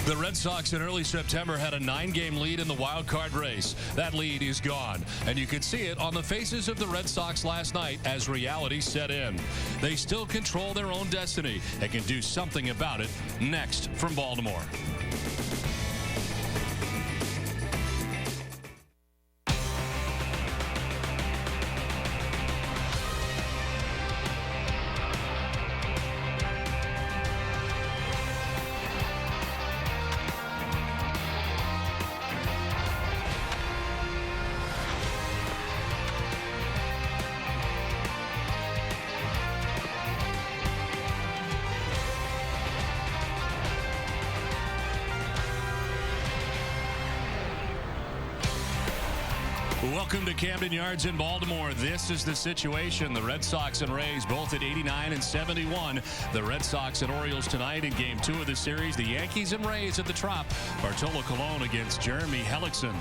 The Red Sox in early September had a 9-game lead in the wild card race. That lead is gone, and you could see it on the faces of the Red Sox last night as reality set in. They still control their own destiny and can do something about it. Next from Baltimore. Welcome to Camden Yards in Baltimore. This is the situation. The Red Sox and Rays both at 89 and 71. The Red Sox and Orioles tonight in Game 2 of the series. The Yankees and Rays at the Trop. Bartolo Colon against Jeremy Hellickson.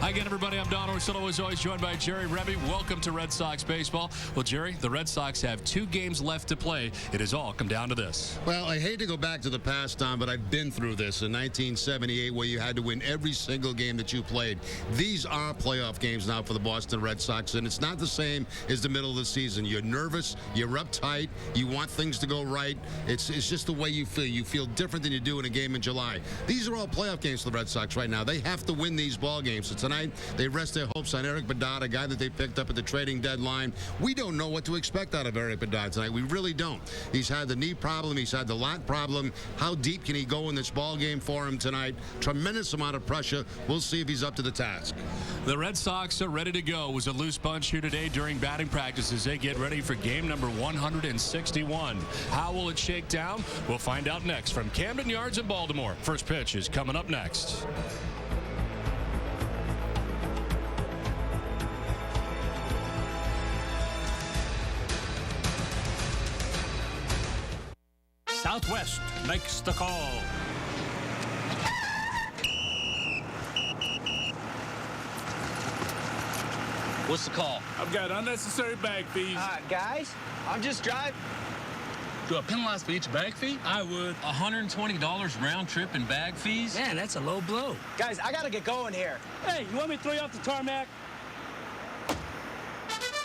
Hi again, everybody. I'm Don Orsillo, as always, joined by Jerry Remy. Welcome to Red Sox baseball. Well, Jerry, the Red Sox have 2 games left to play. It has all come down to this. Well, I hate to go back to the past, Tom, but I've been through this in 1978 where you had to win every single game that you played. These are playoff games now for the Boston Red Sox, and it's not the same as the middle of the season. You're nervous, you're uptight, you want things to go right. It's just the way you feel. You feel different than you do in a game in July. These are all playoff games for the Red Sox right now. They have to win these ball games. So tonight, they rest their hopes on Eric Bedard, a guy that they picked up at the trading deadline. We don't know what to expect out of Eric Bedard tonight. We really don't. He's had the knee problem. He's had the lat problem. How deep can he go in this ball game for him tonight? Tremendous amount of pressure. We'll see if he's up to the task. The Red Sox are ready to go. It was a loose bunch here today during batting practice as they get ready for game number 161. How will it shake down? We'll find out next from Camden Yards in Baltimore. First pitch is coming up next. Southwest makes the call. What's the call? I've got unnecessary bag fees. Guys, I'm just driving. Do a penalize for each bag fee? I would. $120 round trip in bag fees? Man, that's a low blow. Guys, I gotta get going here. Hey, you want me to throw you off the tarmac?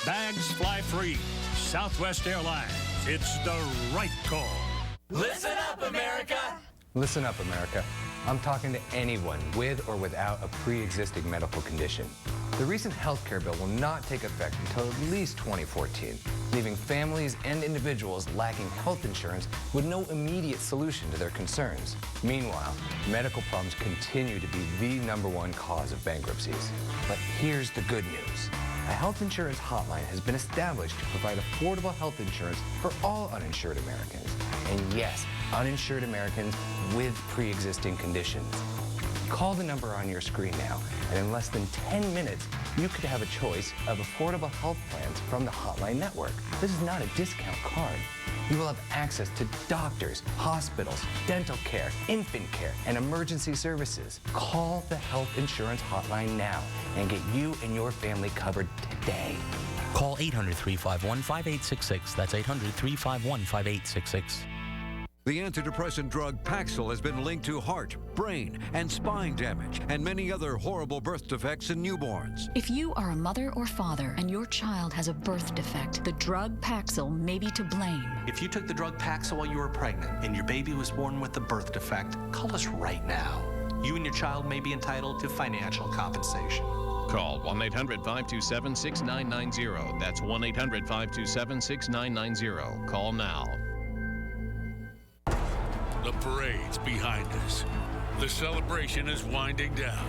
Bags fly free. Southwest Airlines. It's the right call. Listen up, America! Listen up, America. I'm talking to anyone with or without a pre-existing medical condition. The recent health care bill will not take effect until at least 2014, leaving families and individuals lacking health insurance with no immediate solution to their concerns. Meanwhile, medical problems continue to be the #1 cause of bankruptcies. But here's the good news. A health insurance hotline has been established to provide affordable health insurance for all uninsured Americans. And yes, uninsured Americans with pre-existing conditions. Call the number on your screen now, and in less than 10 minutes, you could have a choice of affordable health plans from the Hotline Network. This is not a discount card. You will have access to doctors, hospitals, dental care, infant care, and emergency services. Call the health insurance hotline now and get you and your family covered today. Call 800-351-5866. That's 800-351-5866. The antidepressant drug Paxil has been linked to heart, brain, and spine damage, and many other horrible birth defects in newborns. If you are a mother or father and your child has a birth defect, the drug Paxil may be to blame. If you took the drug Paxil while you were pregnant and your baby was born with a birth defect, call us right now. You and your child may be entitled to financial compensation. Call 1-800-527-6990. That's 1-800-527-6990. Call now. The parade's behind us. The celebration is winding down.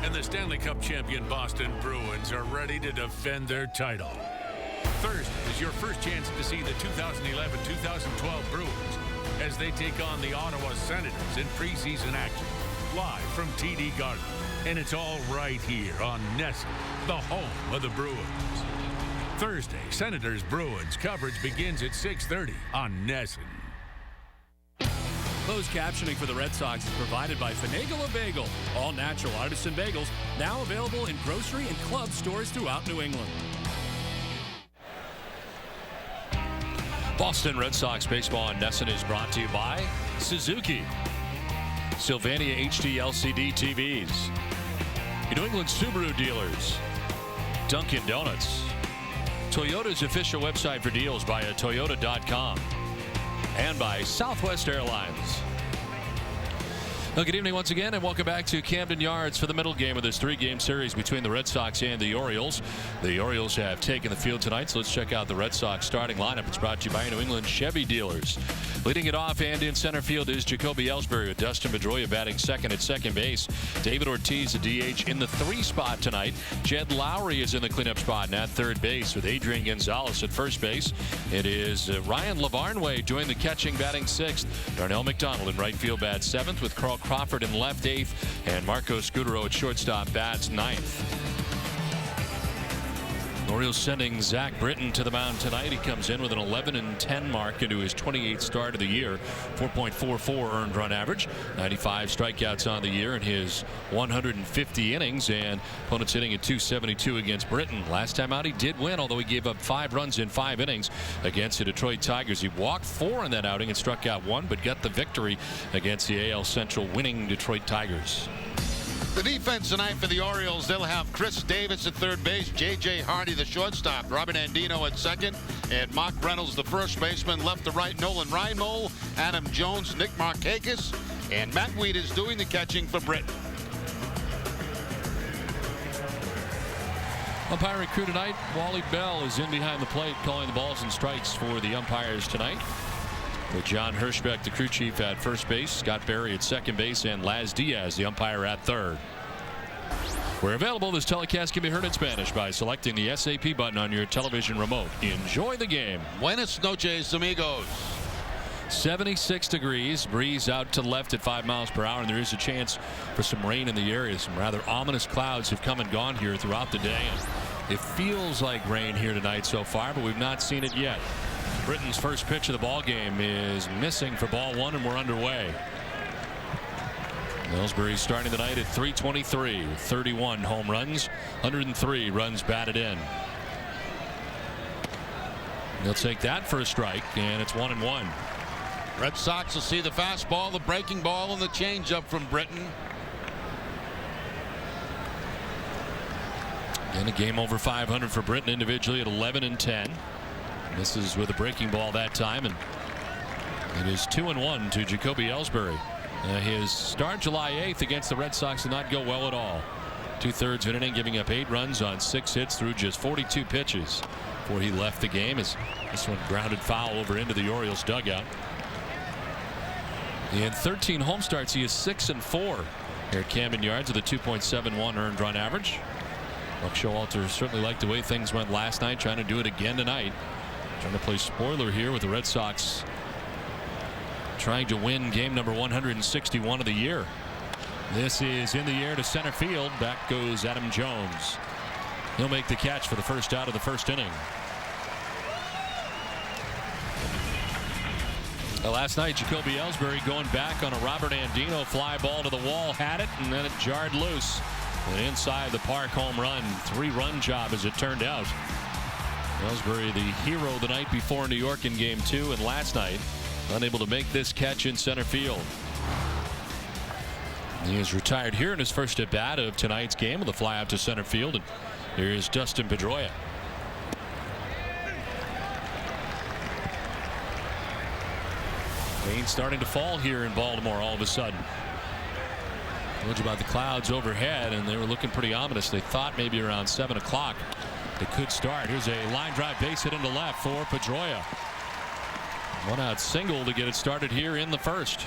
And the Stanley Cup champion Boston Bruins are ready to defend their title. Thursday is your first chance to see the 2011-2012 Bruins as they take on the Ottawa Senators in preseason action, live from TD Garden. And it's all right here on NESN, the home of the Bruins. Thursday, Senators-Bruins coverage begins at 6:30 on NESN. Closed captioning for the Red Sox is provided by Finagle a Bagel. All natural artisan bagels, now available in grocery and club stores throughout New England. Boston Red Sox baseball on NESN is brought to you by Suzuki, Sylvania HD LCD TVs, your New England Subaru dealers, Dunkin' Donuts, Toyota's official website for deals via Toyota.com, and by Southwest Airlines. Well, good evening once again, and welcome back to Camden Yards for the middle game of this three-game series between the Red Sox and the Orioles. The Orioles have taken the field tonight, so let's check out the Red Sox starting lineup. It's brought to you by New England Chevy dealers. Leading it off and in center field is Jacoby Ellsbury, with Dustin Pedroia batting second at second base. David Ortiz, a DH, in the 3 spot tonight. Jed Lowry is in the cleanup spot and at third base, with Adrian Gonzalez at first base. It is Ryan Lavarnway doing the catching, batting 6th. Darnell McDonald in right field bats 7th, with Carl Crawford in left 8th, and Marco Scudero at shortstop bats 9th. Orioles sending Zach Britton to the mound tonight. He comes in with an 11-10 mark into his 28th start of the year. 4.44 earned run average, 95 strikeouts on the year in his 150 innings, and opponents hitting at .272 against Britton. Last time out he did win, although he gave up 5 runs in 5 innings against the Detroit Tigers. He walked 4 in that outing and struck out 1, but got the victory against the AL Central winning Detroit Tigers. The defense tonight for the Orioles, they'll have Chris Davis at third base, J.J. Hardy the shortstop, Robert Andino at second, and Mark Reynolds the first baseman. Left to right, Nolan Reinmold, Adam Jones, Nick Markakis, and Matt Wheat is doing the catching for Britton. Umpiring crew tonight, Wally Bell is in behind the plate calling the balls and strikes for the umpires tonight, with John Hirschbeck, the crew chief, at first base, Scott Berry at second base, and Laz Diaz, the umpire, at third. Where available, this telecast can be heard in Spanish by selecting the SAP button on your television remote. Enjoy the game. Buenas noches, amigos. 76 degrees, breeze out to the left at 5 miles per hour, and there is a chance for some rain in the area. Some rather ominous clouds have come and gone here throughout the day, and it feels like rain here tonight so far, but we've not seen it yet. Britton's first pitch of the ball game is missing for ball 1, and we're underway. Ellsbury starting the night at .323 with 31 home runs, 103 runs batted in. He'll take that for a strike, and it's 1-1. Red Sox will see the fastball, the breaking ball, and the changeup from Britton. And a game over 500 for Britton individually at 11-10. Misses with a breaking ball that time, and it is 2-1 to Jacoby Ellsbury. His start July 8th against the Red Sox did not go well at all. 2/3 of an inning, giving up 8 runs on 6 hits through just 42 pitches before he left the game, as this one grounded foul over into the Orioles dugout. In 13 home starts, he is 6-4 here at Camden Yards with a 2.71 earned run average. Buck Showalter certainly liked the way things went last night, trying to do it again tonight. Trying to play spoiler here with the Red Sox trying to win game number 161 of the year. This is in the air to center field. Back goes Adam Jones. He'll make the catch for the first out of the first inning. Last night, Jacoby Ellsbury going back on a Robert Andino fly ball to the wall, had it, and then it jarred loose. An inside the park home run, 3-run job as it turned out. Ellsbury, the hero the night before in New York in game 2, and last night unable to make this catch in center field. He is retired here in his first at bat of tonight's game with a fly out to center field, and here is Dustin Pedroia. Rain starting to fall here in Baltimore all of a sudden. I told you about the clouds overhead, and they were looking pretty ominous. They thought maybe around 7 o'clock it could start. Here's a line drive base hit into left for Pedroia. One out single to get it started here in the first.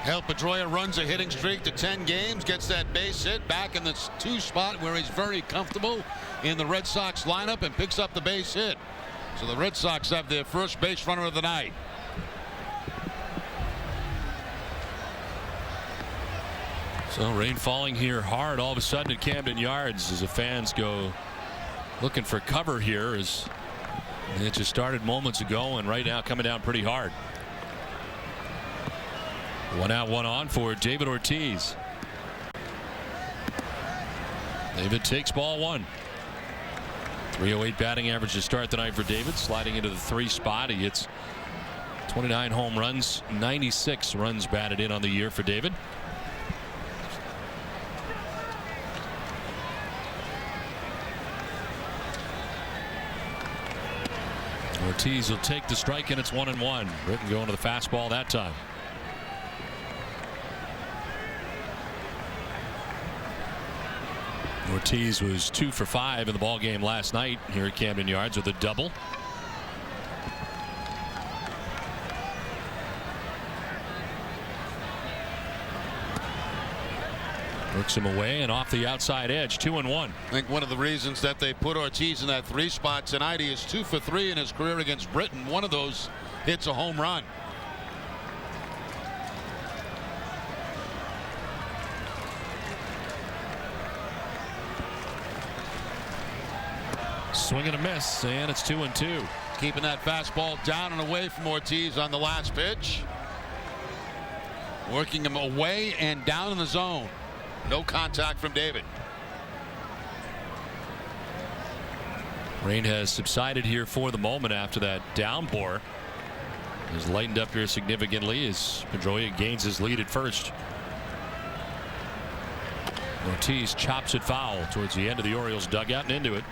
Hell, Pedroia runs a hitting streak to 10 games, gets that base hit back in the 2 spot where he's very comfortable in the Red Sox lineup, and picks up the base hit. So the Red Sox have their first base runner of the night. So rain falling here hard all of a sudden at Camden Yards as the fans go looking for cover here, as it just started moments ago, and right now coming down pretty hard. 1 out, 1 on for David Ortiz. David takes ball 1. 308 batting average to start the night for David, sliding into the 3 spot. He hits 29 home runs, 96 runs batted in on the year for David. Ortiz will take the strike, and it's 1-1. Britton going to the fastball that time. Ortiz was 2 for 5 in the ball game last night here at Camden Yards with a double. Works him away and off the outside edge. 2-1. I think one of the reasons that they put Ortiz in that 3 spot tonight, he is 2 for 3 in his career against Britton. One of those hits a home run. Swing and a miss, and it's 2-2. Keeping that fastball down and away from Ortiz on the last pitch. Working him away and down in the zone. No contact from David. Rain has subsided here for the moment after that downpour. Has lightened up here significantly as Pedroia gains his lead at first. Ortiz chops it foul towards the end of the Orioles dugout and into it.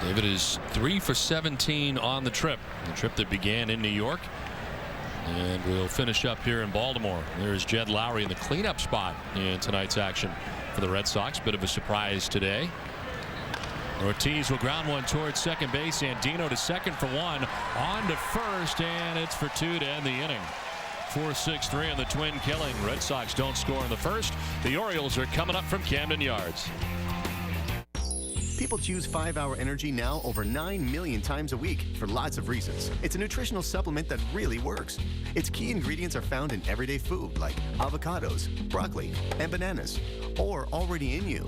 David is 3 for 17 on the trip that began in New York, and we'll finish up here in Baltimore. There's Jed Lowry in the cleanup spot in tonight's action for the Red Sox. Bit of a surprise today. Ortiz will ground one towards second base. Andino to second for 1, on to first, and it's for 2 to end the inning. 4-6-3 in the twin killing. Red Sox don't score in the first. The Orioles are coming up from Camden Yards. People choose 5-Hour Energy now over 9 million times a week for lots of reasons. It's a nutritional supplement that really works. Its key ingredients are found in everyday food like avocados, broccoli, and bananas, or already in you.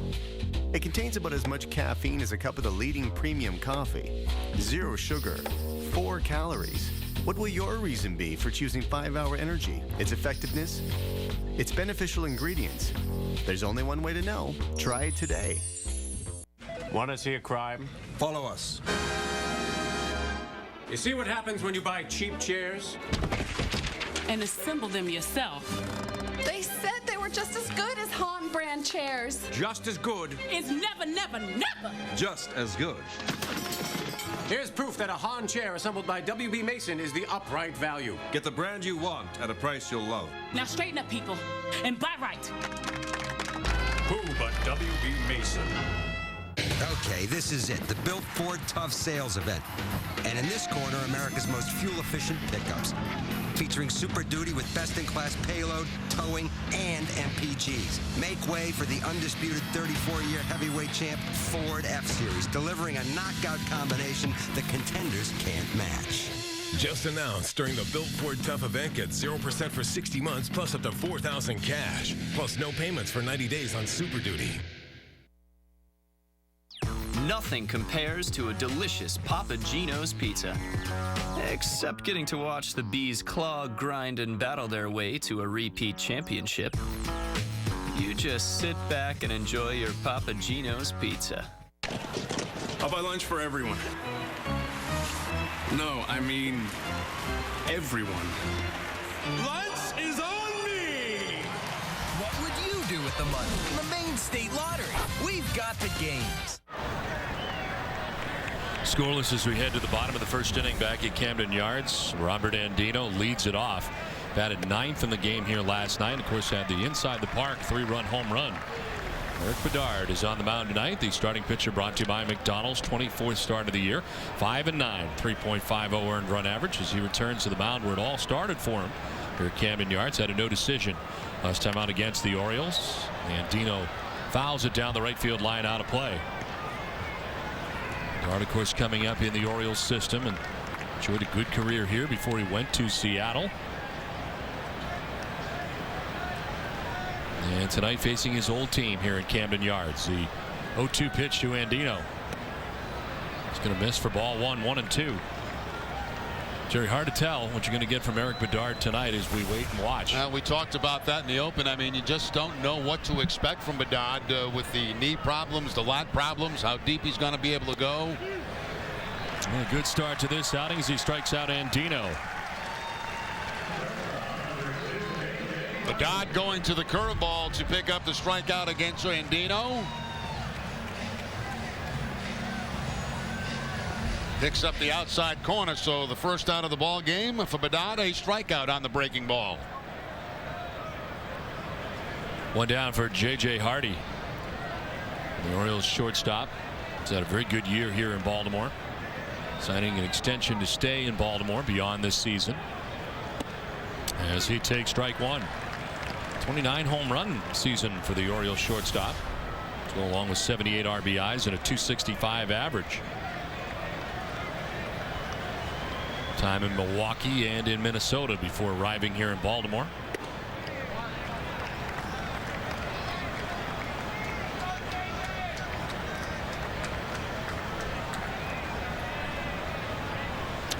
It contains about as much caffeine as a cup of the leading premium coffee. 0 sugar, 4 calories. What will your reason be for choosing 5-Hour Energy? Its effectiveness? Its beneficial ingredients? There's only one way to know. Try it today. Want to see a crime? Follow us. You see what happens when you buy cheap chairs? And assemble them yourself. They said they were just as good as Hahn brand chairs. Just as good. It's never, never, never. Just as good. Here's proof that a Hahn chair assembled by W.B. Mason is the upright value. Get the brand you want at a price you'll love. Now straighten up, people, and buy right. Who but W.B. Mason? Okay, this is it, the Built Ford Tough Sales event. And in this corner, America's most fuel-efficient pickups. Featuring Super Duty with best-in-class payload, towing, and MPGs. Make way for the undisputed 34-year heavyweight champ Ford F-Series, delivering a knockout combination the contenders can't match. Just announced during the Built Ford Tough event, get 0% for 60 months plus up to $4,000 cash. Plus no payments for 90 days on Super Duty. Nothing compares to a delicious Papa Gino's pizza. Except getting to watch the Bees claw, grind, and battle their way to a repeat championship. You just sit back and enjoy your Papa Gino's pizza. I'll buy lunch for everyone. No, I mean, everyone. Lunch is on me! What would you do with the money? The Maine State Lottery. We've got the games. Scoreless as we head to the bottom of the first inning back at Camden Yards. Robert Andino leads it off. Batted 9th in the game here last night. Of course, had the inside the park 3-run home run. Eric Bedard is on the mound tonight. The starting pitcher brought to you by McDonald's. 24th start of the year. 5-9. 3.50 earned run average as he returns to the mound where it all started for him here at Camden Yards. Had a no decision last time out against the Orioles. Andino fouls it down the right field line out of play. Bedard, of course, coming up in the Orioles system and enjoyed a good career here before he went to Seattle. And tonight facing his old team here at Camden Yards. The 0-2 pitch to Andino. He's going to miss for ball 1, 1-2. Jerry, hard to tell what you're going to get from Eric Bedard tonight as we wait and watch. We talked about that in the open. I mean, you just don't know what to expect from Bedard with the knee problems, the lat problems, how deep he's going to be able to go. Well, a good start to this outing as he strikes out Andino. Bedard going to the curveball to pick up the strikeout against Andino. Picks up the outside corner, so the first out of the ball game for Bedard, a strikeout on the breaking ball. One down for J.J. Hardy. The Orioles shortstop. He's had a very good year here in Baltimore. Signing an extension to stay in Baltimore beyond this season. As he takes strike one. 29 home run season for the Orioles shortstop. To go along with 78 RBIs and a .265 average. Time in Milwaukee and in Minnesota before arriving here in Baltimore.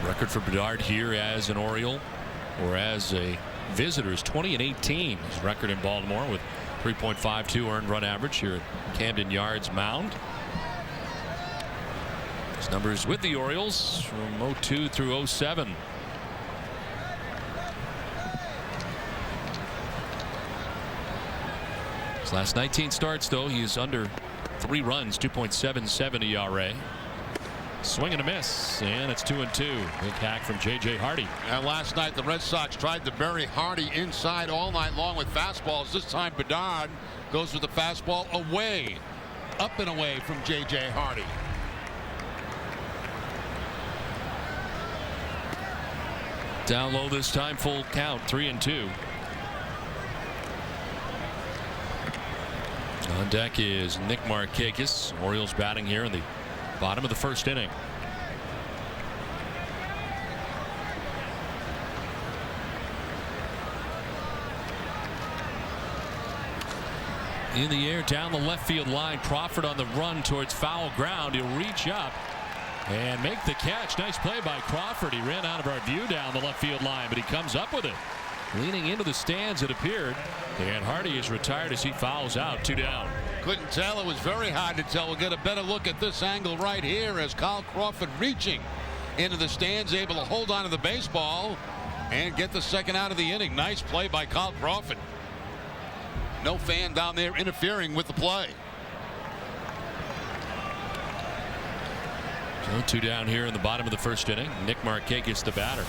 Record for Bedard here as an Oriole or as a visitor is 20-18. His record in Baltimore with 3.52 earned run average here at Camden Yards mound. His numbers with the Orioles from 02 through 07. His last 19 starts, though, he is under 3 runs, 2.77 ERA. Swing and a miss, and it's 2-2. Big hack from J.J. Hardy. And last night the Red Sox tried to bury Hardy inside all night long with fastballs. This time Bedard goes with the fastball away, up and away from J.J. Hardy. Down low this time, full count, 3-2. On deck is Nick Markakis. Orioles batting here in the bottom of the first inning. In the air down the left field line. Crawford on the run towards foul ground. He'll reach up and make the catch. Nice play by Crawford. He ran out of our view down the left field line, but he comes up with it. Leaning into the stands, it appeared. And Hardy is retired as he fouls out. 2 down. Couldn't tell. It was very hard to tell. We'll get a better look at this angle right here as Kyle Crawford reaching into the stands, able to hold on to the baseball and get the second out of the inning. Nice play by Kyle Crawford. No fan down there interfering with the play. So 2 down here in the bottom of the first inning. Nick Markakis the batter.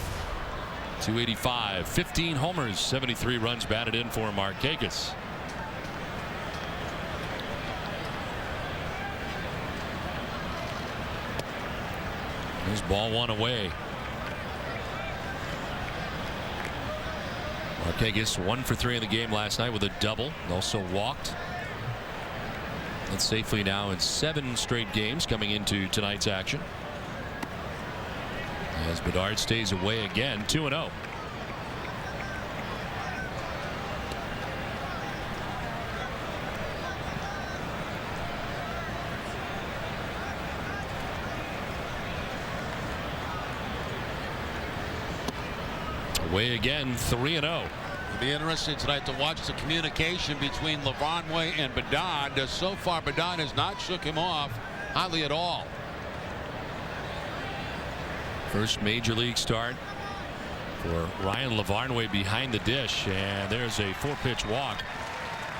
285, 15 homers, 73 runs batted in for Markakis. There's ball 1 away. Markakis 1 for 3 in the game last night with a double. Also walked. And safely now in 7 straight games coming into tonight's action. As Bedard stays away again, 2-0. Away again, 3-0. It'll be interesting tonight to watch the communication between Lavarnway and Bedard. So far, Bedard has not shook him off hardly at all. First major league start for Ryan Lavarnway behind the dish, and there's a 4-pitch walk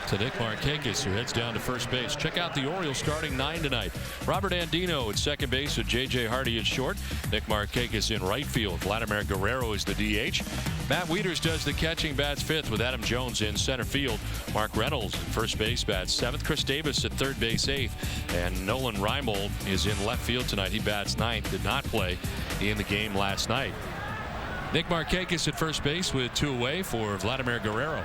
to Nick Markakis, who heads down to first base. Check out the Orioles starting 9 tonight. Robert Andino at second base with J.J. Hardy at short. Nick Markakis in right field. Vladimir Guerrero is the DH. Matt Wieters does the catching, bats 5th with Adam Jones in center field. Mark Reynolds at first base bats 7th. Chris Davis at third base 8th. And Nolan Reimold is in left field tonight. He bats 9th. Did not play in the game last night. Nick Markakis at first base with 2 away for Vladimir Guerrero.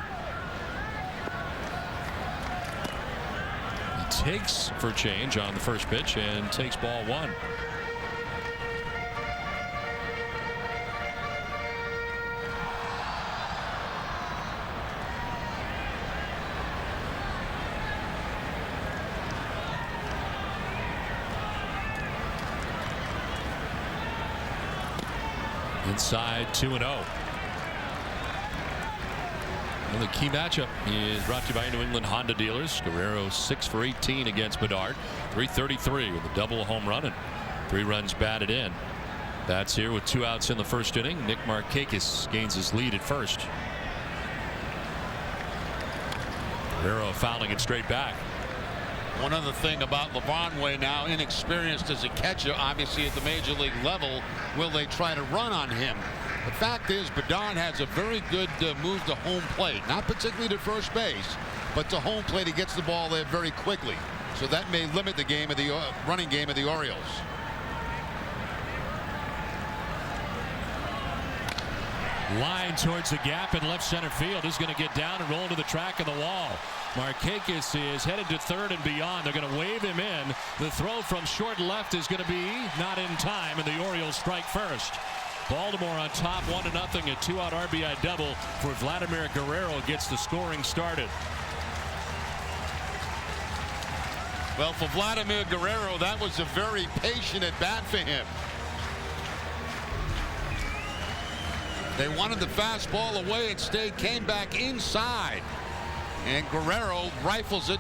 He takes for change on the first pitch and takes ball 1. Inside 2-0. Well, the key matchup is brought to you by New England Honda dealers. Guerrero 6 for 18 against Bedard. .333 with a double home run and 3 runs batted in. That's here with 2 outs in the first inning. Nick Markakis gains his lead at first. Guerrero fouling it straight back. One other thing about Lavanway now, inexperienced as a catcher, obviously at the major league level, will they try to run on him? The fact is, Bedard has a very good move to home plate, not particularly to first base, but to home plate he gets the ball there very quickly. So that may limit the game of the running game of the Orioles. Line towards the gap in left center field. Is going to get down and roll to the track of the wall. Markakis is headed to third and beyond. They're going to wave him in. The throw from short left is going to be not in time, and the Orioles strike first. Baltimore on top 1-0. A 2-out RBI double for Vladimir Guerrero gets the scoring started. Well, for Vladimir Guerrero, that was a very patient at bat for him. They wanted the fastball away. Instead, came back inside. And Guerrero rifles it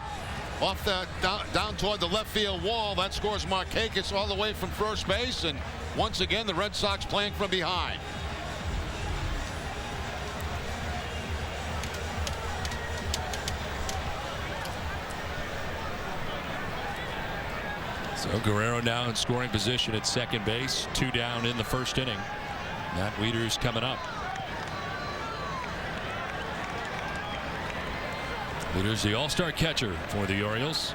off the down toward the left field wall. That scores Markakis all the way from first base. And once again, the Red Sox playing from behind. So Guerrero now in scoring position at second base. 2 down in the first inning. Matt Wieters coming up. Wieters, the all-star catcher for the Orioles.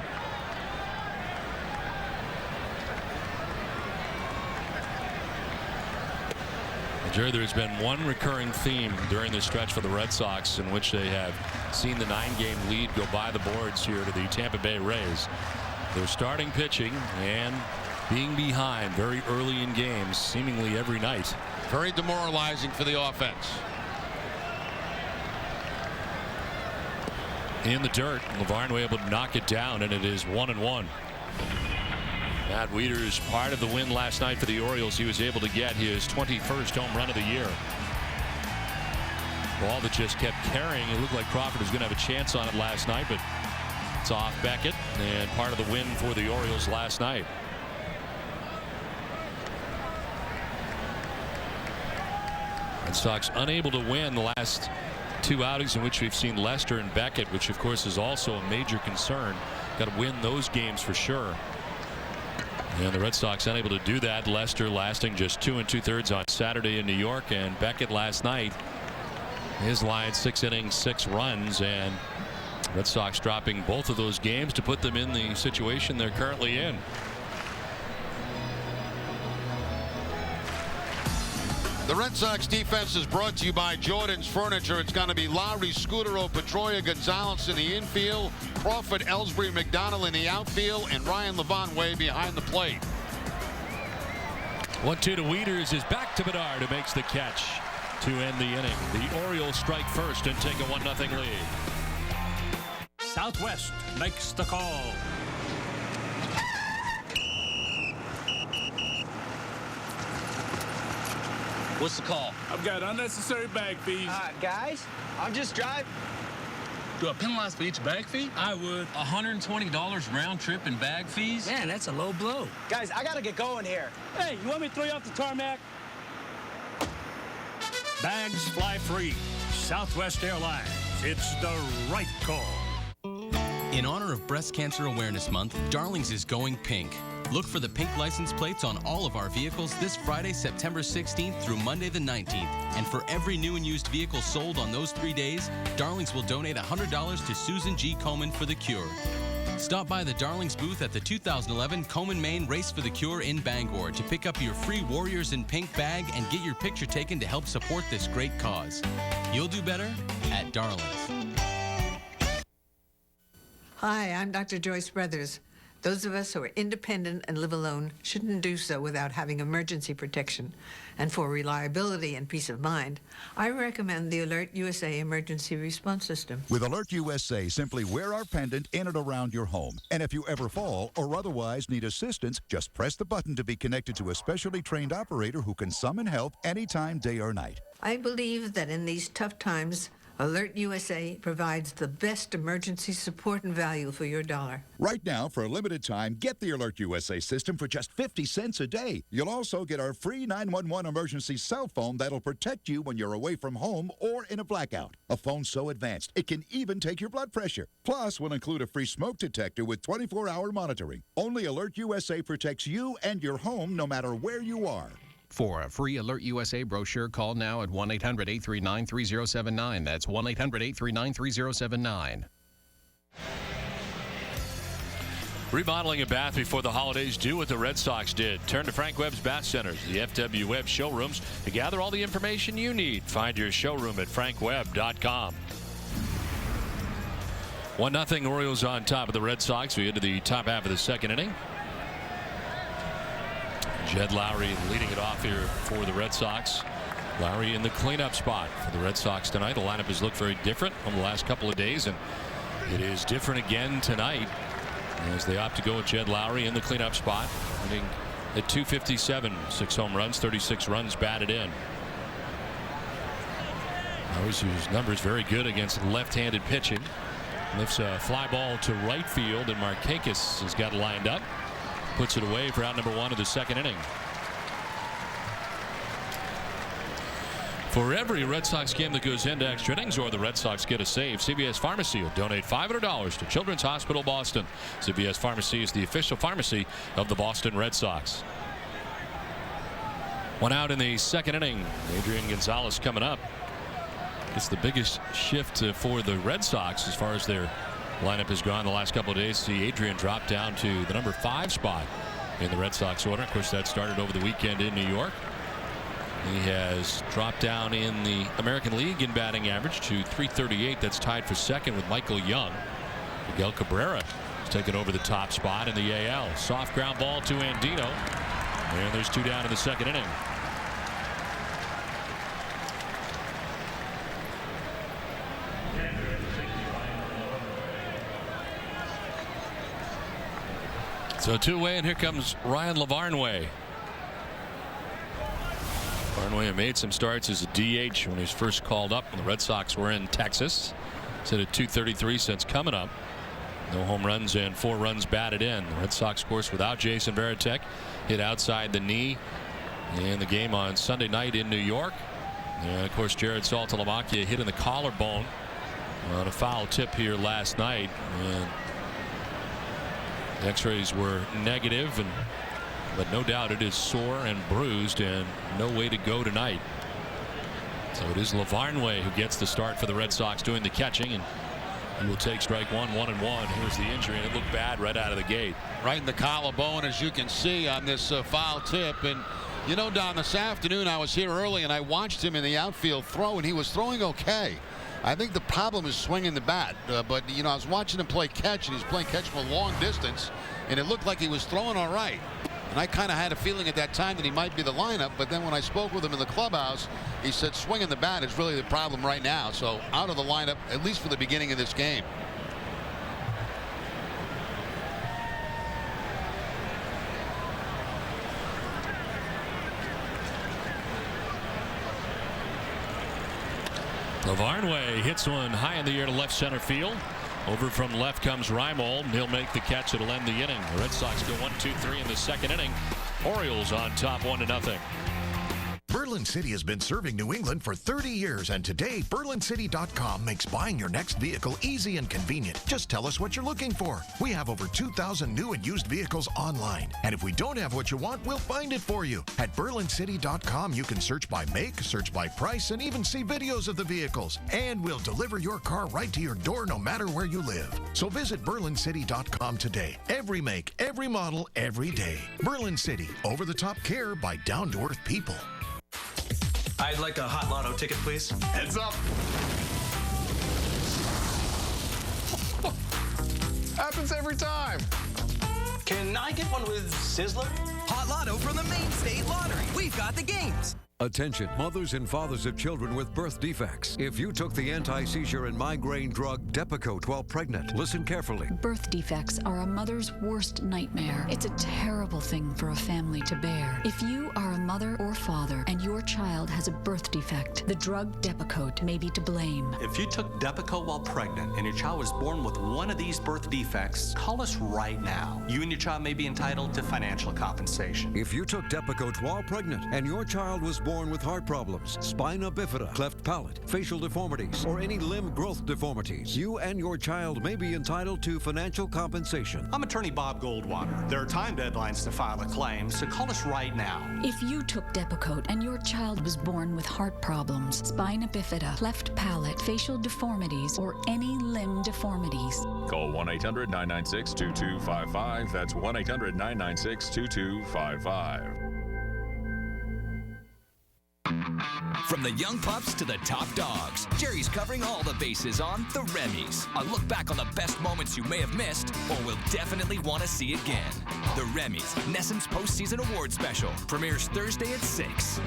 Jerry, there's been one recurring theme during this stretch for the Red Sox in which they have seen the 9-game lead go by the boards here to the Tampa Bay Rays. They're starting pitching and being behind very early in games, seemingly every night. Very demoralizing for the offense. In the dirt, Lavarnway able to knock it down, and it is 1-1. Matt Wieters, part of the win last night for the Orioles. He was able to get his 21st home run of the year. Ball that just kept carrying. It looked like Crawford was going to have a chance on it last night, but it's off Beckett, and part of the win for the Orioles last night. Red Sox unable to win the last 2 outings in which we've seen Lester and Beckett, which of course is also a major concern. Got to win those games for sure. And the Red Sox unable to do that. Lester lasting just 2 2/3 on Saturday in New York, and Beckett last night, his line 6 innings, 6 runs, and Red Sox dropping both of those games to put them in the situation they're currently in. The Red Sox defense is brought to you by Jordan's Furniture. It's going to be Lowry, Scudero, Pedroia, Gonzalez in the infield, Crawford, Ellsbury, McDonald in the outfield, and Ryan Lavanway behind the plate. 1-2 to Wieters is back to Bedard, who makes the catch to end the inning. The Orioles strike first and take a 1-0 lead. Southwest makes the call. What's the call? I've got unnecessary bag fees. Guys, I'm just driving. Do I penalize for each bag fee? I would. $120 round trip and bag fees? Man, that's a low blow. Guys, I gotta get going here. Hey, you want me to throw you off the tarmac? Bags fly free. Southwest Airlines. It's the right call. In honor of Breast Cancer Awareness Month, Darlings is going pink. Look for the pink license plates on all of our vehicles this Friday, September 16th through Monday the 19th. And for every new and used vehicle sold on those 3 days, Darlings will donate $100 to Susan G. Komen for the Cure. Stop by the Darlings booth at the 2011 Komen Maine Race for the Cure in Bangor to pick up your free Warriors in Pink bag and get your picture taken to help support this great cause. You'll do better at Darlings. Hi, I'm Dr. Joyce Brothers. Those of us who are independent and live alone shouldn't do so without having emergency protection. And for reliability and peace of mind, I recommend the Alert USA Emergency Response System. With Alert USA, simply wear our pendant in and around your home. And if you ever fall or otherwise need assistance, just press the button to be connected to a specially trained operator who can summon help anytime, day or night. I believe that in these tough times, Alert USA provides the best emergency support and value for your dollar. Right now, for a limited time, get the Alert USA system for just 50 cents a day. You'll also get our free 911 emergency cell phone that'll protect you when you're away from home or in a blackout. A phone so advanced, it can even take your blood pressure. Plus, we'll include a free smoke detector with 24-hour monitoring. Only Alert USA protects you and your home no matter where you are. For a free Alert USA brochure, call now at 1-800-839-3079. That's 1-800-839-3079. Remodeling a bath before the holidays, do what the Red Sox did. Turn to Frank Webb's Bath Centers, the FW Webb showrooms, to gather all the information you need. Find your showroom at frankwebb.com. 1-0 Orioles on top of the Red Sox. We into the top half of the second inning. Jed Lowry leading it off here for the Red Sox. Lowry in the cleanup spot for the Red Sox tonight. The lineup has looked very different from the last couple of days, and it is different again tonight as they opt to go with Jed Lowry in the cleanup spot, hitting at .257, 6 home runs, 36 runs batted in. Lowry's numbers very good against left-handed pitching. Lifts a fly ball to right field, and Markakis has got lined up. Puts it away for out number 1 of the second inning. For every Red Sox game that goes into extra innings or the Red Sox get a save, CVS Pharmacy will donate $500 to Children's Hospital Boston. CVS Pharmacy is the official pharmacy of the Boston Red Sox. 1 out in the second inning. Adrian Gonzalez coming up. It's the biggest shift for the Red Sox as far as their lineup has gone the last couple of days. See Adrian drop down to the number 5 spot in the Red Sox order. Of course, that started over the weekend in New York. He has dropped down in the American League in batting average to .338. That's tied for second with Michael Young. Miguel Cabrera has taken over the top spot in the AL. Soft ground ball to Andino. And there's 2 down in the second inning. So 2 away, and here comes Ryan LaVarnway. LaVarnway made some starts as a DH when he was first called up when the Red Sox were in Texas. He's hit at .233 since coming up. No home runs and 4 runs batted in. The Red Sox, of course, without Jason Varitek, hit outside the knee in the game on Sunday night in New York. And, of course, Jared Saltalamacchia hit in the collarbone on a foul tip here last night. And the X-rays were negative, but no doubt it is sore and bruised and no way to go tonight. So it is LaVarnway who gets the start for the Red Sox doing the catching, and he will take strike 1, 1-1. Here's the injury, and it looked bad right out of the gate. Right in the collarbone, as you can see on this foul tip. And you know, Don, this afternoon I was here early and I watched him in the outfield throw, and he was throwing okay. I think the problem is swinging the bat, but you know, I was watching him play catch, and he's playing catch from a long distance, and it looked like he was throwing all right. And I kind of had a feeling at that time that he might be the lineup, but then when I spoke with him in the clubhouse, he said swinging the bat is really the problem right now. So out of the lineup, at least for the beginning of this game. LaVarnway hits one high in the air to left center field. Over from left comes Reimold, and he'll make the catch. It'll end the inning. The Red Sox go 1-2-3 in the second inning. Orioles on top 1-0. Berlin City has been serving New England for 30 years, and today, BerlinCity.com makes buying your next vehicle easy and convenient. Just tell us what you're looking for. We have over 2,000 new and used vehicles online, and if we don't have what you want, we'll find it for you. At BerlinCity.com, you can search by make, search by price, and even see videos of the vehicles. And we'll deliver your car right to your door no matter where you live. So visit BerlinCity.com today. Every make, every model, every day. Berlin City, over-the-top care by down-to-earth people. I'd like a hot lotto ticket, please. Heads up. Happens every time. Can I get one with Sizzler? Hot Lotto from the Maine State Lottery. We've got the games. Attention, mothers and fathers of children with birth defects. If you took the anti-seizure and migraine drug Depakote while pregnant, listen carefully. Birth defects are a mother's worst nightmare. It's a terrible thing for a family to bear. If you are a mother or father and your child has a birth defect, the drug Depakote may be to blame. If you took Depakote while pregnant and your child was born with one of these birth defects, call us right now. You and your child may be entitled to financial compensation. If you took Depakote while pregnant and your child was born with heart problems, spina bifida, cleft palate, facial deformities, or any limb growth deformities, you and your child may be entitled to financial compensation. I'm attorney Bob Goldwater. There are time deadlines to file a claim, so call us right now. If you took Depakote and your child was born with heart problems, spina bifida, cleft palate, facial deformities, or any limb deformities, call 1-800-996-2255. That's 1-800-996-2255. From the young pups to the top dogs, Jerry's covering all the bases on The Remy's. A look back on the best moments you may have missed or will definitely want to see again. The Remy's Nesson's Postseason Award Special premieres Thursday at 6.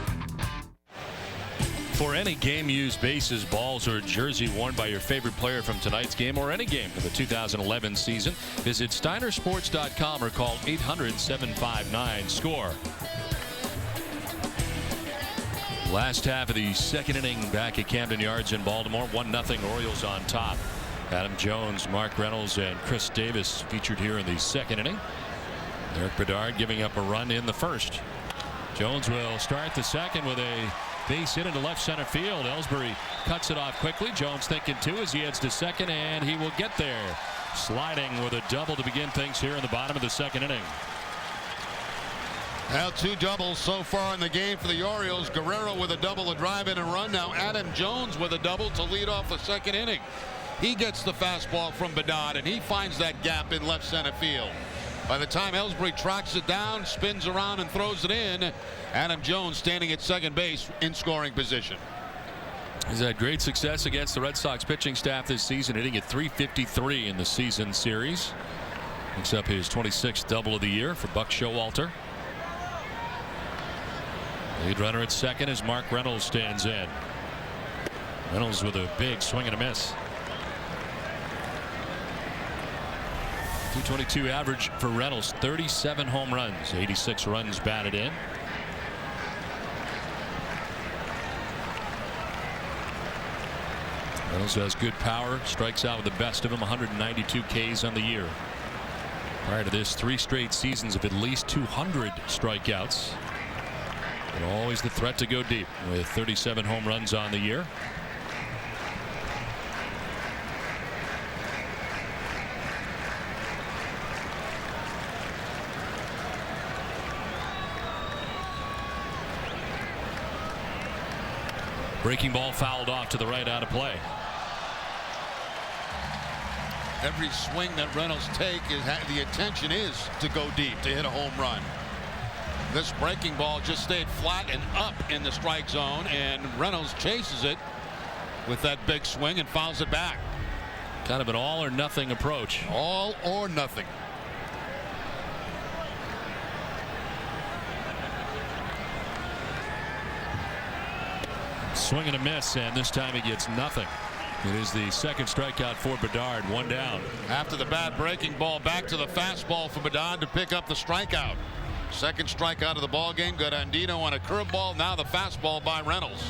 For any game-used bases, balls, or jersey worn by your favorite player from tonight's game or any game from the 2011 season, visit steinersports.com or call 800-759-SCORE. Last half of the second inning back at Camden Yards in Baltimore. 1-0 Orioles on top. Adam Jones, Mark Reynolds, and Chris Davis featured here in the second inning. Eric Bedard giving up a run in the first. Jones will start the second with a base hit into left center field. Ellsbury cuts it off quickly. Jones thinking two as he heads to second, and he will get there. Sliding with a double to begin things here in the bottom of the second inning. Now 2 doubles so far in the game for the Orioles. Guerrero with a double, a drive in and run. Now Adam Jones with a double to lead off the second inning. He gets the fastball from Bedard, and he finds that gap in left center field. By the time Ellsbury tracks it down, spins around and throws it in, Adam Jones standing at second base in scoring position. He's had great success against the Red Sox pitching staff this season, hitting at .353 in the season series. Picks up his 26th double of the year for Buck Showalter. Lead runner at second as Mark Reynolds stands in. Reynolds with a big swing and a miss. .222 average for Reynolds. 37 home runs, 86 runs batted in. Reynolds has good power, strikes out with the best of them. 192 Ks on the year. Prior to this, 3 straight seasons of at least 200 strikeouts. But always the threat to go deep with 37 home runs on the year. Breaking ball fouled off to the right, out of play. Every swing that Reynolds takes, the intention is to go deep, to hit a home run. This breaking ball just stayed flat and up in the strike zone, and Reynolds chases it with that big swing and fouls it back. Kind of an all or nothing approach. All or nothing. Swing and a miss, and this time he gets nothing. It is the second strikeout for Bedard. 1 down. After the bad breaking ball, back to the fastball for Bedard to pick up the strikeout. Second strikeout of the ball game. Got Andino on a curveball. Now the fastball by Reynolds.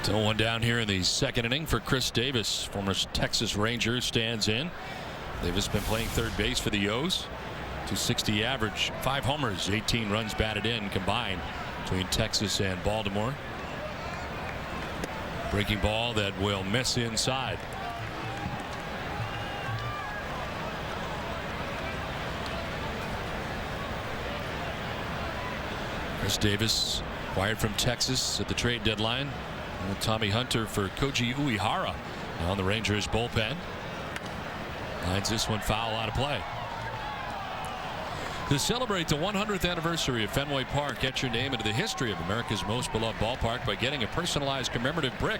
Still 1 down here in the second inning for Chris Davis, former Texas Ranger, stands in. Davis been playing third base for the O's. .260 average, 5 homers, 18 runs batted in combined between Texas and Baltimore. Breaking ball that will miss inside. Chris Davis acquired from Texas at the trade deadline. And Tommy Hunter for Koji Uehara on the Rangers bullpen. Lines this one foul, out of play. To celebrate the 100th anniversary of Fenway Park, get your name into the history of America's most beloved ballpark by getting a personalized commemorative brick.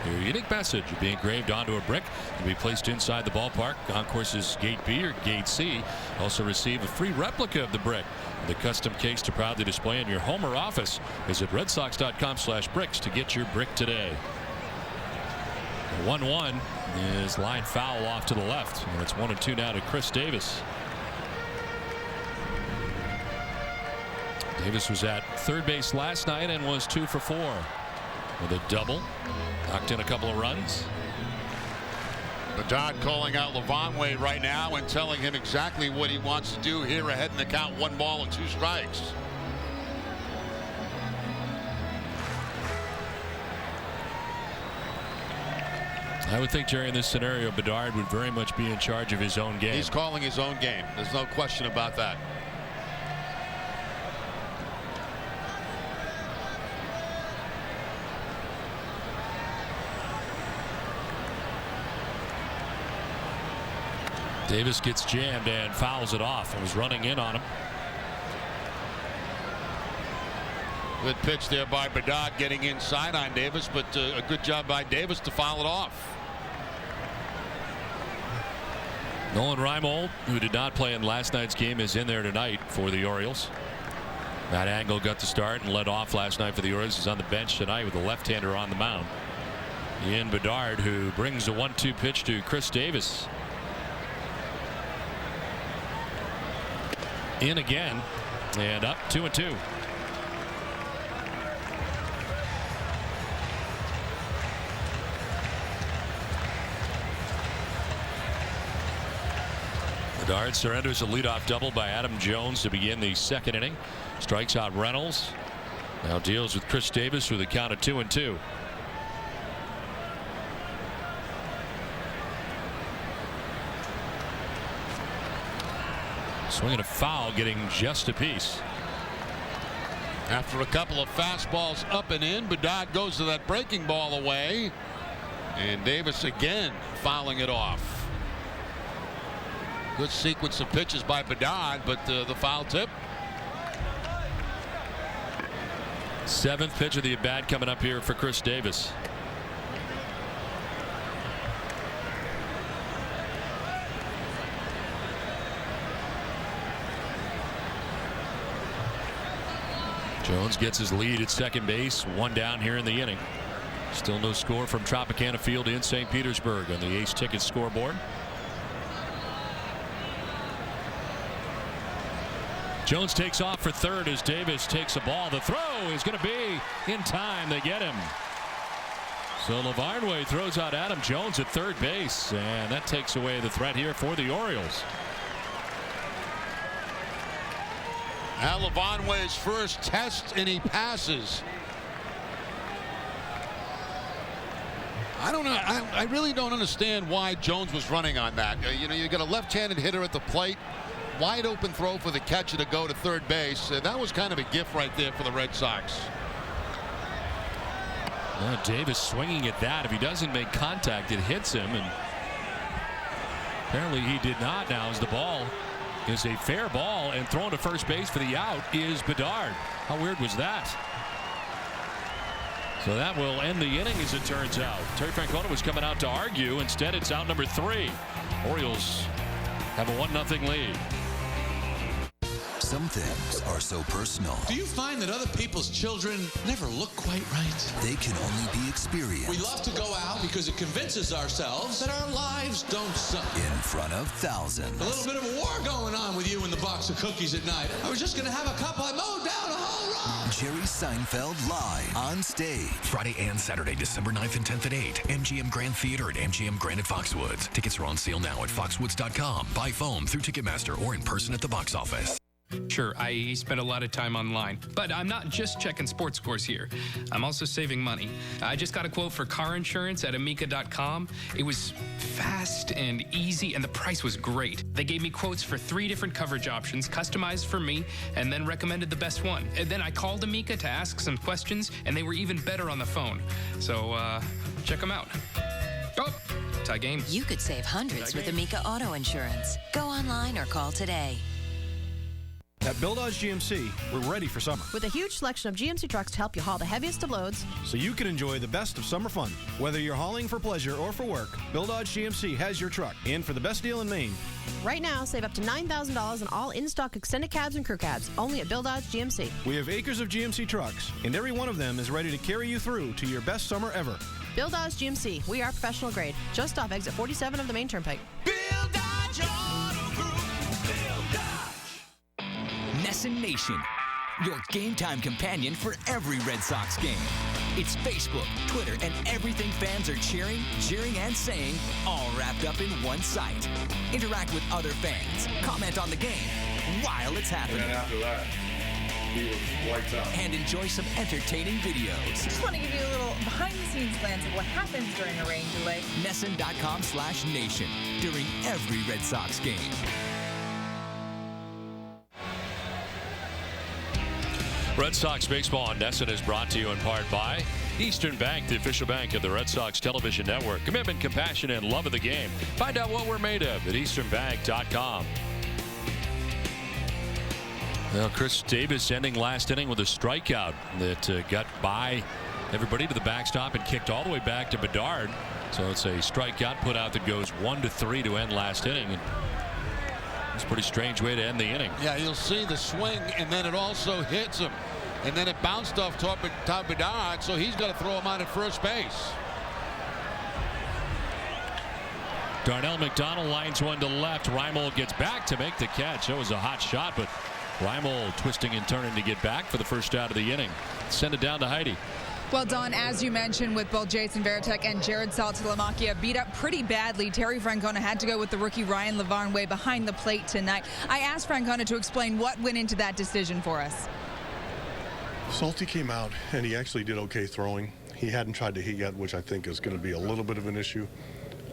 Your unique message will be engraved onto a brick and be placed inside the ballpark on courses Gate B or Gate C. Also receive a free replica of the brick with a custom case to proudly display in your home or office. Visit redsox.com/bricks to get your brick today. 1-1 is line foul off to the left. And it's 1-2 now to Chris Davis. Davis was at third base last night and was 2 for 4 with a double. Knocked in a couple of runs. Bedard calling out Lavanway right now and telling him exactly what he wants to do here ahead in the count. 1 ball and 2 strikes. I would think, Jerry, in this scenario, Bedard would very much be in charge of his own game. He's calling his own game. There's no question about that. Davis gets jammed and fouls it off and was running in on him. Good pitch there by Bedard getting inside on Davis, but a good job by Davis to foul it off. Nolan Reimold, who did not play in last night's game, is in there tonight for the Orioles. Matt Angle got the start and led off last night for the Orioles. He's on the bench tonight with a left-hander on the mound. Ian Bedard, who brings a 1-2 pitch to Chris Davis. In again and up 2-2. Bedard surrenders a leadoff double by Adam Jones to begin the second inning. Strikes out Reynolds. Now deals with Chris Davis with a count of 2-2. Swinging a foul, getting just a piece. After a couple of fastballs up and in, Bedard goes to that breaking ball away. And Davis again fouling it off. Good sequence of pitches by Bedard, but the foul tip. 7th pitch of the at-bat coming up here for Chris Davis. Jones gets his lead at second base. 1 down here in the inning. Still no score from Tropicana Field in St. Petersburg on the Ace Ticket scoreboard. Jones takes off for third as Davis takes a ball. The throw is going to be in time. They get him. So Lavarnway throws out Adam Jones at third base, and that takes away the threat here for the Orioles. Al Lavanway's first test, and he passes. I don't know. I really don't understand why Jones was running on that. You know, you got a left-handed hitter at the plate. Wide open throw for the catcher to go to third base. That was kind of a gift right there for the Red Sox. Davis swinging at that. If he doesn't make contact, it hits him. And apparently he did not now, as the ball is a fair ball, and thrown to first base for the out is Bedard. How weird was that? So that will end the inning, as it turns out. Terry Francona was coming out to argue. Instead, it's out number 3. Orioles have a 1-0 lead. Some things are so personal. Do you find that other people's children never look quite right? They can only be experienced. We love to go out because it convinces ourselves that our lives don't suck. In front of thousands. A little bit of a war going on with you and the box of cookies at night. I was just going to have a cup. I mowed down a whole row. Jerry Seinfeld live on stage. Friday and Saturday, December 9th and 10th at 8. MGM Grand Theater at MGM Grand at Foxwoods. Tickets are on sale now at foxwoods.com. By phone, through Ticketmaster, or in person at the box office. Sure, I spend a lot of time online, but I'm not just checking sports scores here. I'm also saving money. I just got a quote for car insurance at amica.com. It was fast and easy, and the price was great. They gave me quotes for 3 different coverage options, customized for me, and then recommended the best one. And then I called Amica to ask some questions, and they were even better on the phone. So, check them out. Oh, tie game. You could save hundreds with Amica Auto Insurance. Go online or call today. At Bill Dodge GMC, we're ready for summer. With a huge selection of GMC trucks to help you haul the heaviest of loads, so you can enjoy the best of summer fun. Whether you're hauling for pleasure or for work, Bill Dodge GMC has your truck. And for the best deal in Maine, right now, save up to $9,000 on all in-stock extended cabs and crew cabs, only at Bill Dodge GMC. we have acres of GMC trucks, and every one of them is ready to carry you through to your best summer ever. Bill Dodge GMC. We are professional grade. Just off exit 47 of the main turnpike. Bill Dodge Auto Group. Bill Dodge. Nesson Nation, your game time companion for every Red Sox game. It's Facebook, Twitter, and everything fans are cheering, and saying, all wrapped up in one site. Interact with other fans, comment on the game while it's happening. And after that, he was wiped out. And enjoy some entertaining videos. Just want to give you a little behind-the-scenes glance of what happens during a rain delay. Nesson.com/nation during every Red Sox game. Red Sox baseball on Nesson is brought to you in part by Eastern Bank, the official bank of the Red Sox television network. Commitment, compassion, and love of the game. Find out what we're made of at easternbank.com. Well, Chris Davis ending last inning with a strikeout that got by everybody to the backstop and kicked all the way back to Bedard. So it's a strikeout put out that goes 1-3 to end last inning. And it's a pretty strange way to end the inning. Yeah, you'll see the swing, and then it also hits him. And then it bounced off top Bedard, so he's got to throw him out at first base. Darnell McDonald lines one to left. Reimold gets back to make the catch. That was a hot shot, but Reimold twisting and turning to get back for the first out of the inning. Send it down to Heidi. Well, Don, as you mentioned, with both Jason Varitek and Jared Saltalamacchia beat up pretty badly, Terry Francona had to go with the rookie Ryan Lavarnway behind the plate tonight. I asked Francona to explain what went into that decision for us. Salty came out, and he actually did okay throwing. He hadn't tried to hit yet, which I think is going to be a little bit of an issue.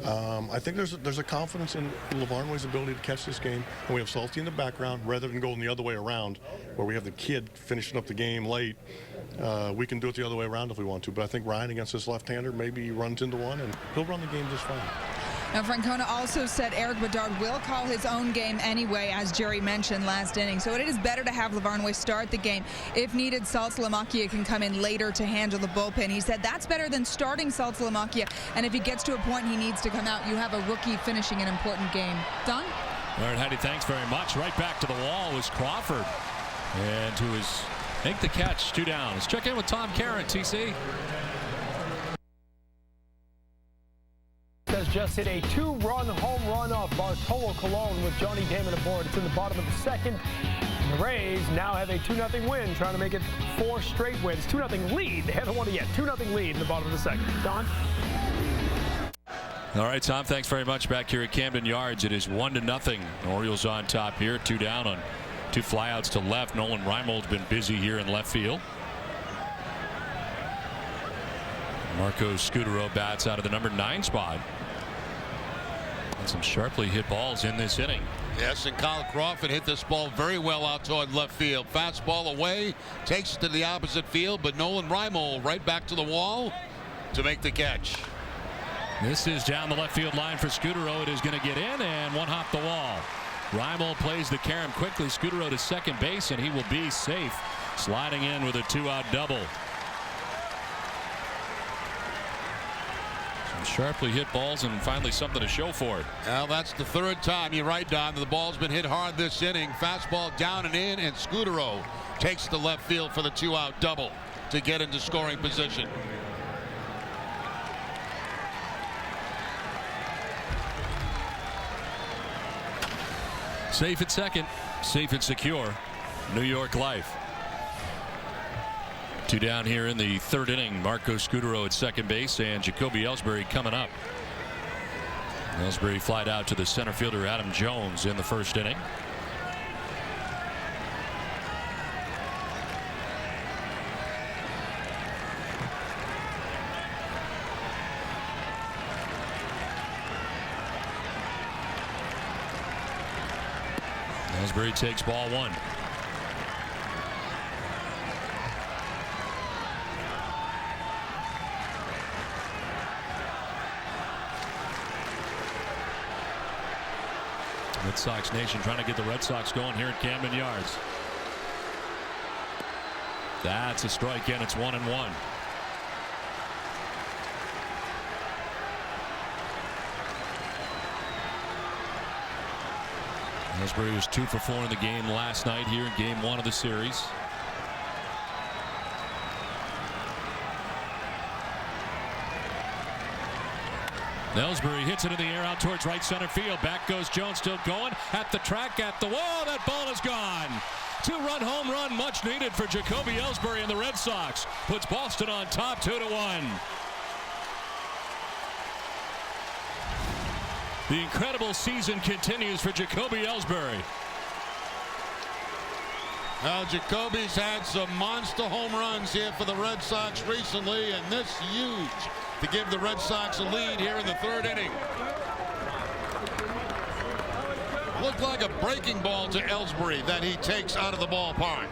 I think there's a confidence in Lavarnway's ability to catch this game, and we have Salty in the background rather than going the other way around, where we have the kid finishing up the game late. We can do it the other way around if we want to, but I think Ryan against this left-hander, maybe he runs into one, and he'll run the game just fine. Now, Francona also said Eric Bedard will call his own game anyway, as Jerry mentioned last inning. So it is better to have Lavarnway start the game. If needed, Saltalamacchia can come in later to handle the bullpen. He said that's better than starting Saltalamacchia, and if he gets to a point he needs to come out, you have a rookie finishing an important game. Don? All right, Heidi, thanks very much. Right back to the wall was Crawford. And to his make the catch, 2 down. Let's check in with Tom Karen, TC. Has just hit a 2-run home run off Bartolo Colon with Johnny Damon aboard. It's in the bottom of the second. And the Rays now have a 2-0 win, trying to make it 4 straight wins. 2-0 lead. They haven't won it yet. 2-0 lead in the bottom of the second. Don? All right, Tom, thanks very much. Back here at Camden Yards, it is 1-0. Orioles on top here, 2 down on 2 flyouts to left. Nolan Reimold's been busy here in left field. Marco Scutaro bats out of the number 9 spot. And some sharply hit balls in this inning. Yes, and Kyle Crawford hit this ball very well out toward left field. Fastball away, takes it to the opposite field, but Nolan Reimold right back to the wall to make the catch. This is down the left field line for Scutaro. It is going to get in and one hop the wall. Reimold plays the carom quickly. Scutaro to second base, and he will be safe, sliding in with a 2-out double. Sharply hit balls and finally something to show for it. Well, that's the 3rd time. You're right, Don. The ball's been hit hard this inning. Fastball down and in, and Scutaro takes the left field for the 2-out double to get into scoring position. Safe at second, safe and secure. New York Life. 2 down here in the 3rd inning. Marco Scutaro at second base and Jacoby Ellsbury coming up. Ellsbury flied out to the center fielder Adam Jones in the 1st inning. Ellsbury takes ball 1. Red Sox Nation trying to get the Red Sox going here at Camden Yards. That's a strike, and it's 1-1. Ellsbury was 2 for 4 in the game last night here in game 1 of the series. Ellsbury hits it in the air out towards right center field. Back goes Jones, still going at the track, at the wall. That ball is gone. 2-run home run, much needed for Jacoby Ellsbury and the Red Sox. Puts Boston on top 2-1. The incredible season continues for Jacoby Ellsbury. Well, Jacoby's had some monster home runs here for the Red Sox recently, and this huge to give the Red Sox a lead here in the 3rd inning. Looked like a breaking ball to Ellsbury that he takes out of the ballpark.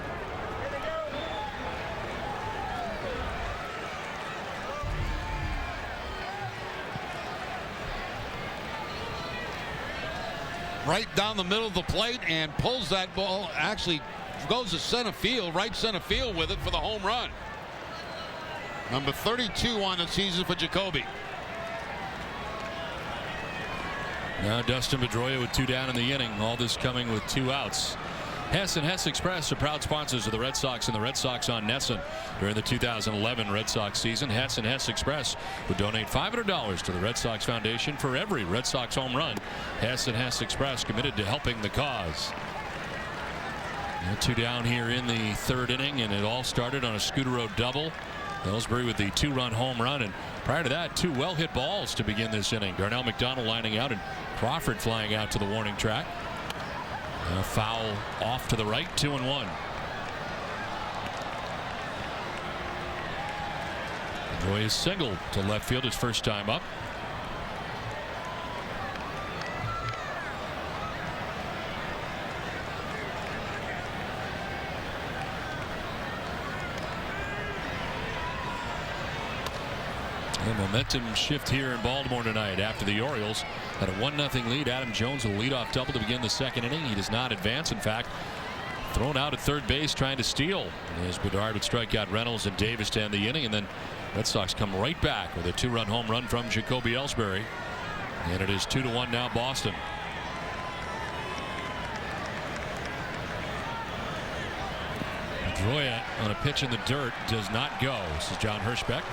Right down the middle of the plate and pulls that ball, actually goes to center field, right center field with it for the home run. Number 32 on the season for Jacoby. Now Dustin Pedroia with 2 down in the inning. All this coming with 2 outs. Hess and Hess Express are proud sponsors of the Red Sox and the Red Sox on Nesson. During the 2011 Red Sox season, Hess and Hess Express would donate $500 to the Red Sox Foundation for every Red Sox home run. Hess and Hess Express committed to helping the cause. 2 down here in the 3rd inning, and it all started on a Scudero double. Ellsbury with the 2-run home run, and prior to that, 2 well-hit balls to begin this inning. Darnell McDonald lining out and Crawford flying out to the warning track. A foul off to the right, 2-1. Pedroia single to left field his first time up. A momentum shift here in Baltimore tonight after the Orioles had a 1-0 lead. Adam Jones will lead off double to begin the 2nd inning. He does not advance. In fact, thrown out at third base trying to steal as Bedard would strike out Reynolds and Davis to end the inning, and then Red Sox come right back with a 2-run home run from Jacoby Ellsbury, and it is 2-1 now Boston. Pedroia on a pitch in the dirt does not go. This is John Hirschbeck.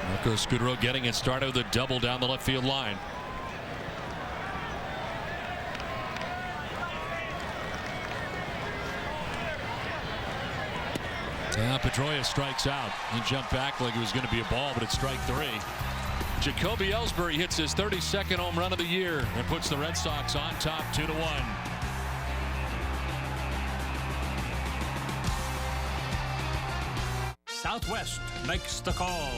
Marco Scudero getting it started with a double down the left field line. Pedroia strikes out. He jumped back like it was going to be a ball, but it's strike 3. Jacoby Ellsbury hits his 32nd home run of the year and puts the Red Sox on top 2-1. Southwest makes the call.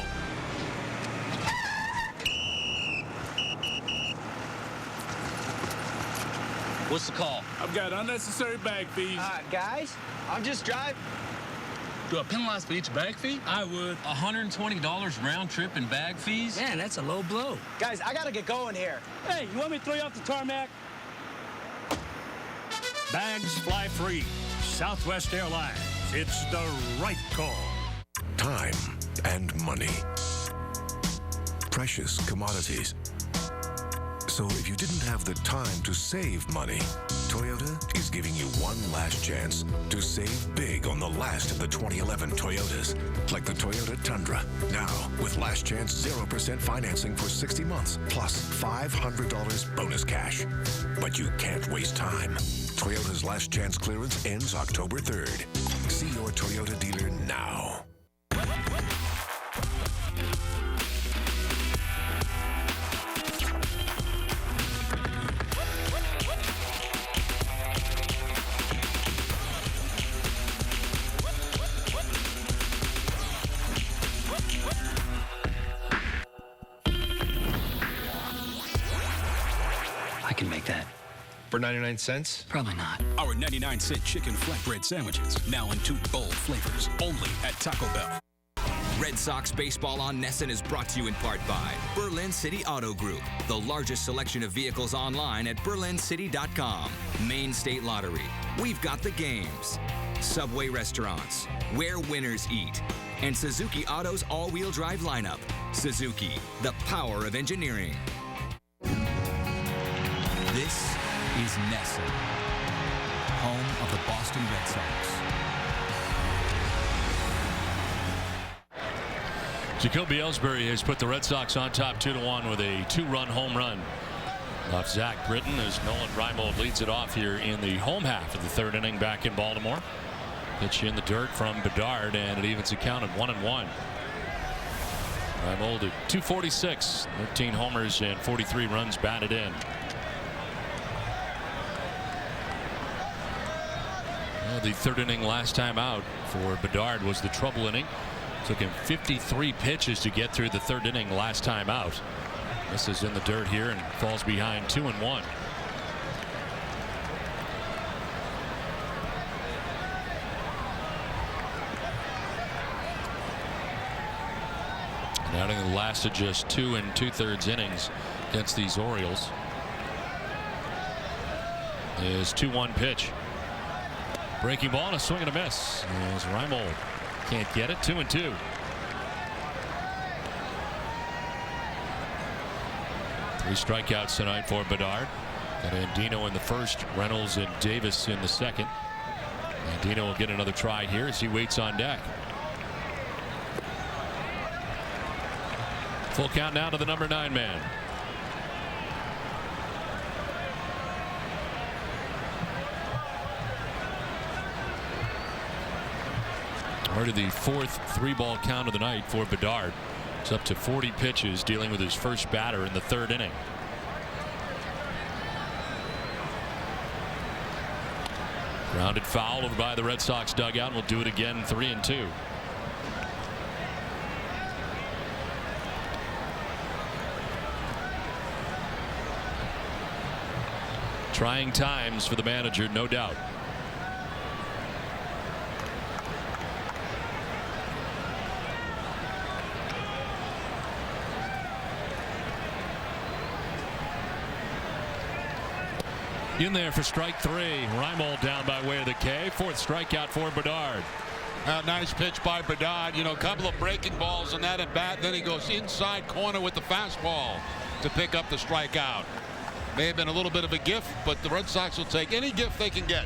What's the call? I've got unnecessary bag fees. Guys, I'm just driving. Do I penalize for each bag fee? I would. $120 round trip in bag fees? Man, that's a low blow. Guys, I gotta get going here. Hey, you want me to throw you off the tarmac? Bags fly free. Southwest Airlines. It's the right call. Time and money. Precious commodities. So if you didn't have the time to save money, Toyota is giving you one last chance to save big on the last of the 2011 Toyotas, like the Toyota Tundra. Now, with last chance 0% financing for 60 months, plus $500 bonus cash. But you can't waste time. Toyota's last chance clearance ends October 3rd. See your Toyota dealer now. for 99 cents? Probably not. Our 99-cent chicken flatbread sandwiches, now in 2 bold flavors, only at Taco Bell. Red Sox baseball on Nesson is brought to you in part by Berlin City Auto Group, the largest selection of vehicles online at berlincity.com. Maine State Lottery, we've got the games. Subway restaurants, where winners eat. And Suzuki Auto's all-wheel drive lineup. Suzuki, the power of engineering. This is Nesson, home of the Boston Red Sox. Jacoby Ellsbury has put the Red Sox on top 2-1 with a 2-run home run off Zach Britton as Nolan Reimold leads it off here in the home half of the 3rd inning back in Baltimore. Pitch in the dirt from Bedard, and it evens the count at 1-1. Reimold at 246, 13 homers and 43 runs batted in. Well, the 3rd inning last time out for Bedard was the trouble inning. Took him 53 pitches to get through the 3rd inning last time out. This is in the dirt here and falls behind 2-1. An outing that lasted just 2 2/3 innings against these Orioles. His 2-1 pitch. Breaking ball and a swing and a miss. As Reimold can't get it. 2-2. Three strikeouts tonight for Bedard. Got Andino in the first, Reynolds and Davis in the second. Andino will get another try here as he waits on deck. Full count now to the number 9 man. Already the 4th 3-ball count of the night for Bedard. It's up to 40 pitches, dealing with his first batter in the 3rd inning. Grounded foul over by the Red Sox dugout. We'll do it again. 3-2. Trying times for the manager, no doubt. In there for strike 3. Reimold down by way of the K. 4th strikeout for Bedard. Nice pitch by Bedard. You know, a couple of breaking balls in that at bat. Then he goes inside corner with the fastball to pick up the strikeout. May have been a little bit of a gift, but the Red Sox will take any gift they can get.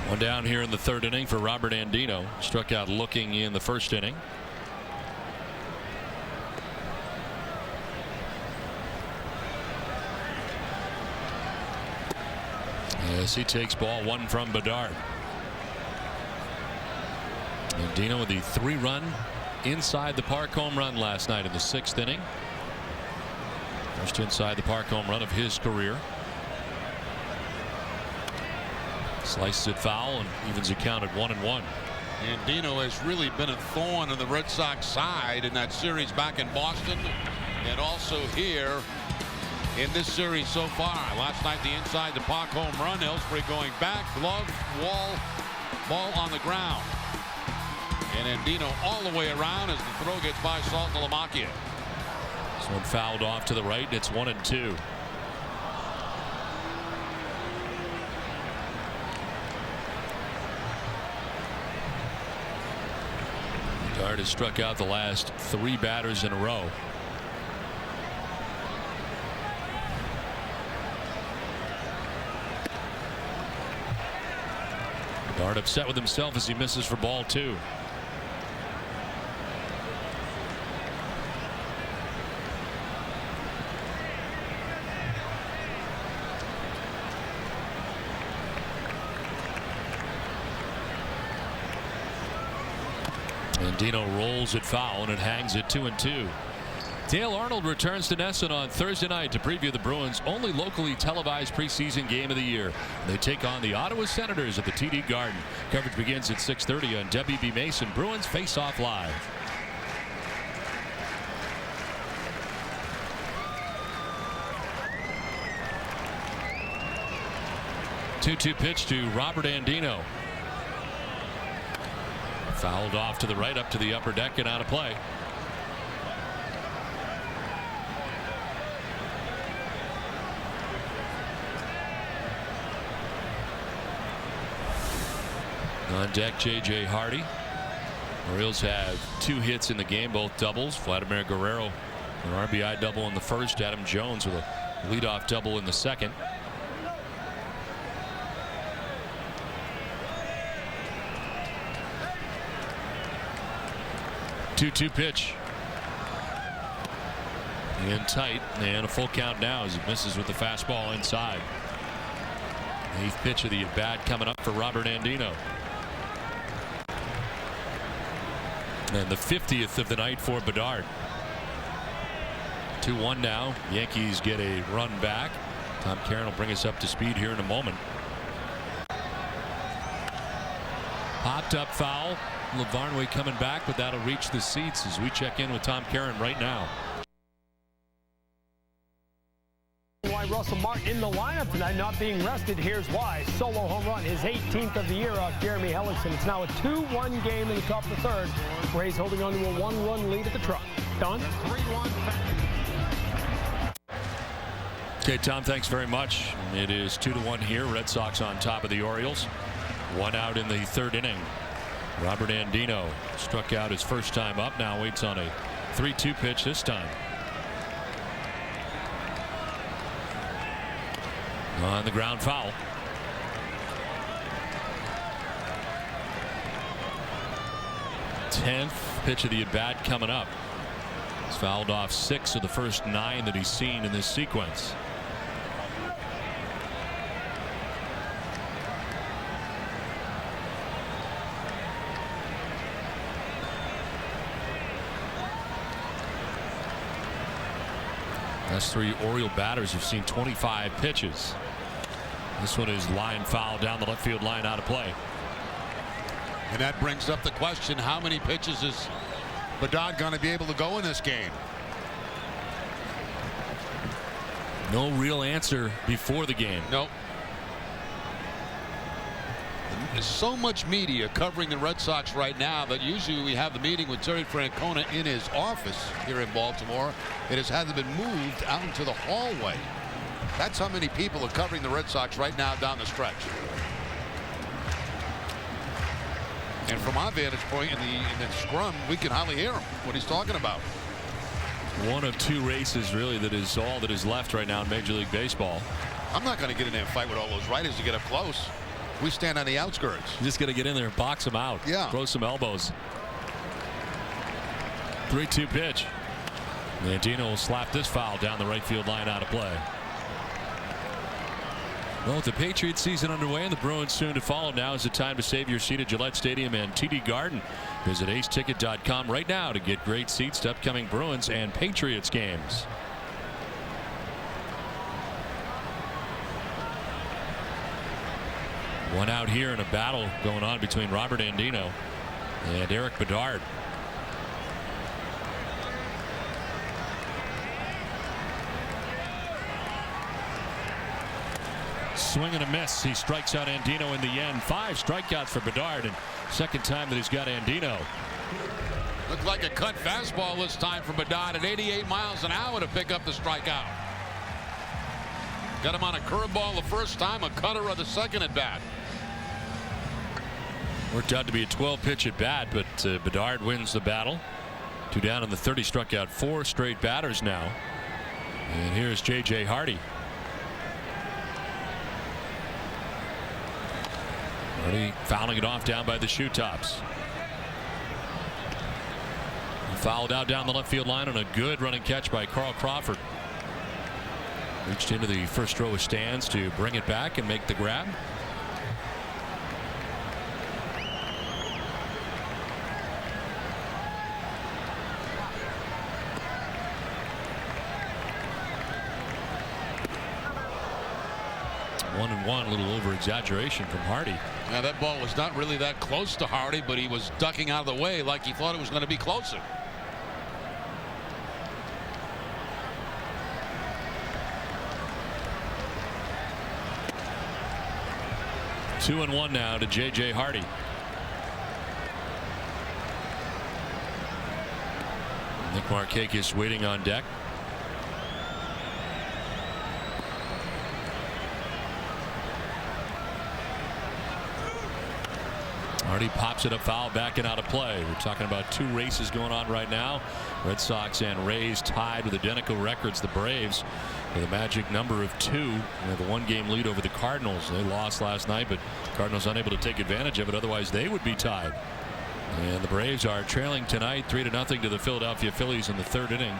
One down here in the 3rd inning for Robert Andino. Struck out looking in the 1st inning. As he takes ball 1 from Bedard. Andino with the 3-run inside the park home run last night in the 6th inning. First inside the park home run of his career. Slices it foul and evens the count at 1-1. Andino has really been a thorn on the Red Sox side in that series back in Boston and also here in this series so far. Last night, the inside the park home run. Ellsbury going back, glove, wall, ball on the ground. And Andino all the way around as the throw gets by Saltalamacchia. This one fouled off to the right, and it's 1-2. Bedard has struck out the last 3 batters in a row. Bedard upset with himself as he misses for ball 2. Andino rolls it foul and it hangs at 2-2. Dale Arnold returns to Nesson on Thursday night to preview the Bruins' only locally televised preseason game of the year. They take on the Ottawa Senators at the TD Garden. Coverage begins at 6:30 on WB Mason. Bruins face off live. 2-2 pitch to Robert Andino. Fouled off to the right, up to the upper deck, and out of play. On deck, J.J. Hardy. Orioles have 2 hits in the game, both doubles. Vladimir Guerrero, an RBI double in the first. Adam Jones with a leadoff double in the second. Two pitch. In tight, and a full count now as he misses with the fastball inside. 8th pitch of the at-bat coming up for Robert Andino. And the 50th of the night for Bedard. 2-1 now. Yankees get a run back. Tom Caron will bring us up to speed here in a moment. Popped up foul. LaVarnway coming back, but that'll reach the seats as we check in with Tom Caron right now. Why Russell Martin in the lineup tonight, not being rested. Here's why. Solo home run, his 18th of the year off Jeremy Hellickson. It's now a 2-1 game in the top of the third. Rays holding on to a 1-run lead at the Trop. Don? 3-1. Okay, Tom, thanks very much. It is 2-1 here. Red Sox on top of the Orioles. 1 out in the 3rd inning. Robert Andino struck out his first time up. Now waits on a 3-2 pitch this time. On the ground foul. Tenth pitch of the at-bat coming up. He's fouled off 6 of the first 9 that he's seen in this sequence. Last 3 Oriole batters have seen 25 pitches. This one is line foul down the left field line, out of play. And that brings up the question, how many pitches is Bedard going to be able to go in this game? No real answer before the game. Nope. There's so much media covering the Red Sox right now that usually we have the meeting with Terry Francona in his office here in Baltimore. It has had to been moved out into the hallway. That's how many people are covering the Red Sox right now down the stretch. And from our vantage point in the scrum, we can hardly hear him, what he's talking about. One of 2 races, really, that is all that is left right now in Major League Baseball. I'm not going to get in there and fight with all those writers to get up close. We stand on the outskirts. You just got to get in there and box them out. Yeah. Throw some elbows. 3-2 pitch. Andino will slap this foul down the right field line, out of play. Well, with the Patriots season underway and the Bruins soon to follow, now is the time to save your seat at Gillette Stadium and TD Garden. Visit aceticket.com right now to get great seats to upcoming Bruins and Patriots games. One out here in a battle going on between Robert Andino and Eric Bedard. Swing and a miss. He strikes out Andino in the end. 5 strikeouts for Bedard, and second time that he's got Andino. Looked like a cut fastball this time for Bedard at 88 miles an hour to pick up the strikeout. Got him on a curveball the first time, a cutter of the second at bat. Worked out to be a 12-pitch at bat, but Bedard wins the battle. 2 down in the 30, struck out 4 straight batters now. And here's J.J. Hardy. Hardy fouling it off down by the shoe tops. Fouled out down the left field line on a good running catch by Carl Crawford. Reached into the first row of stands to bring it back and make the grab. One and one, a little over exaggeration from Hardy. Now that ball was not really that close to Hardy, but he was ducking out of the way like he thought it was going to be closer. 2-1 now to J.J. Hardy. Nick Markakis waiting on deck. Hardy pops it up foul, backing out of play. We're talking about two races going on right now. Red Sox and Rays tied with identical records. The Braves with a magic number of 2. They have a 1-game lead over the Cardinals. They lost last night, but Cardinals unable to take advantage of it. Otherwise, they would be tied. And the Braves are trailing tonight 3-0 to the Philadelphia Phillies in the 3rd inning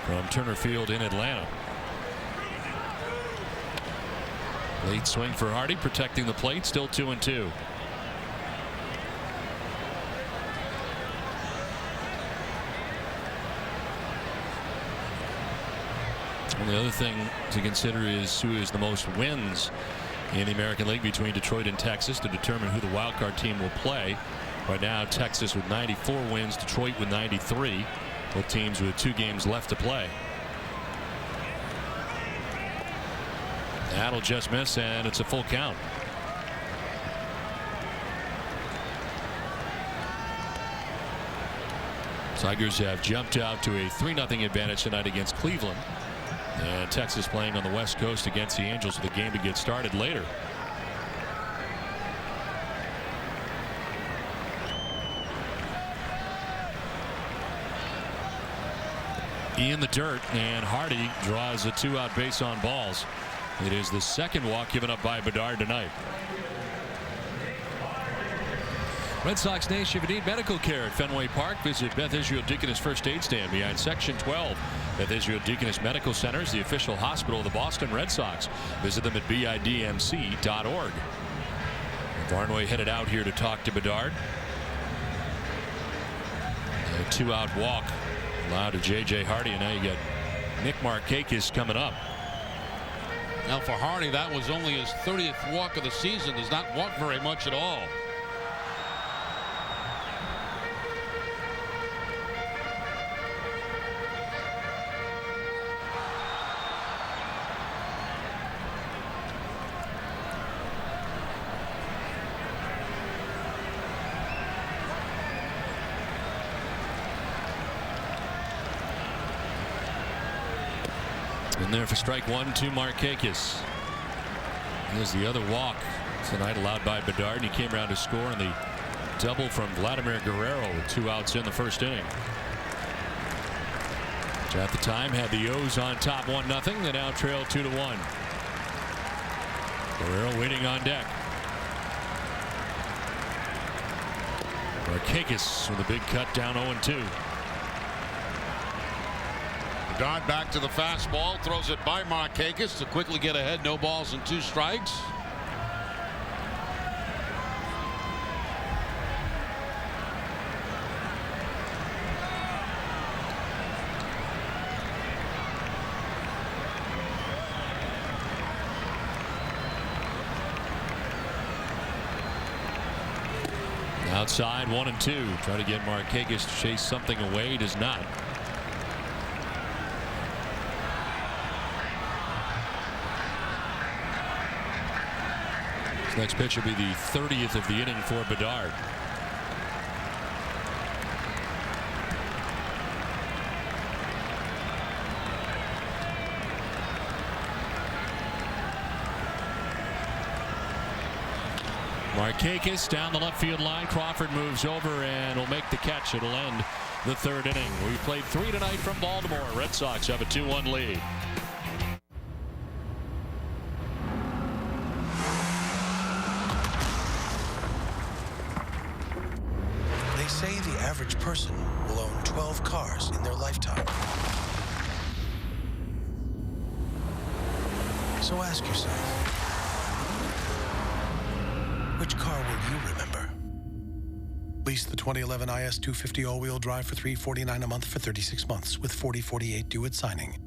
from Turner Field in Atlanta. Late swing for Hardy, protecting the plate, still 2-2. And the other thing to consider is who is the most wins in the American League between Detroit and Texas to determine who the wild card team will play. Right now, Texas with 94 wins, Detroit with 93. Both teams with 2 games left to play. That'll just miss, and it's a full count. Tigers have jumped out to a 3-0 advantage tonight against Cleveland. And Texas playing on the West Coast against the Angels with the game to get started later. In the dirt, and Hardy draws a 2-out base on balls. It is the second walk given up by Bedard tonight. Red Sox Nation, if you need medical care at Fenway Park, visit Beth Israel Deaconess First Aid Stand behind Section 12. Beth Israel Deaconess Medical Center is the official hospital of the Boston Red Sox. Visit them at bidmc.org. Varnway headed out here to talk to Bedard. A 2-out walk allowed to J.J. Hardy, and now you got Nick Markakis coming up. Now for Hardy, that was only his 30th walk of the season. Does not walk very much at all. In there for strike 1 to Markakis. Here's the other walk tonight allowed by Bedard. He came around to score on the double from Vladimir Guerrero with 2 outs in the 1st inning. Which at the time had the O's on top 1-0. They now trail 2-1. Guerrero waiting on deck. Markakis with a big cut down 0-2. Bedard back to the fastball, throws it by Markakis to quickly get ahead. No balls and 2 strikes. Outside 1-2. Try to get Markakis to chase something away. He does not. Next pitch will be the 30th of the inning for Bedard. Markakis down the left field line. Crawford moves over and will make the catch. It'll end the 3rd inning. We've played 3 tonight from Baltimore. Red Sox have a 2-1 lead. Say the average person will own 12 cars in their lifetime. So ask yourself, which car will you remember? Lease the 2011 IS 250 all-wheel drive for $349 a month for 36 months with $40.48 due at signing.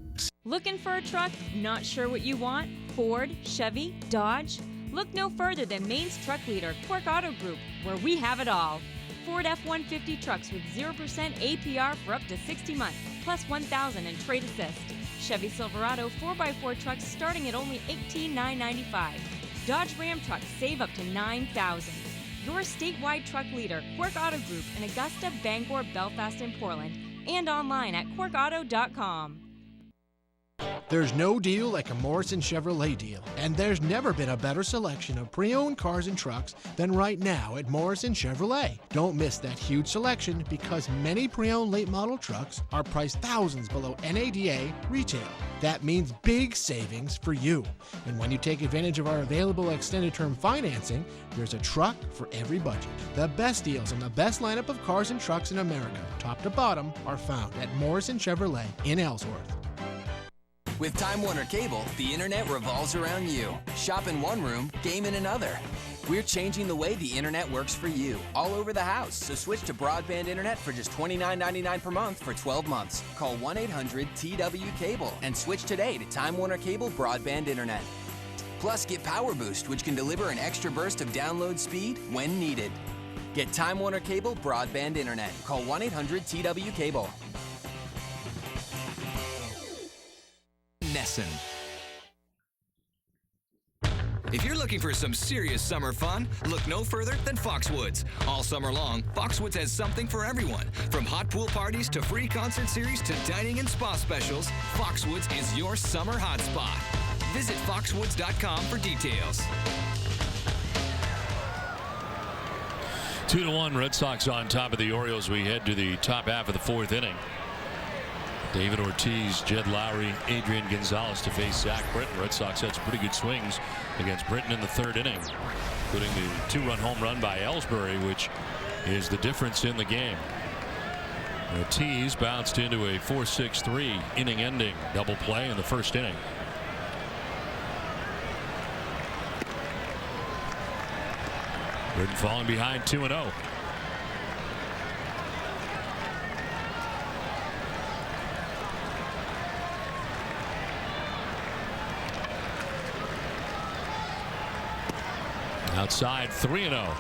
Looking for a truck? Not sure what you want? Ford, Chevy, Dodge? Look no further than Maine's truck leader, Quirk Auto Group, where we have it all. Ford F-150 trucks with 0% APR for up to 60 months, plus $1,000 in trade assist. Chevy Silverado 4x4 trucks starting at only $18,995. Dodge Ram trucks save up to $9,000. Your statewide truck leader, Quirk Auto Group in Augusta, Bangor, Belfast, and Portland, and online at quirkauto.com. There's no deal like a Morrison Chevrolet deal, and there's never been a better selection of pre-owned cars and trucks than right now at Morrison Chevrolet. Don't miss that huge selection because many pre-owned late model trucks are priced thousands below NADA retail. That means big savings for you. And when you take advantage of our available extended term financing, there's a truck for every budget. The best deals on the best lineup of cars and trucks in America, top to bottom, are found at Morrison Chevrolet in Ellsworth. With Time Warner Cable, the internet revolves around you. Shop in one room, game in another. We're changing the way the internet works for you all over the house, so switch to broadband internet for just $29.99 per month for 12 months. Call 1-800-TW-CABLE and switch today to Time Warner Cable Broadband Internet. Plus, get Power Boost, which can deliver an extra burst of download speed when needed. Get Time Warner Cable Broadband Internet. Call 1-800-TW-CABLE. Nesson. If you're looking for some serious summer fun, look no further than Foxwoods. All summer long, Foxwoods has something for everyone. From hot pool parties to free concert series to dining and spa specials, Foxwoods is your summer hotspot. Visit foxwoods.com for details. 2-1 Red Sox on top of the Orioles. We head to the top half of the fourth inning. David Ortiz, Jed Lowry, Adrian Gonzalez to face Zach Britton. Red Sox had some pretty good swings against Britton in the third inning, including the two-run home run by Ellsbury, which is the difference in the game. Ortiz bounced into a 4-6-3 inning-ending double play in the first inning. Britton falling behind 2-0. Outside 3-0.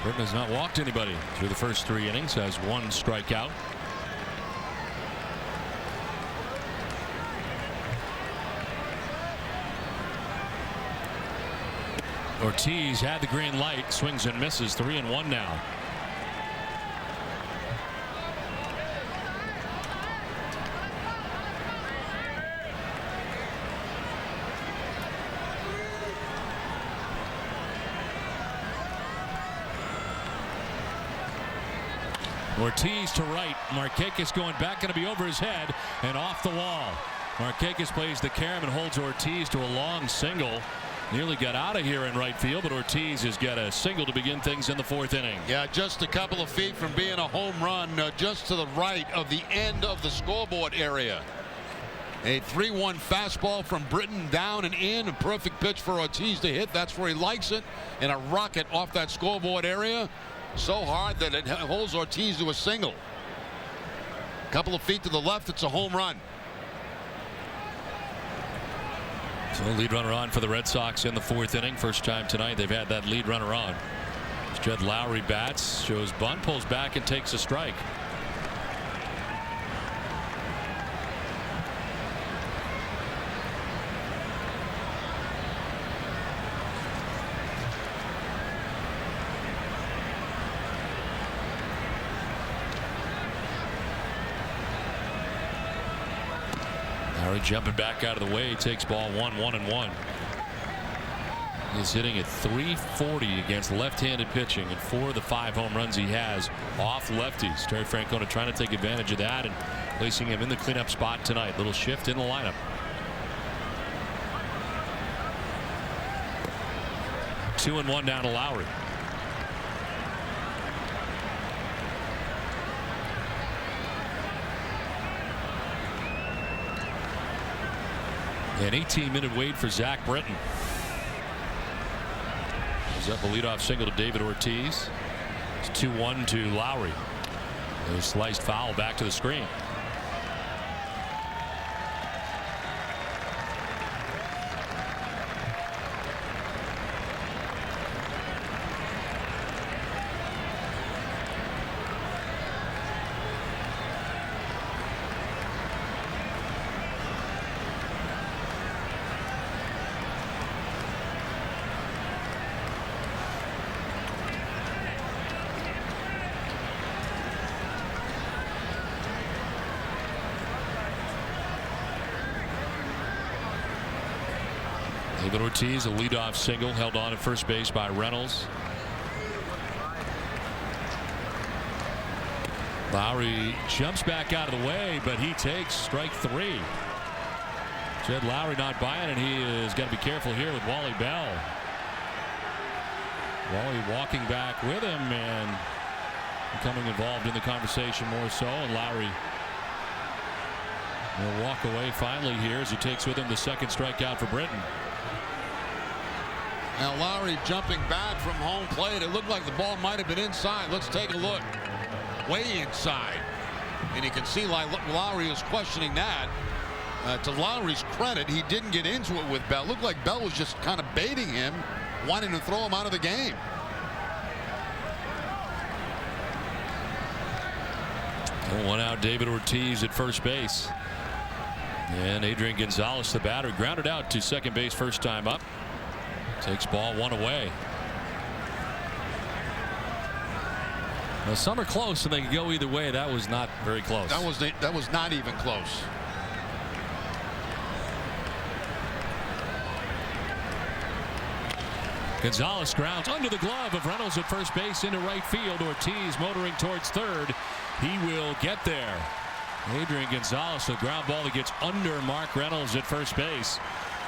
Britton has not walked anybody through the first three innings, has one strikeout. Ortiz had the green light, swings and misses, 3-1 now. Ortiz to right. Markakis going back, going to be over his head and off the wall. Markakis plays the carom and holds Ortiz to a long single. Nearly got out of here in right field, but Ortiz has got a single to begin things in the fourth inning. Yeah, just a couple of feet from being a home run, just to the right of the end of the scoreboard area. A 3-1 fastball from Britton down and in. A perfect pitch for Ortiz to hit. That's where he likes it. And a rocket off that scoreboard area. So hard that it holds Ortiz to a single. A couple of feet to the left, it's a home run. So lead runner on for the Red Sox in the fourth inning. First time tonight they've had that lead runner on. Jed Lowry bats, shows bunt, pulls back and takes a strike. Lowry jumping back out of the way, takes ball 1-1. He's hitting at .340 against left-handed pitching, and 4 of the 5 home runs he has off lefties. Terry Francona trying to take advantage of that and placing him in the cleanup spot tonight. Little shift in the lineup. Two and one down to Lowry. An 18-minute wait for Zach Britton. He's up a leadoff single to David Ortiz. It's 2-1 to Lowry. A sliced foul back to the screen. David Ortiz, a leadoff single, held on at first base by Reynolds. Lowry jumps back out of the way, but he takes strike 3. Jed Lowry not buying it. He is got to be careful here with Wally Bell. Wally walking back with him and becoming involved in the conversation more so, and Lowry will walk away finally here as he takes with him the second strikeout for Britton. Now Lowry jumping back from home plate. It looked like the ball might have been inside. Let's take a look. Way inside. And you can see Lowry is questioning that. To Lowry's credit, he didn't get into it with Bell. It looked like Bell was just kind of baiting him, wanting to throw him out of the game. One out, David Ortiz at first base. And Adrian Gonzalez, the batter, grounded out to second base first time up. Takes ball 1 away. Now, some are close and they can go either way. That was not very close. That was not even close. Gonzalez grounds under the glove of Reynolds at first base into right field. Ortiz motoring towards third. He will get there. Adrian Gonzalez, a ground ball that gets under Mark Reynolds at first base.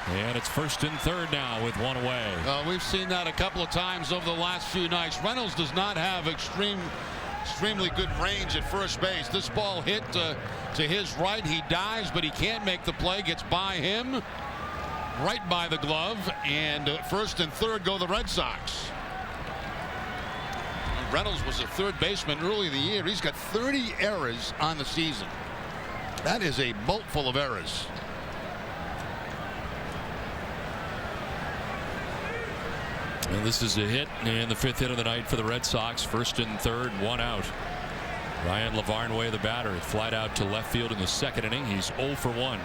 And it's first and third now with 1 away. We've seen that a couple of times over the last few nights. Reynolds does not have extremely good range at first base. This ball hit to his right. He dives, but he can't make the play. Gets by him, right by the glove, and first and third go the Red Sox. Reynolds was a third baseman early in the year. He's got 30 errors on the season. That is a boat full of errors. And this is a hit and the 5th hit of the night for the Red Sox. First and third, 1 out. Ryan Lavarnway, the batter, flied out to left field in the second inning. He's 0 for 1.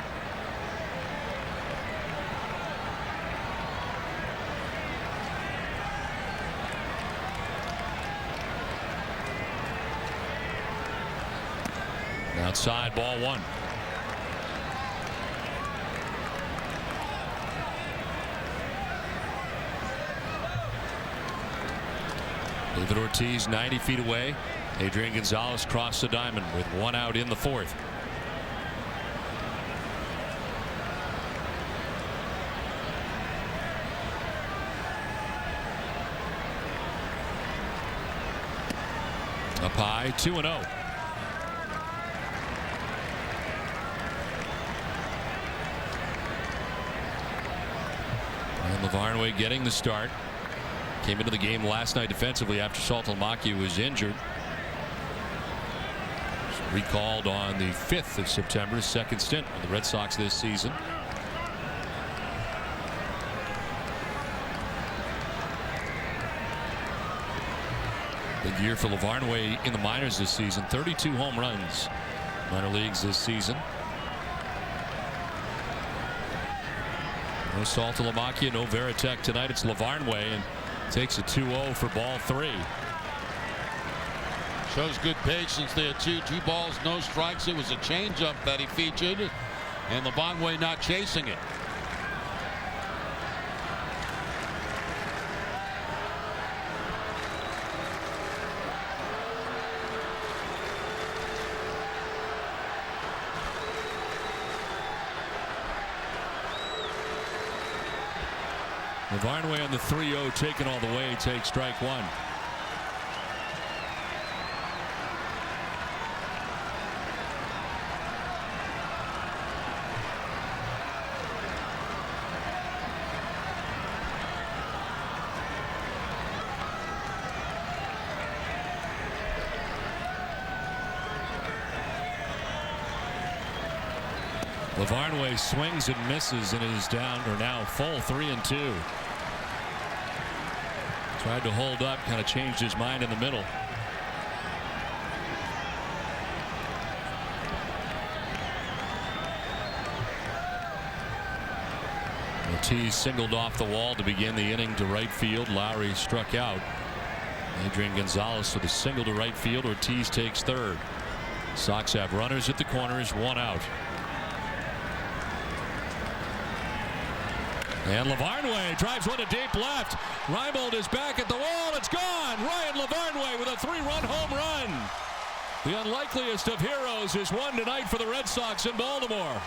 Outside, ball 1. David Ortiz 90 feet away. Adrian Gonzalez crossed the diamond with 1 out in the 4th. Up high, 2-0. And Lavarnway getting the start. Came into the game last night defensively after Saltalamacchia was injured. Recalled on the 5th of September, second stint with the Red Sox this season. Big year for Lavarnway in the minors this season. 32 home runs minor leagues this season. No Saltalamacchia, no Veritek tonight. It's Lavarnway and takes a 2-0 for ball 3. Shows good patience there too. 2 balls, no strikes. It was a changeup that he featured, and Lavarnway not chasing it. Lavarnway on the 3-0, taken all the way, takes strike 1. Lavarnway swings and misses and is down, or now full 3-2. Tried to hold up, kind of changed his mind in the middle. Ortiz singled off the wall to begin the inning to right field. Lowry struck out. Adrian Gonzalez with a single to right field. Ortiz takes third. Sox have runners at the corners, 1 out. And Lavarnway drives one to deep left. Reimold is back at the wall. It's gone. Ryan Lavarnway with a 3-run home run. The unlikeliest of heroes is won tonight for the Red Sox in Baltimore.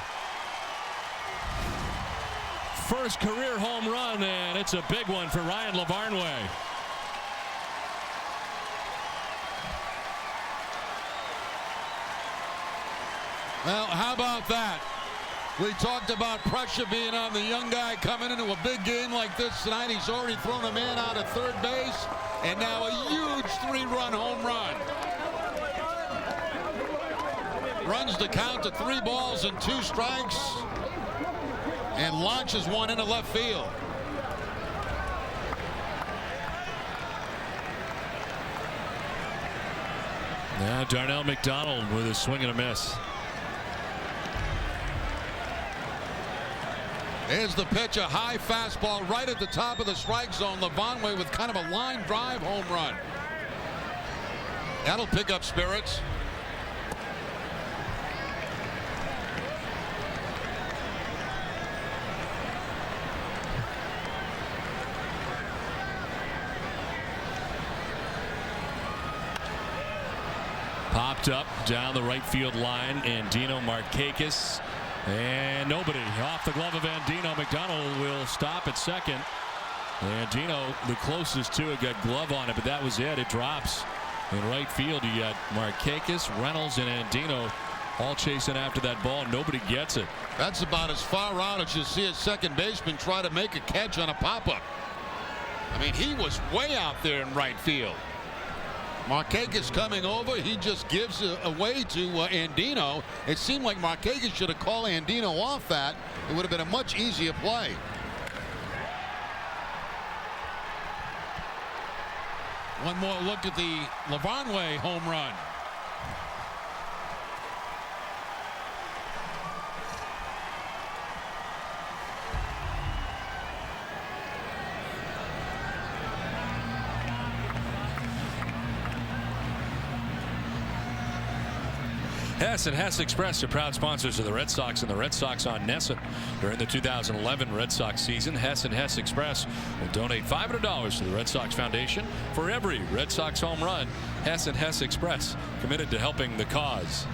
First career home run, and it's a big one for Ryan Lavarnway. Well, how about that? We talked about pressure being on the young guy coming into a big game like this tonight. He's already thrown a man out at third base, and now a huge 3-run home run. Runs the count to 3 balls and 2 strikes, and launches one into left field. Now Darnell McDonald with a swing and a miss. Here's the pitch, a high fastball right at the top of the strike zone. Lavarnway with kind of a line drive home run. That'll pick up spirits. Popped up down the right field line, and Dino Markakis. And nobody off the glove of Andino. McDonald will stop at second. And Dino, the closest to it, got glove on it, but that was it. It drops in right field. You got Markakis, Reynolds, and Andino all chasing after that ball. Nobody gets it. That's about as far out as you see a second baseman try to make a catch on a pop-up. I mean, he was way out there in right field. Markakis coming over. He just gives away to Andino. It seemed like Markakis should have called Andino off that. It would have been a much easier play. One more look at the Lavarnway home run. Hess and Hess Express are proud sponsors of the Red Sox and the Red Sox on Nesson. During the 2011 Red Sox season, Hess and Hess Express will donate $500 to the Red Sox Foundation for every Red Sox home run. Hess and Hess Express, committed to helping the cause.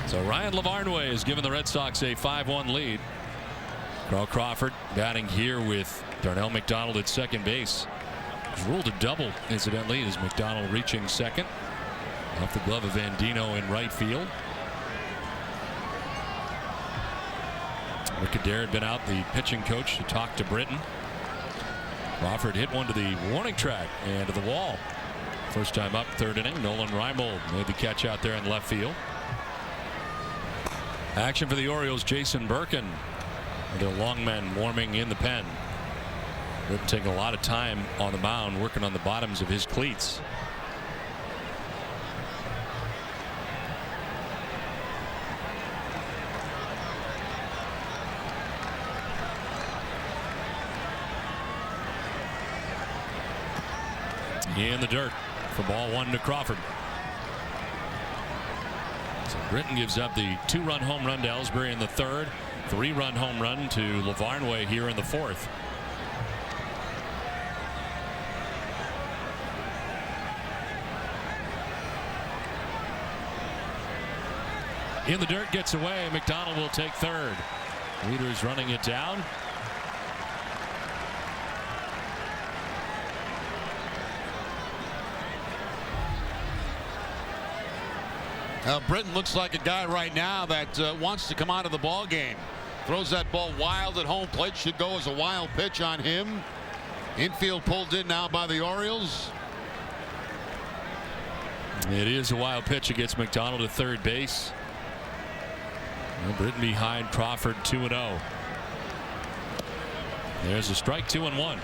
So Ryan Lavarnway has given the Red Sox a 5-1 lead. Carl Crawford batting here with Darnell McDonald at second base. Ruled a double, incidentally, as McDonald reaching second. Off the glove of Andino in right field. Rick Adair had been out, the pitching coach, to talk to Britton. Crawford hit one to the warning track and to the wall. First time up, third inning. Nolan Reimold made the catch out there in left field. Action for the Orioles, Jason Birkin. Their long men warming in the pen. Britton taking a lot of time on the mound, working on the bottoms of his cleats. In the dirt for ball one to Crawford. So Britton gives up the 2-run home run to Ellsbury in the third, 3-run home run to Lavarnway here in the fourth. In the dirt, gets away. McDonald will take third. Leader's running it down. Britton looks like a guy right now that wants to come out of the ball game. Throws that ball wild at home plate. Should go as a wild pitch on him. Infield pulled in now by the Orioles. It is a wild pitch against McDonald at third base. Well, Britton behind Crawford 2-0. There's a strike, 2-1.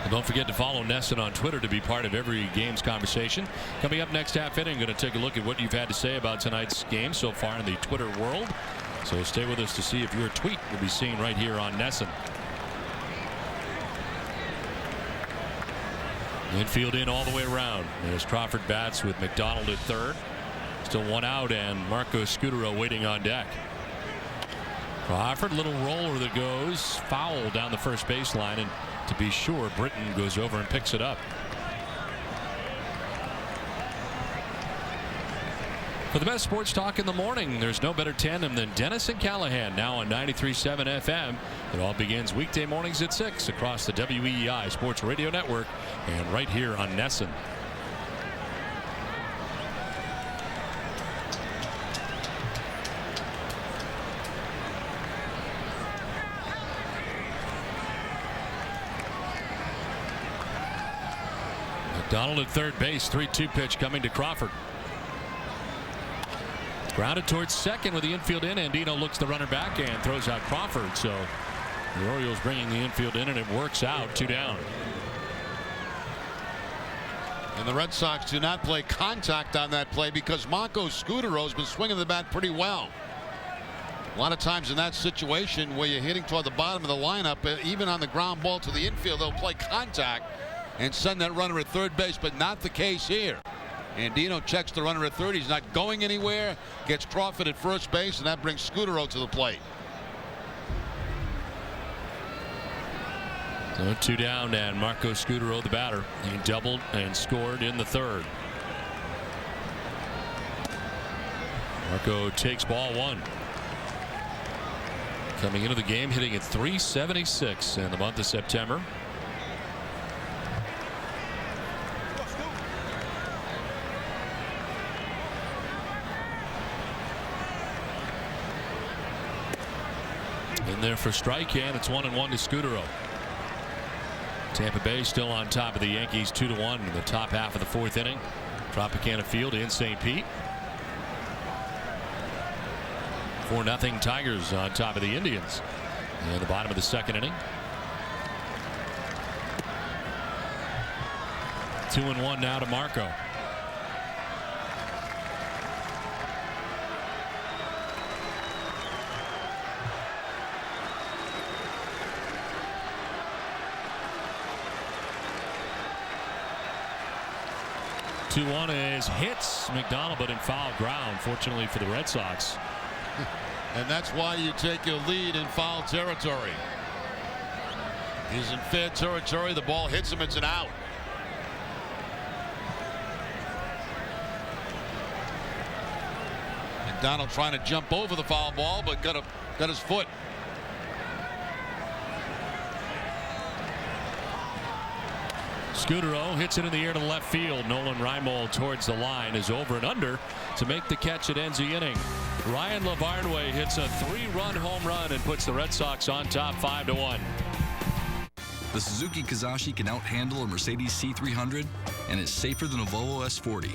And don't forget to follow Nesson on Twitter to be part of every game's conversation. Coming up next half inning, I'm going to take a look at what you've had to say about tonight's game so far in the Twitter world. So stay with us to see if your tweet will be seen right here on Nesson. Infield in all the way around. There's Crawford bats with McDonald at third. Still one out, and Marco Scutaro waiting on deck. Crawford, little roller that goes foul down the first baseline, and to be sure, Britton goes over and picks it up. For the best sports talk in the morning, there's no better tandem than Dennis and Callahan, now on 93.7 FM. It all begins weekday mornings at 6 across the WEEI Sports Radio Network and right here on Nesson. McDonald at third base, 3-2 pitch coming to Crawford. Grounded towards second with the infield in. Andino looks the runner back and throws out Crawford. So the Orioles bringing the infield in, and it works out. 2 down. And the Red Sox do not play contact on that play because Marco Scutaro has been swinging the bat pretty well. A lot of times in that situation where you're hitting toward the bottom of the lineup, even on the ground ball to the infield, they'll play contact and send that runner at third base, but not the case here. Andino checks the runner at third. He's not going anywhere. Gets Crawford at first base, and that brings Scutaro to the plate. So 2 down, and Marco Scutaro, the batter. He doubled and scored in the third. Marco takes ball 1. Coming into the game, hitting at .376 in the month of September. In there for strike, and it's 1-1 to Scutaro. Tampa Bay still on top of the Yankees 2-1 in the top half of the 4th inning. Tropicana Field in St. Pete. 4-0 Tigers on top of the Indians in the bottom of the 2nd inning. 2-1 now to Marco. One is hits McDonald, but in foul ground, fortunately for the Red Sox. And that's why you take your lead in foul territory. He's in fair territory. The ball hits him. It's an out. McDonald trying to jump over the foul ball, but got his foot. Scutaro hits it in the air to left field. Nolan Reimold towards the line is over and under to make the catch that ends the inning. Ryan Lavarnway hits a 3-run home run and puts the Red Sox on top 5-1. The Suzuki Kizashi can outhandle a Mercedes C300 and is safer than a Volvo S40.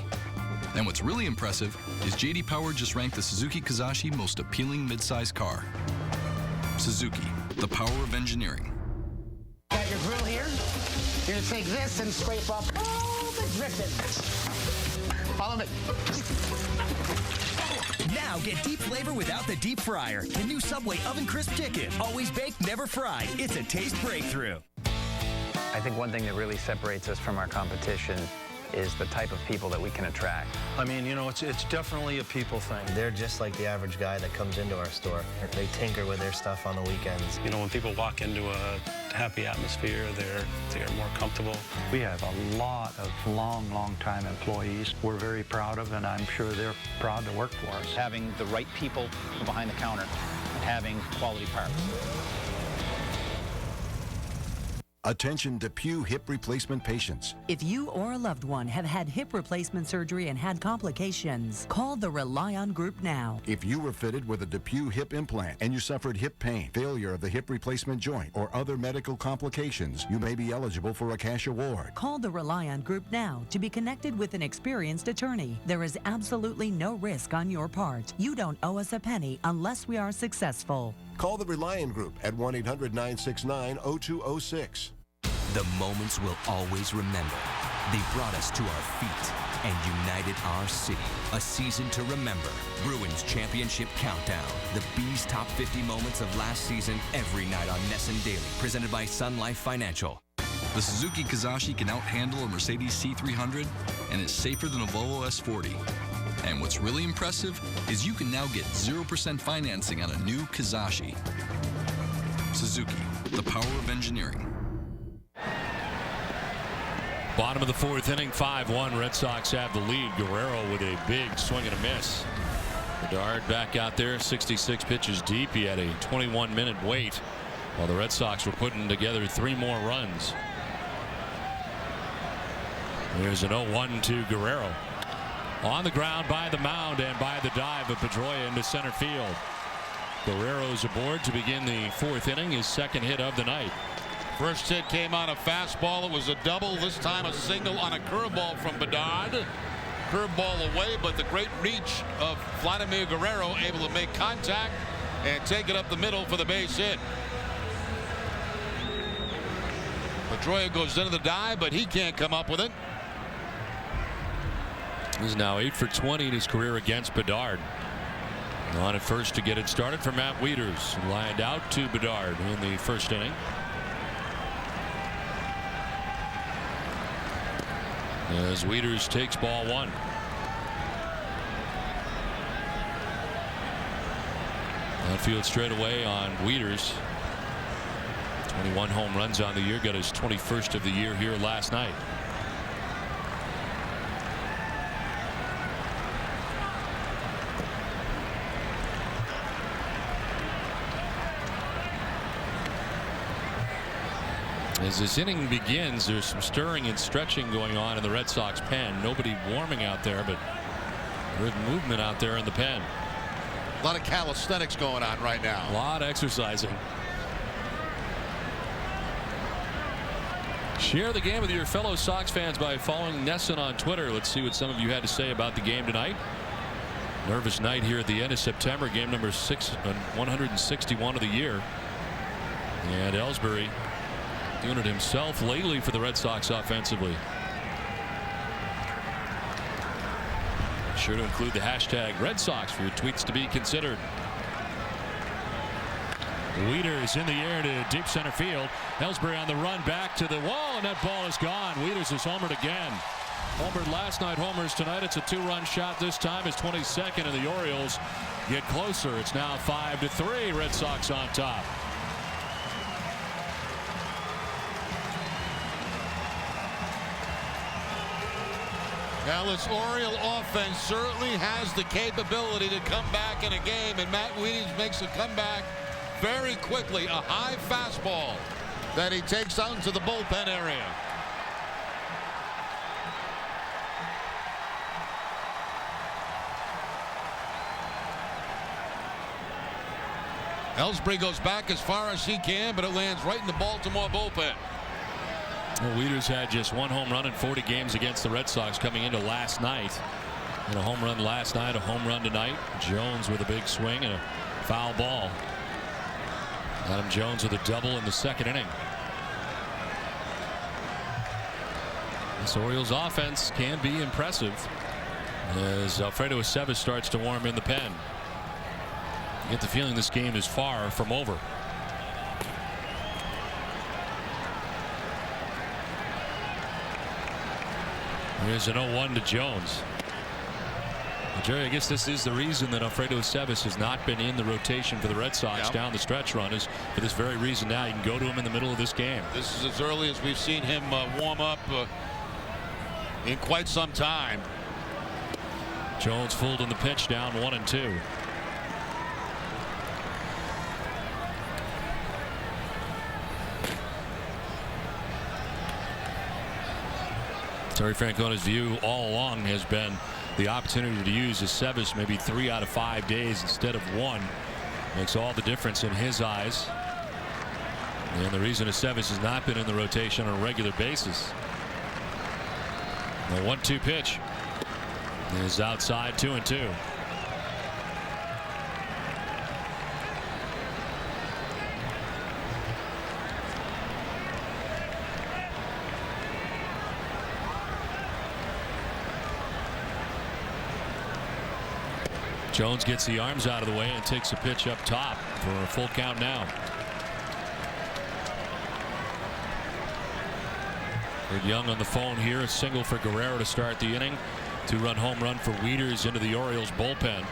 And what's really impressive is J.D. Power just ranked the Suzuki Kizashi most appealing midsize car. Suzuki, the power of engineering. Got your grill here. You're gonna take this and scrape up all the drippings. Follow me. Now get deep flavor without the deep fryer. The new Subway Oven Crisp Chicken. Always baked, never fried. It's a taste breakthrough. I think one thing that really separates us from our competition is the type of people that we can attract. I mean, you know, it's definitely a people thing. They're just like the average guy that comes into our store. They tinker with their stuff on the weekends. You know, when people walk into a happy atmosphere, they're more comfortable. We have a lot of long-time employees we're very proud of, and I'm sure they're proud to work for us. Having the right people behind the counter, having quality parts. Attention DePuy hip replacement patients. If you or a loved one have had hip replacement surgery and had complications, call the Rely On Group now. If you were fitted with a DePuy hip implant and you suffered hip pain, failure of the hip replacement joint, or other medical complications, you may be eligible for a cash award. Call the Rely On Group now to be connected with an experienced attorney. There is absolutely no risk on your part. You don't owe us a penny unless we are successful. Call the Rely On Group at 1-800-969-0206. The moments we'll always remember. They brought us to our feet and united our city. A season to remember. Bruins Championship Countdown. The Bees' top 50 moments of last season every night on Nesson Daily. Presented by Sun Life Financial. The Suzuki Kizashi can outhandle a Mercedes C300 and is safer than a Volvo S40. And what's really impressive is you can now get 0% financing on a new Kizashi. Suzuki, the power of engineering. Bottom of the fourth inning, 5-1. Red Sox have the lead. Guerrero with a big swing and a miss. Bedard back out there, 66 pitches deep. He had a 21-minute wait while the Red Sox were putting together 3 more runs. There's an 0-1 to Guerrero. On the ground by the mound and by the dive of Pedroia into center field. Guerrero's aboard to begin the fourth inning, his second hit of the night. First hit came on a fastball. It was a double. This time a single on a curveball from Bedard. Curveball away, but the great reach of Vladimir Guerrero able to make contact and take it up the middle for the base hit. Pedroia goes into the dive, but he can't come up with it. He's now 8 for 20 in his career against Bedard. On at first to get it started for Matt Wieters. Lined out to Bedard in the first inning. As Wieters takes ball 1. Outfield straight away on Wieters. 21 home runs on the year. Got his 21st of the year here last night. As this inning begins, there's some stirring and stretching going on in the Red Sox pen. Nobody warming out there, but good movement out there in the pen. A lot of calisthenics going on right now. A lot of exercising. Share the game with your fellow Sox fans by following Nesson on Twitter. Let's see what some of you had to say about the game tonight. Nervous night here at the end of September. Game number 161 of the year. And Ellsbury doing it himself lately for the Red Sox offensively. Sure to include the hashtag Red Sox for your tweets to be considered. Wieters in the air to deep center field. Ellsbury on the run back to the wall, and that ball is gone. Wieters is homered again. Homered last night, homers tonight. It's a 2-run shot this time. His 22nd, and the Orioles get closer. It's now 5-3. Red Sox on top. Now this Oriole offense certainly has the capability to come back in a game, and Matt Wieters makes a comeback very quickly. A high fastball that he takes out into the bullpen area. Ellsbury goes back as far as he can, but it lands right in the Baltimore bullpen. Well, Wieters had just 1 home run in 40 games against the Red Sox coming into last night. And a home run last night, a home run tonight. Jones with a big swing and a foul ball. Adam Jones with a double in the second inning. This Orioles offense can be impressive as Alfredo Aceves starts to warm in the pen. You get the feeling this game is far from over. Here's an 0-1 to Jones. Jerry, I guess this is the reason that Alfredo Aceves has not been in the rotation for the Red Sox down the stretch run, is for this very reason. Now you can go to him in the middle of this game. This is as early as we've seen him warm up in quite some time. Jones fooled in the pitch, down 1-2. Terry Francona's view all along has been the opportunity to use Aceves maybe 3 out of 5 days instead of 1. Makes all the difference in his eyes. And the reason Aceves has not been in the rotation on a regular basis. The 1-2 pitch is outside, 2-2. Jones gets the arms out of the way and takes a pitch up top for a full count now. Good Young on the phone here. A single for Guerrero to start the inning. 2-run home run for Wieters into the Orioles bullpen.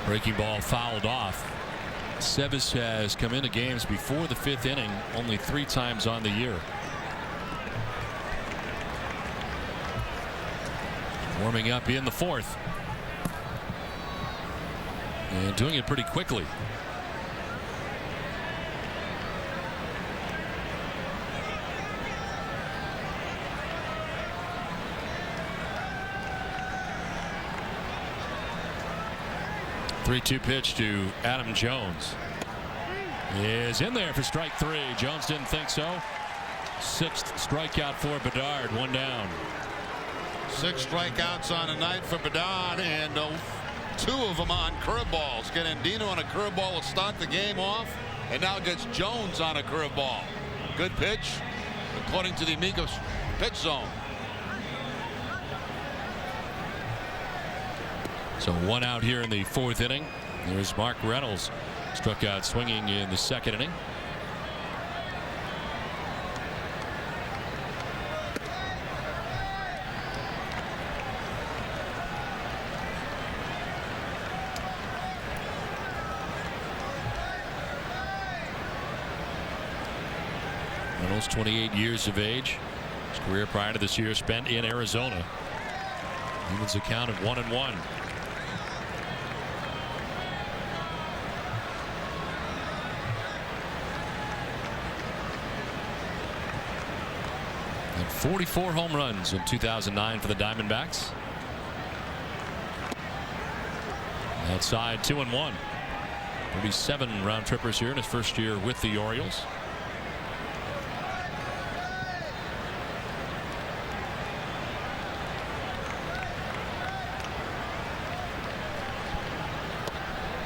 Breaking ball fouled off. Sevis has come into games before the 5th inning only 3 times on the year. Warming up in the 4th. And doing it pretty quickly. Three-two pitch to Adam Jones. Is in there for strike 3. Jones didn't think so. 6th strikeout for Bedard. 1 down. 6 strikeouts on a night for Bedard, and 2 of them on curveballs. Get Andino on a curveball to start the game off, and now gets Jones on a curveball. Good pitch, according to the Amica pitch zone. So 1 out here in the 4th inning. There's Mark Reynolds, struck out swinging in the 2nd inning. Reynolds, 28 years of age. His career prior to this year spent in Arizona. Evens a count of 1-1. And 44 home runs in 2009 for the Diamondbacks. Outside 2-1. 37 round trippers here in his first year with the Orioles.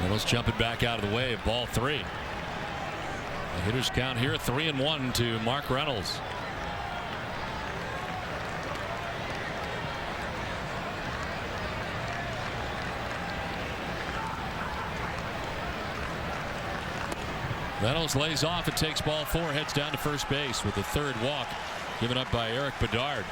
Reynolds jumping back out of the way of ball 3. The hitters count here 3-1 to Mark Reynolds. Reynolds lays off and takes ball 4, heads down to first base with the 3rd walk given up by Eric Bedard.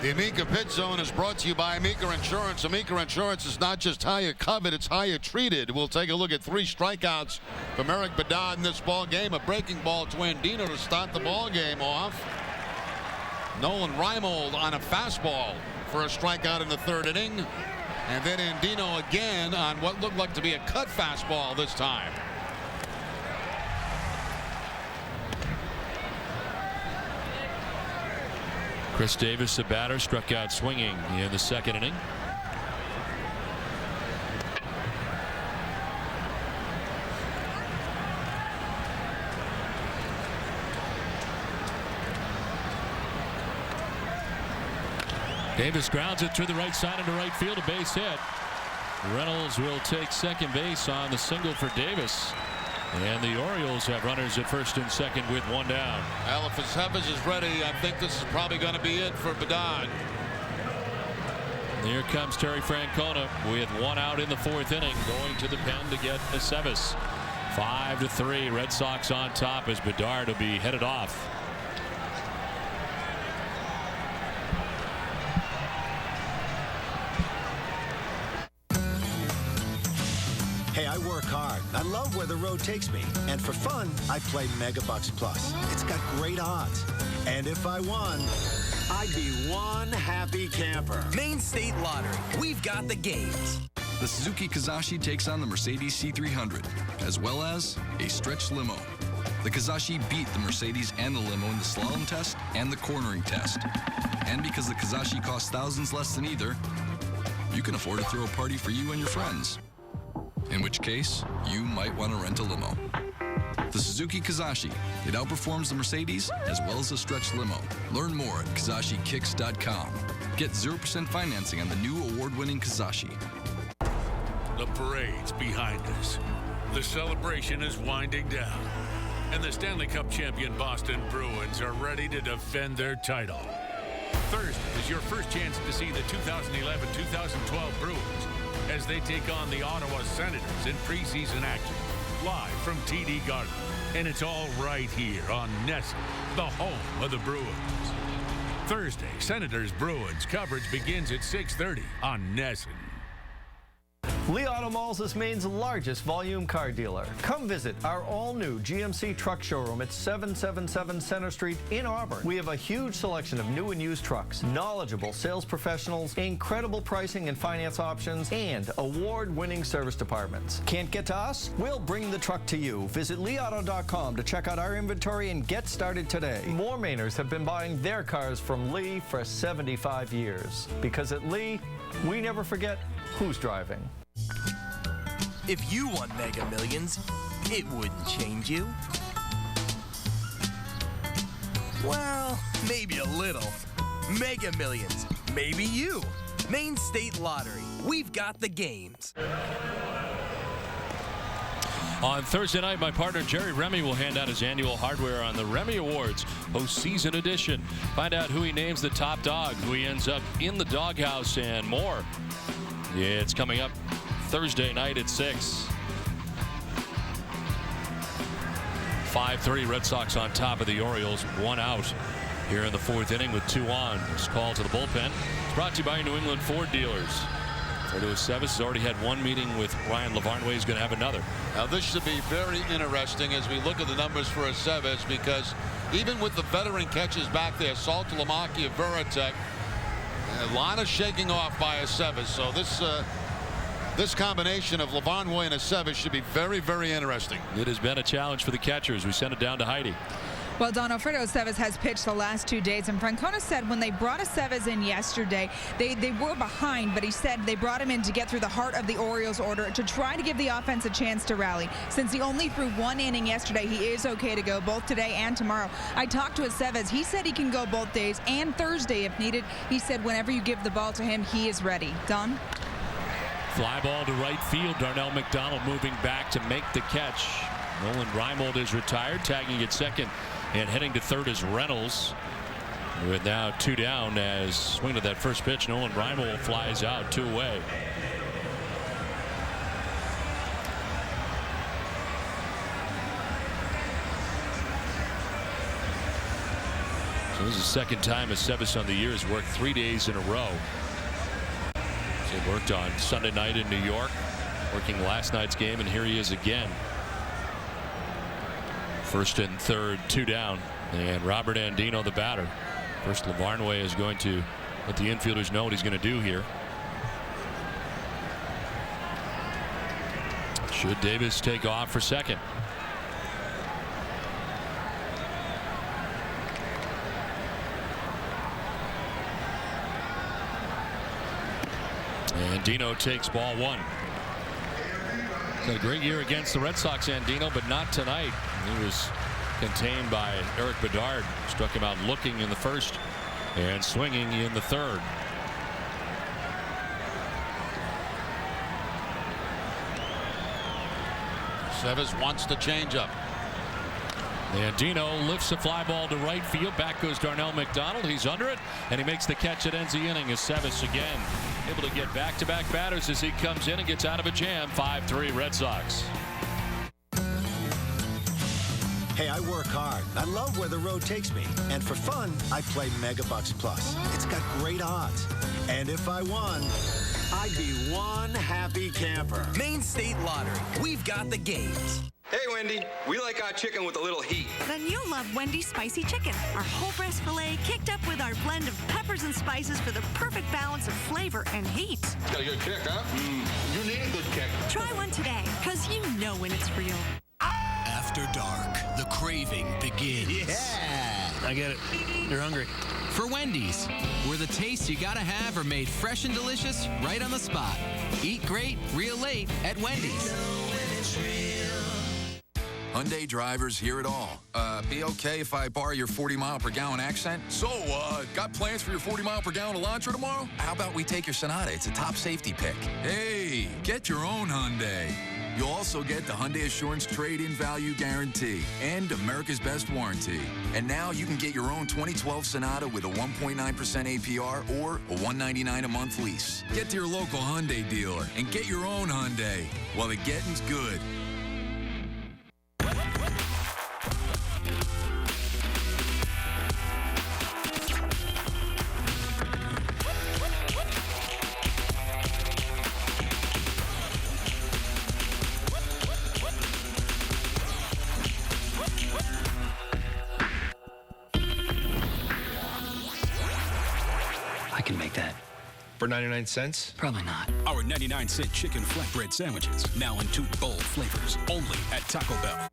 The Amica pitch zone is brought to you by Amica Insurance. Amica Insurance is not just how you covered, it's how you treated. We'll take a look at 3 strikeouts from Eric Bedard in this ball game. A breaking ball to Andino to start the ball game off. Nolan Reimold on a fastball for a strikeout in the 3rd inning. And then Andino again on what looked like to be a cut fastball this time. Chris Davis, a batter, struck out swinging in the 2nd inning. Davis grounds it to the right side into right field, a base hit. Reynolds will take second base on the single for Davis. And the Orioles have runners at first and second with 1 down. Well, if Sevis is ready, I think this is probably going to be it for Bedard. Here comes Terry Francona with 1 out in the 4th inning, going to the pen to get Sevis. 5-3, Red Sox on top as Bedard will be headed off. Hey, I work hard. I love where the road takes me. And for fun, I play Megabucks Plus. It's got great odds. And if I won, I'd be one happy camper. Maine State Lottery. We've got the games. The Suzuki Kizashi takes on the Mercedes C300, as well as a stretch limo. The Kizashi beat the Mercedes and the limo in the slalom test and the cornering test. And because the Kizashi costs thousands less than either, you can afford to throw a party for you and your friends. In which case, you might want to rent a limo. The Suzuki Kizashi. It outperforms the Mercedes as well as the stretch limo. Learn more at KizashiKicks.com. Get 0% financing on the new award-winning Kizashi. The parade's behind us. The celebration is winding down. And the Stanley Cup champion Boston Bruins are ready to defend their title. Thursday is your first chance to see the 2011-2012 Bruins as they take on the Ottawa Senators in preseason action. live from TD Garden. And it's all right here on NESN, the home of the Bruins. Thursday, Senators-Bruins coverage begins at 6:30 on NESN. Lee Auto Malls is Maine's largest volume car dealer. Come visit our all-new GMC truck showroom at 777 Center Street in Auburn. We have a huge selection of new and used trucks, knowledgeable sales professionals, incredible pricing and finance options, and award-winning service departments. Can't get to us? We'll bring the truck to you. Visit leeauto.com to check out our inventory and get started today. More Mainers have been buying their cars from Lee for 75 years. Because at Lee, we never forget who's driving. If you won Mega Millions, it wouldn't change you. Well, maybe a little. Mega Millions, maybe you. Maine State Lottery, we've got the games. On Thursday night, my partner Jerry Remy will hand out his annual hardware on the Remy Awards postseason edition. Find out who he names the top dog, who he ends up in the doghouse, and more. Yeah, it's coming up Thursday night at 6. 5-3 Red Sox on top of the Orioles. 1 out here in the 4th inning with 2 on. This call to the bullpen. It's brought to you by New England Ford dealers. Fredo Aceves has already had one meeting with Ryan Lavarnway. He's going to have another. Now this should be very interesting as we look at the numbers for Aceves, because even with the veteran catches back there, Salt, Lamacchia, Veritek, a lot of shaking off by Aceves. So this combination of Lavarnway and Aceves should be very, very interesting. It has been a challenge for the catchers. We send it down to Heidi. Well, Don, Fredo Aceves has pitched the last 2 days, and Francona said when they brought Aceves in yesterday, they were behind, but he said they brought him in to get through the heart of the Orioles order to try to give the offense a chance to rally. Since he only threw 1 inning yesterday, he is okay to go both today and tomorrow. I talked to Aceves. He said he can go both days and Thursday if needed. He said whenever you give the ball to him, he is ready. Don? Fly ball to right field. Darnell McDonald moving back to make the catch. Nolan Reimold is retired, tagging at second. And heading to third is Reynolds. With now 2 down as swing to that first pitch. Nolan Reimold flies out 2 away. So this is the second time Aceves on the year has worked 3 days in a row. So he worked on Sunday night in New York, working last night's game, and here he is again. First and third, 2 down, and Robert Andino the batter. First, Lavarnway is going to let the infielders know what he's going to do here. Should Davis take off for second? Andino takes ball 1. Had a great year against the Red Sox, Andino, but not tonight. He was contained by Eric Bedard. Struck him out looking in the first and swinging in the third. Aceves wants the changeup. Andino lifts a fly ball to right field. Back goes Darnell McDonald. He's under it, and he makes the catch that ends the inning. Aceves again able to get back-to-back batters as he comes in and gets out of a jam. 5-3 Red Sox. Hey, I work hard. I love where the road takes me. And for fun, I play Megabucks Plus. It's got great odds. And if I won, I'd be one happy camper. Maine State Lottery, we've got the games. Hey, Wendy, we like our chicken with a little heat. Then you'll love Wendy's Spicy Chicken. Our whole breast filet kicked up with our blend of peppers and spices for the perfect balance of flavor and heat. Got a good kick, huh? You need a good kick. Try one today, because you know when it's real. After dark, the craving begins. Yeah! I get it. You're hungry. For Wendy's, where the tastes you gotta have are made fresh and delicious right on the spot. Eat great, real late at Wendy's. Hyundai drivers hear it all. Be okay if I borrow your 40-mile-per-gallon accent? So, got plans for your 40-mile-per-gallon Elantra tomorrow? How about we take your Sonata? It's a top safety pick. Hey, get your own Hyundai. You'll also get the Hyundai Assurance Trade-In Value Guarantee and America's Best Warranty. And now you can get your own 2012 Sonata with a 1.9% APR or a $199 a month lease. Get to your local Hyundai dealer and get your own Hyundai while the getting's good. can make that. For 99 cents? Probably not. Our 99-cent chicken flatbread sandwiches, now in 2 bold flavors, only at Taco Bell.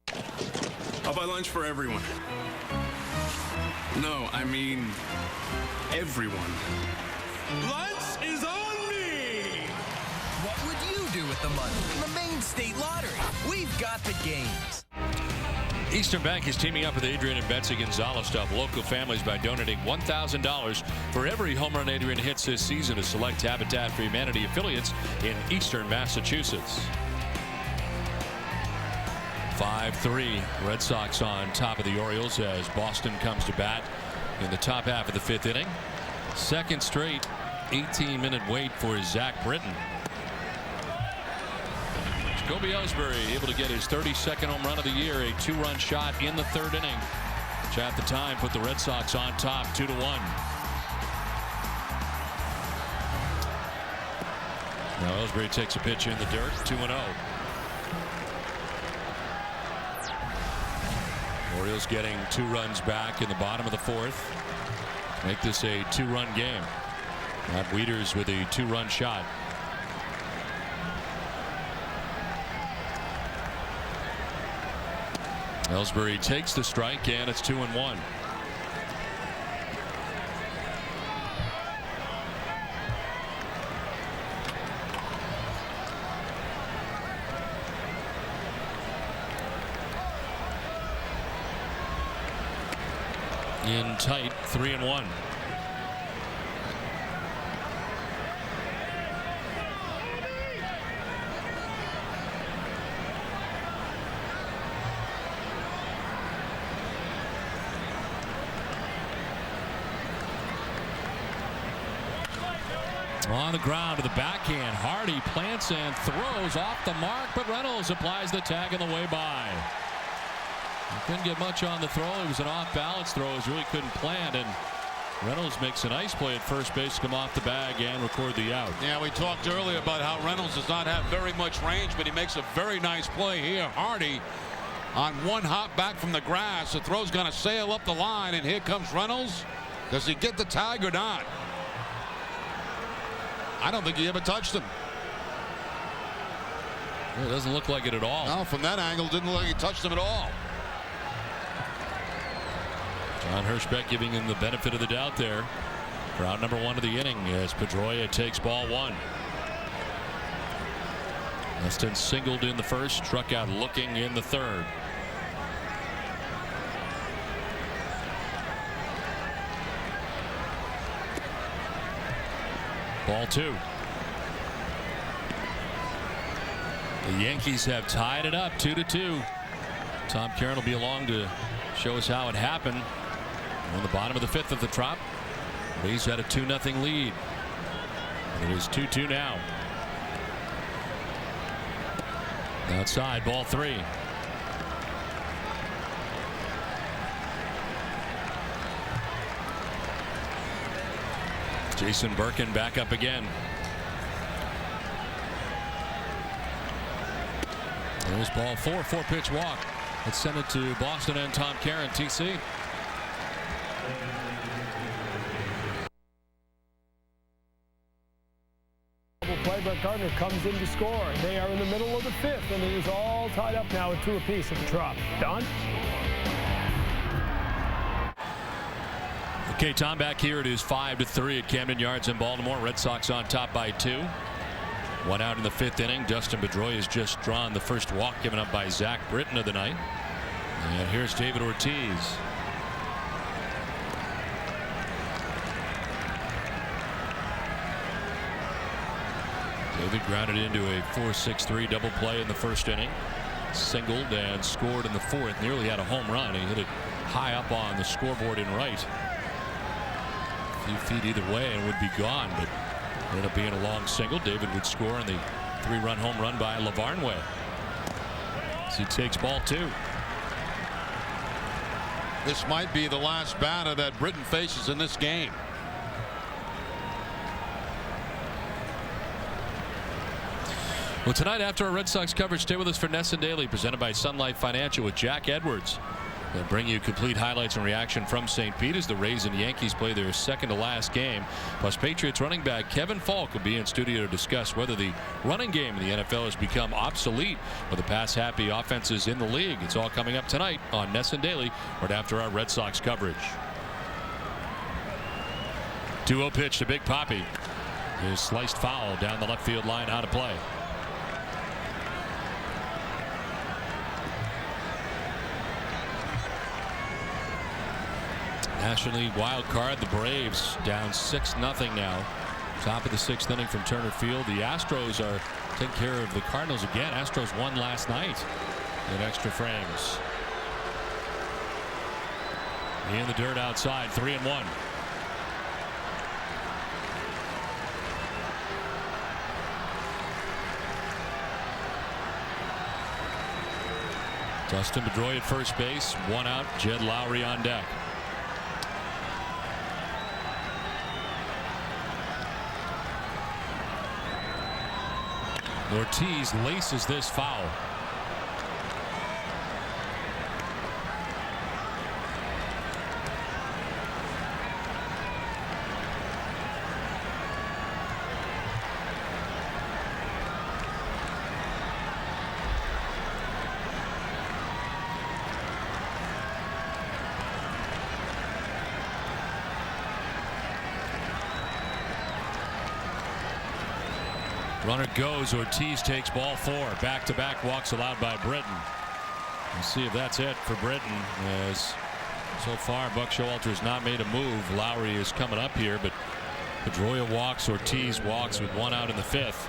I'll buy lunch for everyone. No, I mean, everyone. Lunch is on me! What would you do with the money? The Maine State Lottery. We've got the games. Eastern Bank is teaming up with Adrian and Betsy Gonzalez to help local families by donating $1,000 for every home run Adrian hits this season to select Habitat for Humanity affiliates in Eastern Massachusetts. 5-3, Red Sox on top of the Orioles as Boston comes to bat in the top half of the 5th inning. Second straight 18-minute wait for Zach Britton. Jacoby Ellsbury able to get his 32nd home run of the year, a 2-run shot in the 3rd inning, which at the time put the Red Sox on top 2-1. Now Ellsbury takes a pitch in the dirt, 2-0. Orioles getting 2 runs back in the bottom of the 4th. Make this a 2-run game. Matt Wieters with a 2-run shot. Ellsbury takes the strike, and it's 2-1. In tight, 3-1. On the ground to the backhand. Hardy plants and throws off the mark, but Reynolds applies the tag on the way by. He couldn't get much on the throw. It was an off-balance throw. He really couldn't plant, and Reynolds makes a nice play at first base to come off the bag and record the out. Yeah, we talked earlier about how Reynolds does not have very much range, but he makes a very nice play here. Hardy on one hop back from the grass. The throw's going to sail up the line, and here comes Reynolds. Does he get the tag or not? I don't think he ever touched him. It doesn't look like it at all. No, from that angle, didn't look like he touched him at all. John Hirschbeck giving him the benefit of the doubt there for out number 1 of the inning as Pedroia takes ball 1. Weston singled in the first, struck out looking in the 3rd. Ball 2. The Yankees have tied it up 2-2. Tom Caron will be along to show us how it happened. On the bottom of the 5th of the Trop. He's had a 2-0 lead. It is 2-2 now. Outside, ball 3. Jason Birkin back up again. There's ball 4, 4-pitch walk. Let's send it to Boston and Tom Caron, TC. Play, Brett Gardner comes in to score. They are in the middle of the 5th, and it is all tied up now at 2 apiece at the Trop. Don? Okay, Tom, back here it is 5-3 at Camden Yards in Baltimore. Red Sox on top by 2. 1 out in the 5th inning. Dustin Pedroia has just drawn the first walk given up by Zach Britton of the night. And here's David Ortiz. David grounded into a 4-6-3 double play in the 1st inning. Singled and scored in the 4th. Nearly had a home run. He hit it high up on the scoreboard in right. A few feet either way and would be gone, but it ended up being a long single. David would score on the 3-run home run by Lavarnway. So he takes ball 2. This might be the last batter that Britton faces in this game. Well, tonight after our Red Sox coverage, stay with us for Ness and Daily, presented by Sun Life Financial with Jack Edwards. We'll bring you complete highlights and reaction from St. Pete as the Rays and Yankees play their second to last game. Plus, Patriots running back Kevin Falk will be in studio to discuss whether the running game in the NFL has become obsolete with the pass-happy offenses in the league. It's all coming up tonight on NESN Daily right after our Red Sox coverage. 2-0 pitch to Big Poppy. His sliced foul down the left field line, out of play. National League wild card, the Braves down 6-0 now. Top of the 6th inning from Turner Field. The Astros are taking care of the Cardinals again. Astros won last night in extra frames. In the dirt outside, 3-1. Dustin Pedroia at first base, 1 out. Jed Lowry on deck. Ortiz laces this foul. Runner goes. Ortiz takes ball 4. Back-to-back walks allowed by Britton. We'll see if that's it for Britton, as so far Buck Showalter has not made a move. Lowry is coming up here, but Pedroia walks. Ortiz walks with 1 out in the 5th.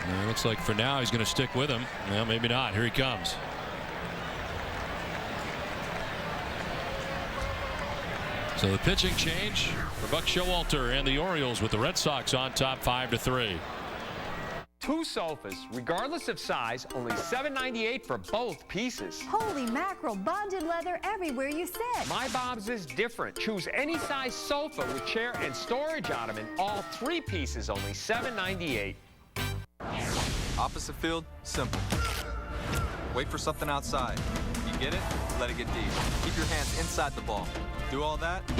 And it looks like for now he's going to stick with him. Well, maybe not. Here he comes. So the pitching change for Buck Showalter and the Orioles, with the Red Sox on top 5-3. 2 sofas, regardless of size, only $7.98 for both pieces. Holy mackerel, bonded leather everywhere you sit. My Bob's is different. Choose any size sofa with chair and storage ottoman. All 3 pieces, only $7.98. Opposite field, simple. Wait for something outside. You get it? Let it get deep. Keep your hands inside the ball. Do all that in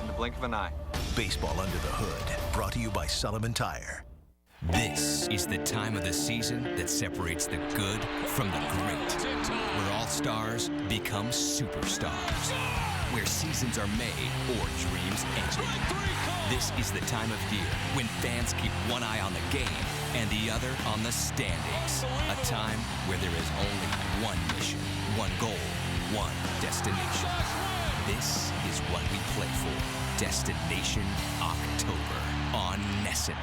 the blink of an eye. Baseball Under the Hood, brought to you by Sullivan Tire. This is the time of the season that separates the good from the great, where all-stars become superstars, where seasons are made or dreams ended. This is the time of year when fans keep one eye on the game and the other on the standings. A time where there is only one mission, one goal, one destination. This is what we play for. Destination October on NESN.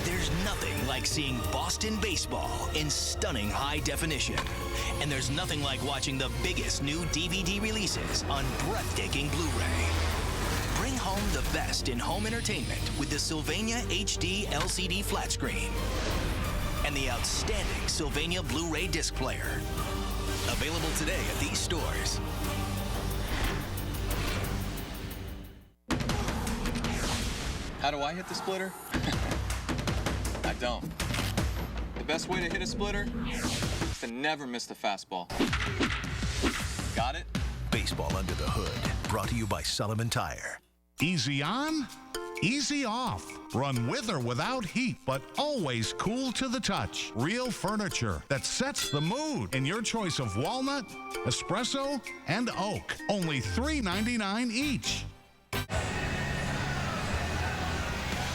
There's nothing like seeing Boston baseball in stunning high definition. And there's nothing like watching the biggest new DVD releases on breathtaking Blu-ray. Bring home the best in home entertainment with the Sylvania HD LCD flat screen and the outstanding Sylvania Blu-ray disc player. Available today at these stores. How do I hit the splitter? I don't. The best way to hit a splitter is to never miss the fastball. Got it? Baseball Under the Hood, brought to you by Sullivan Tire. Easy on, easy off. Run with or without heat, but always cool to the touch. Real furniture that sets the mood. In your choice of walnut, espresso, and oak. Only $3.99 each.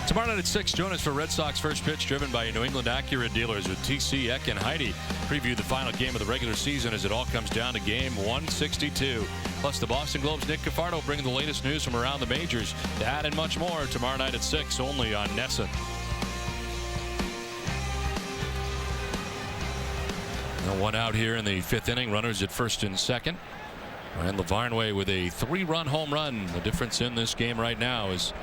Tomorrow night at 6, join us for Red Sox First Pitch, driven by your New England Acura dealers with TC, Eck, and Heidi. Preview the final game of the regular season as it all comes down to game 162. Plus, the Boston Globe's Nick Cafardo bringing the latest news from around the majors. That and much more tomorrow night at 6, only on NESN. Now 1 out here in the 5th inning. Runners at first and second. And LaVarnway with a 3-run home run. The difference in this game right now is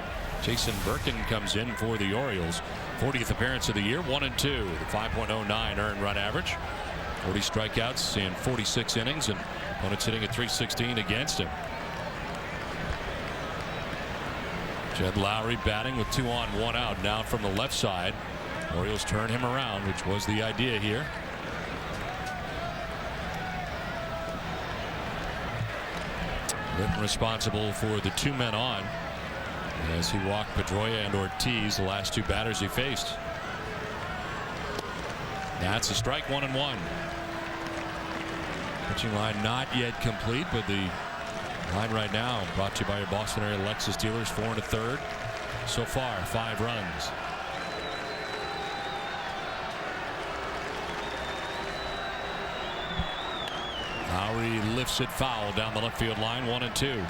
Jason Birkin comes in for the Orioles. 40th appearance of the year, 1-2. The 5.09 earned run average. 40 strikeouts in 46 innings, and opponents hitting at .316 against him. Jed Lowry batting with 2 on, 1 out. Now from the left side, Orioles turn him around, which was the idea here. Britton responsible for the 2 men on as he walked Pedroia and Ortiz, the last 2 batters he faced. That's a strike, 1-1. Pitching line not yet complete, but the line right now brought to you by your Boston area Lexus dealers. 4 1/3. So far, 5 runs. Lowry lifts it foul down the left field line, 1-2.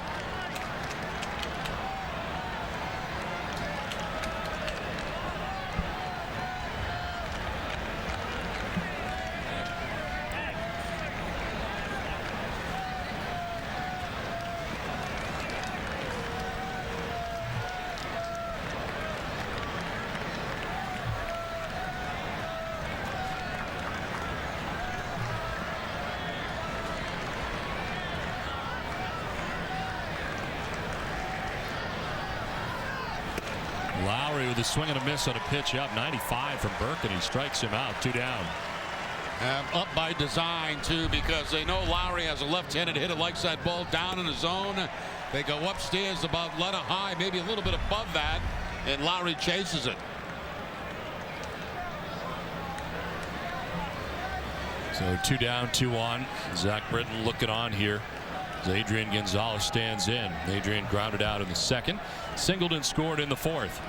Lowry with a swing and a miss on a pitch up. 95 from Burke, and he strikes him out. 2 down. Up by design, too, because they know Lowry has a left-handed hitter, likes that ball down in the zone. They go upstairs about letter high, maybe a little bit above that, and Lowry chases it. So 2 down, 2 on. Zach Britton looking on here as Adrian Gonzalez stands in. Adrian grounded out in the 2nd. Singleton scored in the 4th.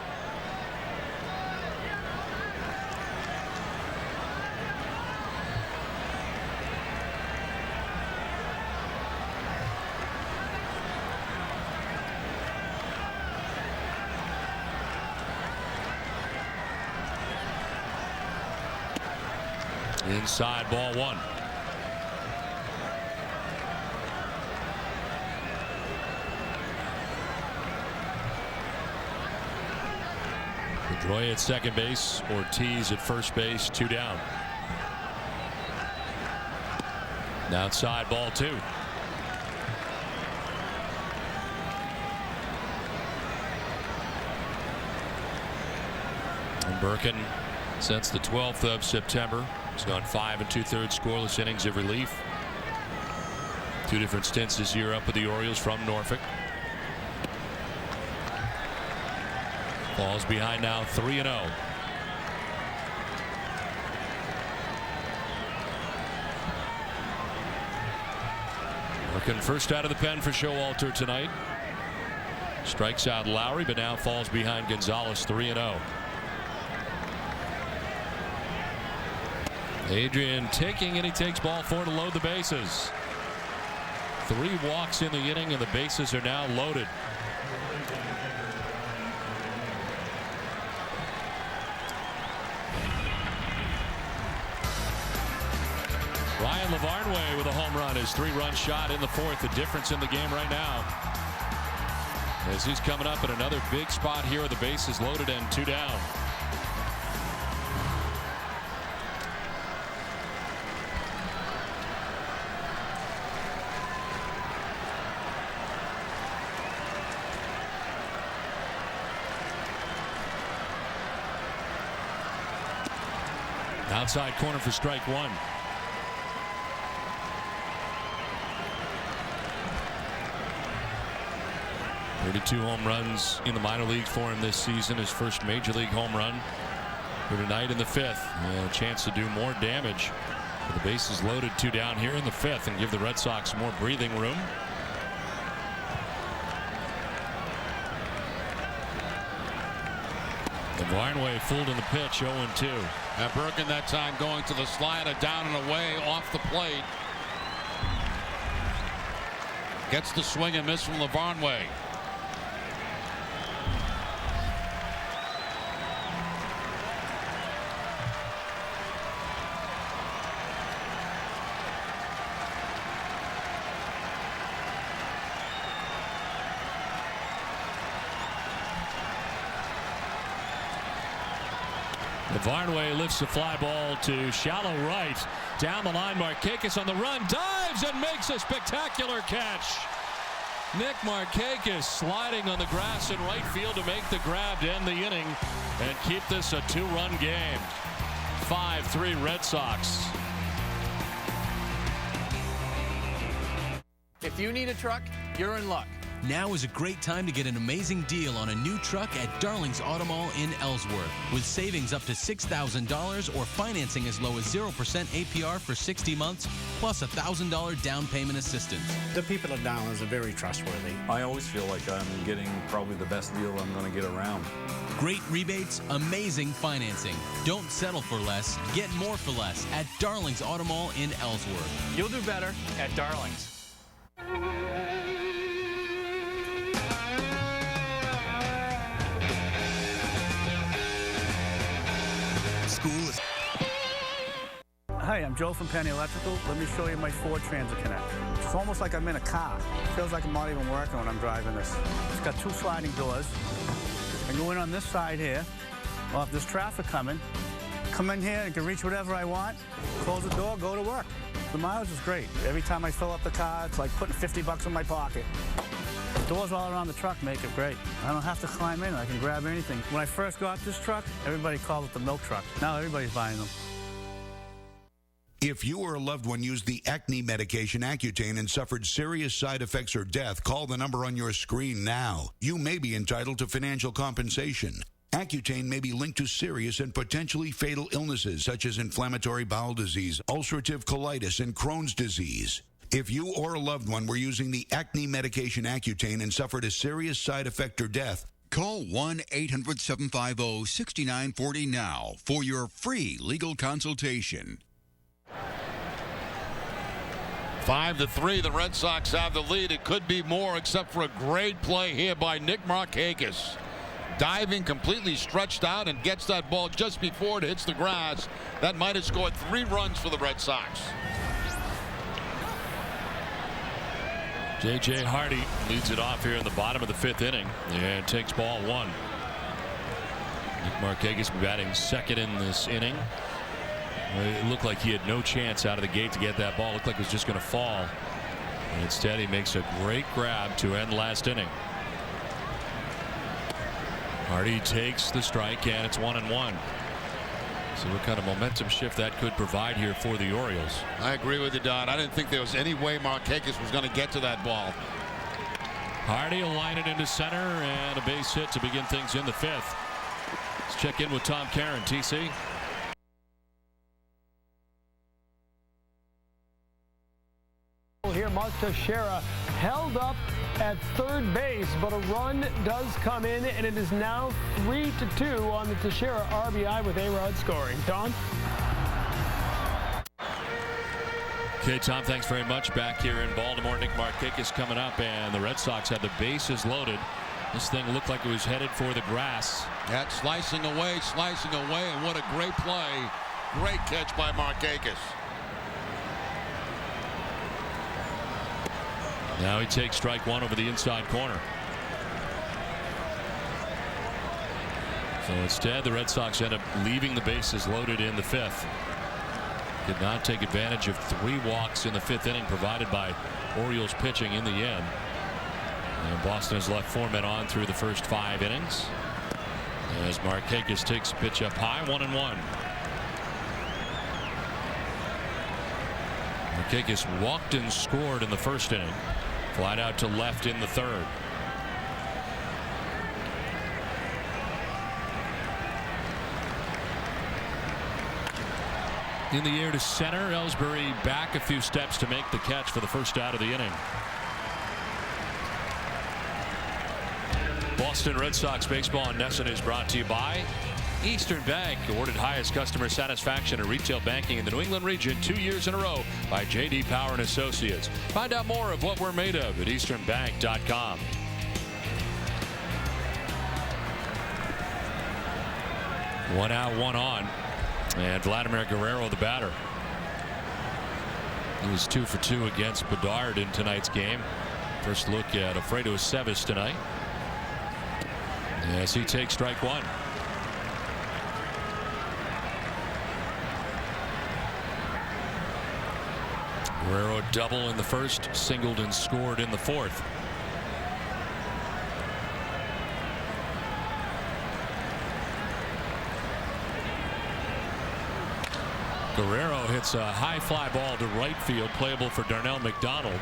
Inside, ball 1. Pedroia at second base, Ortiz at first base, 2 down. Outside, ball 2. And Birkin, since the 12th of September, has gone 5 2/3 scoreless innings of relief. 2 different stints this year up with the Orioles from Norfolk. Falls behind now, 3-0. Working first out of the pen for Showalter tonight. Strikes out Lowry, but now falls behind Gonzalez, 3-0. Adrian taking, and he takes ball 4 to load the bases. 3 walks in the inning, and the bases are now loaded. Ryan Lavarnway with a home run, his 3-run shot in the 4th. The difference in the game right now, as he's coming up at another big spot here with the bases loaded and 2 down. Outside corner for strike 1. .32 home runs in the minor leagues for him this season. His first major league home run for tonight in the 5th. And a chance to do more damage. With the bases loaded, 2 down here in the 5th, and give the Red Sox more breathing room. Varnway fooled in the pitch, 0-2. And Birkin that time going to the slider, down and away off the plate. Gets the swing and miss from Lavarnway. Varnway lifts the fly ball to shallow right. Down the line, Markakis on the run, dives and makes a spectacular catch. Nick Markakis sliding on the grass in right field to make the grab to end the inning and keep this a 2-run game. 5-3 Red Sox. If you need a truck, you're in luck. Now is a great time to get an amazing deal on a new truck at Darling's Auto Mall in Ellsworth. With savings up to $6,000 or financing as low as 0% APR for 60 months, plus $1,000 down payment assistance. The people at Darling's are very trustworthy. I always feel like I'm getting probably the best deal I'm going to get around. Great rebates, amazing financing. Don't settle for less, get more for less at Darling's Auto Mall in Ellsworth. You'll do better at Darling's. School is... Hi, I'm Joe from Penny Electrical. Let me show you my Ford Transit Connect. It's almost like I'm in a car. It feels like I'm not even working when I'm driving this. It's got 2 sliding doors. I go in on this side here. Well, if there's traffic coming, come in here and can reach whatever I want, close the door, go to work. The mileage is great. Every time I fill up the car, it's like putting $50 in my pocket. The doors all around the truck make it great. I don't have to climb in. I can grab anything. When I first got this truck, everybody called it the milk truck. Now everybody's buying them. If you or a loved one used the acne medication Accutane and suffered serious side effects or death, call the number on your screen now. You may be entitled to financial compensation. Accutane may be linked to serious and potentially fatal illnesses such as inflammatory bowel disease, ulcerative colitis, and Crohn's disease. If you or a loved one were using the acne medication Accutane and suffered a serious side effect or death, call 1-800-750-6940 now for your free legal consultation. 5-3, the Red Sox have the lead. It could be more, except for a great play here by Nick Markakis. Diving, completely stretched out, and gets that ball just before it hits the grass. That might have scored 3 runs for the Red Sox. J.J. Hardy leads it off here in the bottom of the 5th inning and takes ball 1. Nick Markakis batting second in this inning. It looked like he had no chance out of the gate to get that ball. It looked like it was just going to fall. And instead, he makes a great grab to end last inning. Hardy takes the strike, and it's 1-1. So what kind of momentum shift that could provide here for the Orioles? I agree with you, Don. I didn't think there was any way Markakis was going to get to that ball. Hardy will line it into center, and a base hit to begin things in the 5th. Let's check in with Tom Caron. TC? Here, Mark Teixeira held up at third base, but a run does come in, and it is now 3-2 on the Teixeira RBI with A-Rod scoring. Don? Okay, Tom, thanks very much. Back here in Baltimore, Nick Markakis coming up, and the Red Sox had the bases loaded. This thing looked like it was headed for the grass. That slicing away, and what a great play. Great catch by Markakis. Now he takes strike 1 over the inside corner. So instead, the Red Sox end up leaving the bases loaded in the 5th. Did not take advantage of 3 walks in the 5th inning provided by Orioles pitching in the end. And Boston has left 4 men on through the first 5 innings. As Markakis takes a pitch up high, 1-1. Markakis walked and scored in the 1st inning. Flied out to left in the 3rd. In the air to center. Ellsbury back a few steps to make the catch for the first out of the inning. Boston Red Sox baseball on NESN is brought to you by Eastern Bank, awarded highest customer satisfaction in retail banking in the New England region 2 years in a row by J.D. Power and Associates. Find out more of what we're made of at easternbank.com. One out, one on, and Vladimir Guerrero, the batter. He was 2 for 2 against Bedard in tonight's game. First look at Alfredo Cevis tonight. Yes, he takes strike 1. Guerrero double in the 1st, singled and scored in the 4th. Guerrero hits a high fly ball to right field, playable for Darnell McDonald.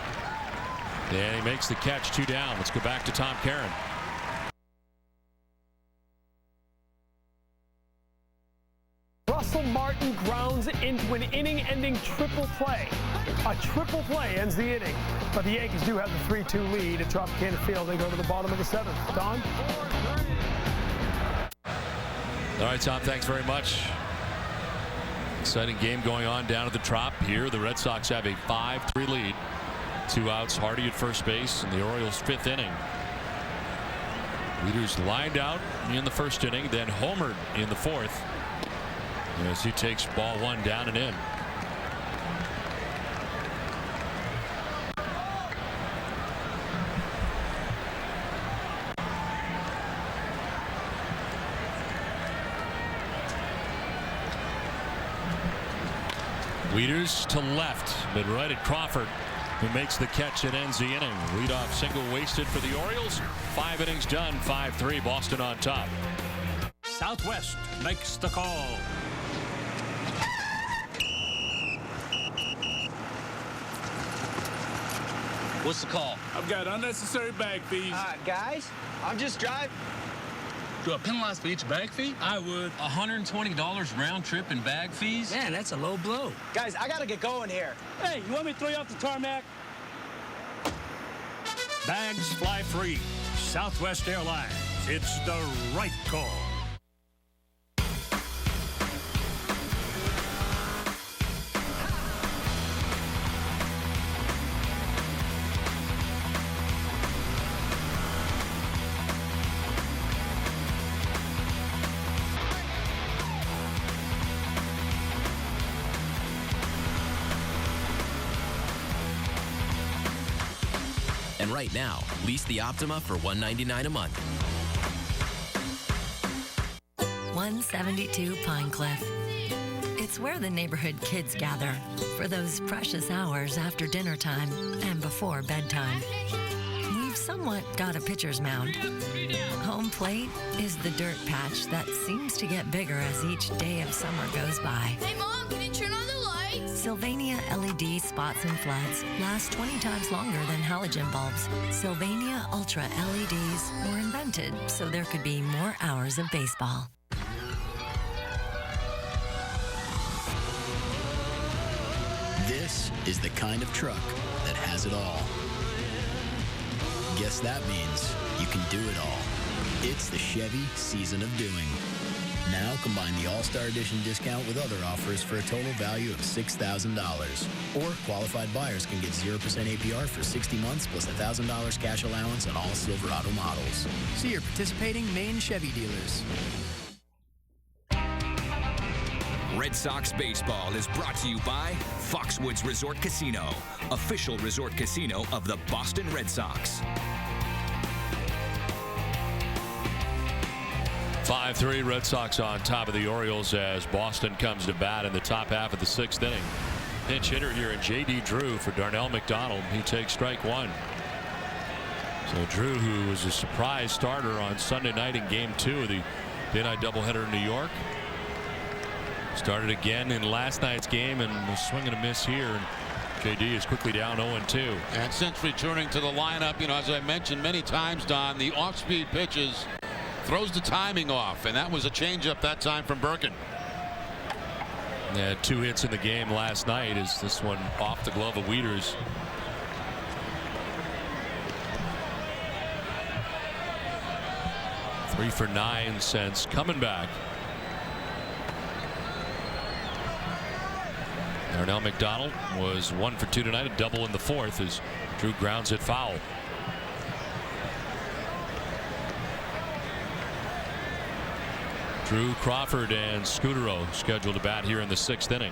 And he makes the catch, 2 down. Let's go back to Tom Caron. Russell Martin grounds into an inning-ending triple play. A triple play ends the inning, but the Yankees do have the 3-2 lead at Tropicana Field. They go to the bottom of the 7th. Don? All right, Tom, thanks very much. Exciting game going on down at the Trop here. The Red Sox have a 5-3 lead. 2 outs, Hardy at first base in the Orioles' 5th inning. Leaders lined out in the 1st inning, then homered in the 4th. As he takes ball 1 down and in. Leaders to left, but right at Crawford, who makes the catch and ends the inning. Leadoff single wasted for the Orioles. 5 innings done, 5-3, Boston on top. Southwest makes the call. What's the call? I've got unnecessary bag fees. Guys, I'm just driving. Do I penalize for each bag fee? I would. $120 round trip in bag fees? Man, that's a low blow. Guys, I gotta get going here. Hey, you want me to throw you off the tarmac? Bags fly free. Southwest Airlines. It's the right call. And right now, lease the Optima for $199 a month. 172 Pinecliff. It's where the neighborhood kids gather for those precious hours after dinner time and before bedtime. We've somewhat got a pitcher's mound. Home plate is the dirt patch that seems to get bigger as each day of summer goes by. Hey, Mom, can you turn on the lights? Sylvania LED spots and floods last 20 times longer than halogen bulbs. Sylvania Ultra LEDs were invented so there could be more hours of baseball. This is the kind of truck that has it all. Guess that means you can do it all. It's the Chevy Season of Doing. Now combine the All-Star Edition discount with other offers for a total value of $6,000. Or qualified buyers can get 0% APR for 60 months plus $1,000 cash allowance on all Silverado models. See your participating Maine Chevy dealers. Red Sox baseball is brought to you by Foxwoods Resort Casino, official resort casino of the Boston Red Sox. 5-3 Red Sox on top of the Orioles as Boston comes to bat in the top half of the 6th inning. Pinch hitter here in J.D. Drew for Darnell McDonald. He takes strike 1. So Drew, who was a surprise starter on Sunday night in Game 2 of the day-night doubleheader in New York, started again in last night's game and was swinging a miss here. And J.D. is quickly down 0-2. And since returning to the lineup, as I mentioned many times, Don, the off-speed pitches throws the timing off, and that was a changeup that time from Birkin. They had 2 hits in the game last night. Is this one off the glove of Wieters? Three for 9 since coming back. Darnell McDonald was 1 for 2 tonight, a double in the 4th as Drew grounds it foul. Drew, Crawford, and Scudero scheduled to bat here in the 6th inning.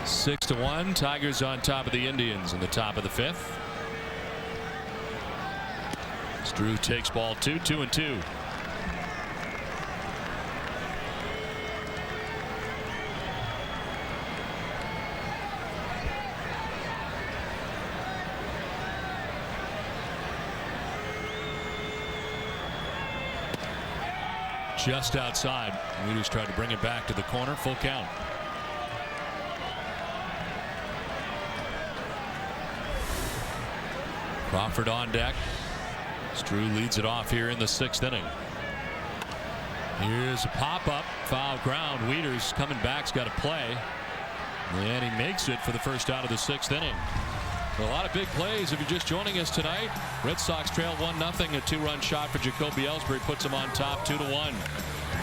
6-1. Tigers on top of the Indians in the top of the 5th. As Drew takes ball 2, 2-2. just outside. Weeders tried to bring it back to the corner. Full count. Crawford on deck. Drew leads it off here in the 6th inning. Here's a pop-up, foul ground. Weeders coming back's got to play. And he makes it for the first out of the 6th inning. A lot of big plays if you're just joining us tonight. Red Sox trail 1-0. A 2-run shot for Jacoby Ellsbury puts them on top 2-1.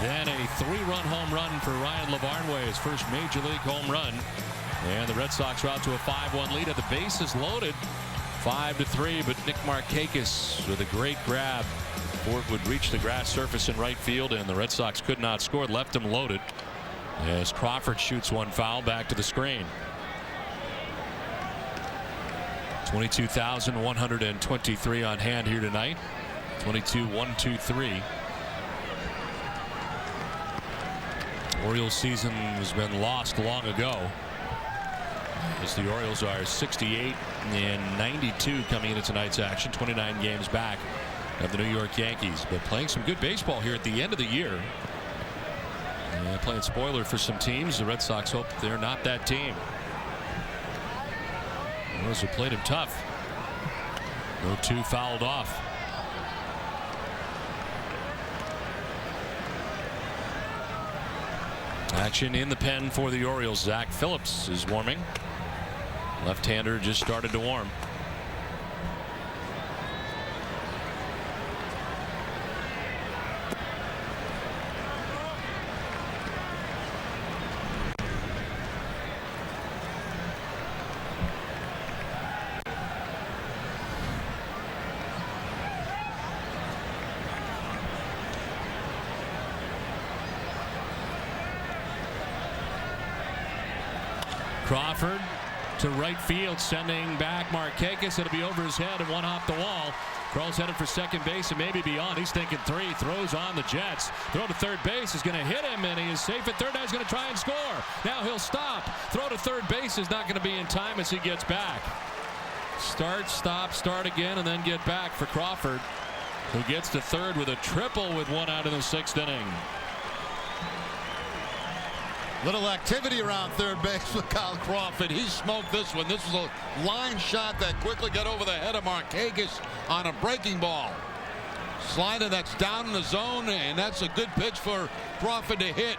Then a 3-run home run for Ryan Lavarnway, his first major league home run. And the Red Sox are out to a 5-1 lead. At the bases loaded, 5-3. But Nick Markakis with a great grab. Ford would reach the grass surface in right field, and the Red Sox could not score. Left him loaded as Crawford shoots one foul back to the screen. 22,123 on hand here tonight. 22-1-2-3. Orioles season has been lost long ago, as the Orioles are 68-92 coming into tonight's action. 29 games back of the New York Yankees, but playing some good baseball here at the end of the year. Playing spoiler for some teams. The Red Sox hope they're not that team. Those who played him tough. 0-2 fouled off. Action in the pen for the Orioles. Zach Phillips is warming. Left-hander just started to warm. Crawford to right field, sending back Markakis. It'll be over his head and one off the wall. Kroll's headed for second base and maybe beyond. He's thinking 3. Throws on the Jets. Throw to third base is going to hit him, and he is safe at third. Now he's going to try and score. Now he'll stop. Throw to third base is not going to be in time as he gets back. Start, stop, start again, and then get back for Crawford, who gets to third with a triple with 1 out in the 6th inning. Little activity around third base with Kyle Crawford. He smoked this one. This was a line shot that quickly got over the head of Markakis on a breaking ball. Slider that's down in the zone, and that's a good pitch for Crawford to hit.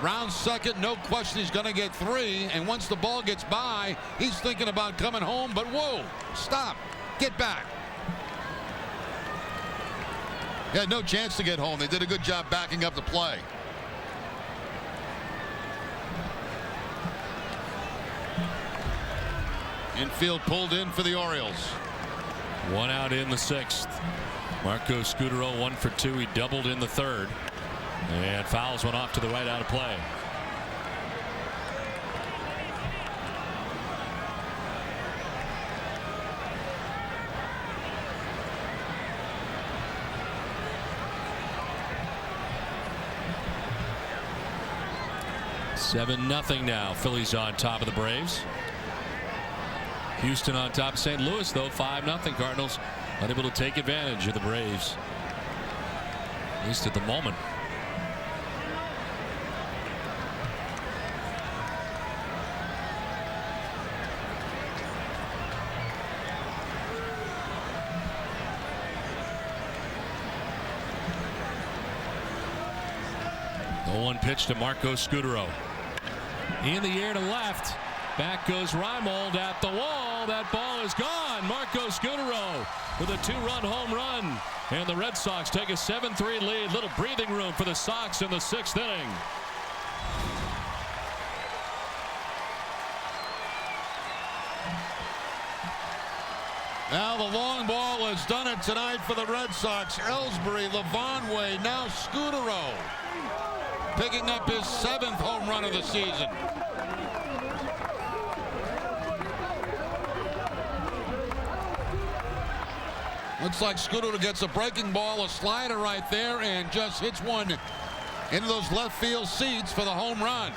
Round second, no question he's going to get 3. And once the ball gets by, he's thinking about coming home. But whoa, stop, get back. He had no chance to get home. They did a good job backing up the play. Infield pulled in for the Orioles. 1 out in the 6th. Marco Scutaro 1 for 2. He doubled in the 3rd. And fouls one off to the right out of play. (7-0) now. Phillies on top of the Braves. Houston on top of St. Louis, though. 5-0. Cardinals unable to take advantage of the Braves, at least at the moment. The 1 pitch to Marco Scutaro. In the air to left. Back goes Reimold at the wall. That ball is gone. Marco Scutaro with a 2-run home run. And the Red Sox take a 7-3 lead. Little breathing room for the Sox in the 6th inning. Now the long ball has done it tonight for the Red Sox. Ellsbury, Lavarnway, now Scutaro picking up his 7th home run of the season. Looks like Scutaro gets a breaking ball, a slider right there, and just hits one into those left field seats for the home run.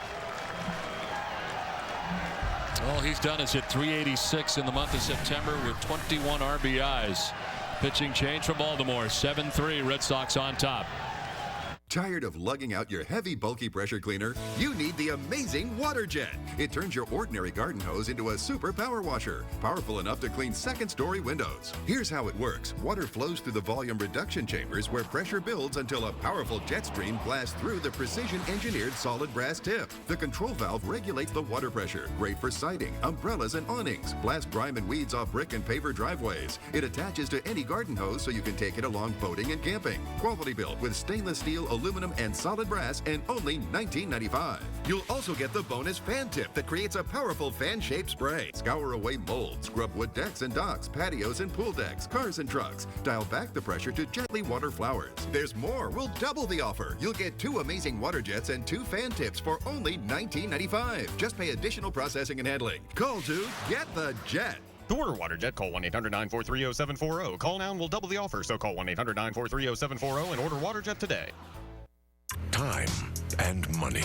All he's done is hit .386 in the month of September with 21 RBIs. Pitching change from Baltimore. 7-3, Red Sox on top. Tired of lugging out your heavy, bulky pressure cleaner? You need the amazing Water Jet. It turns your ordinary garden hose into a super power washer, powerful enough to clean second-story windows. Here's how it works. Water flows through the volume reduction chambers where pressure builds until a powerful jet stream blasts through the precision-engineered solid brass tip. The control valve regulates the water pressure, great for siding, umbrellas, and awnings. Blast grime and weeds off brick and paver driveways. It attaches to any garden hose so you can take it along boating and camping. Quality built with stainless steel, aluminum, and solid brass, and only $19.95. You'll also get the bonus fan tip that creates a powerful fan-shaped spray. Scour away mold, scrub wood decks and docks, patios and pool decks, cars and trucks. Dial back the pressure to gently water flowers. There's more. We'll double the offer. You'll get 2 amazing water jets and 2 fan tips for only $19.95. Just pay additional processing and handling. Call to get the jet. To order Water Jet, call 1-800-943-0740. Call now and we'll double the offer, so call 1-800-943-0740 and order Water Jet today. Time and money.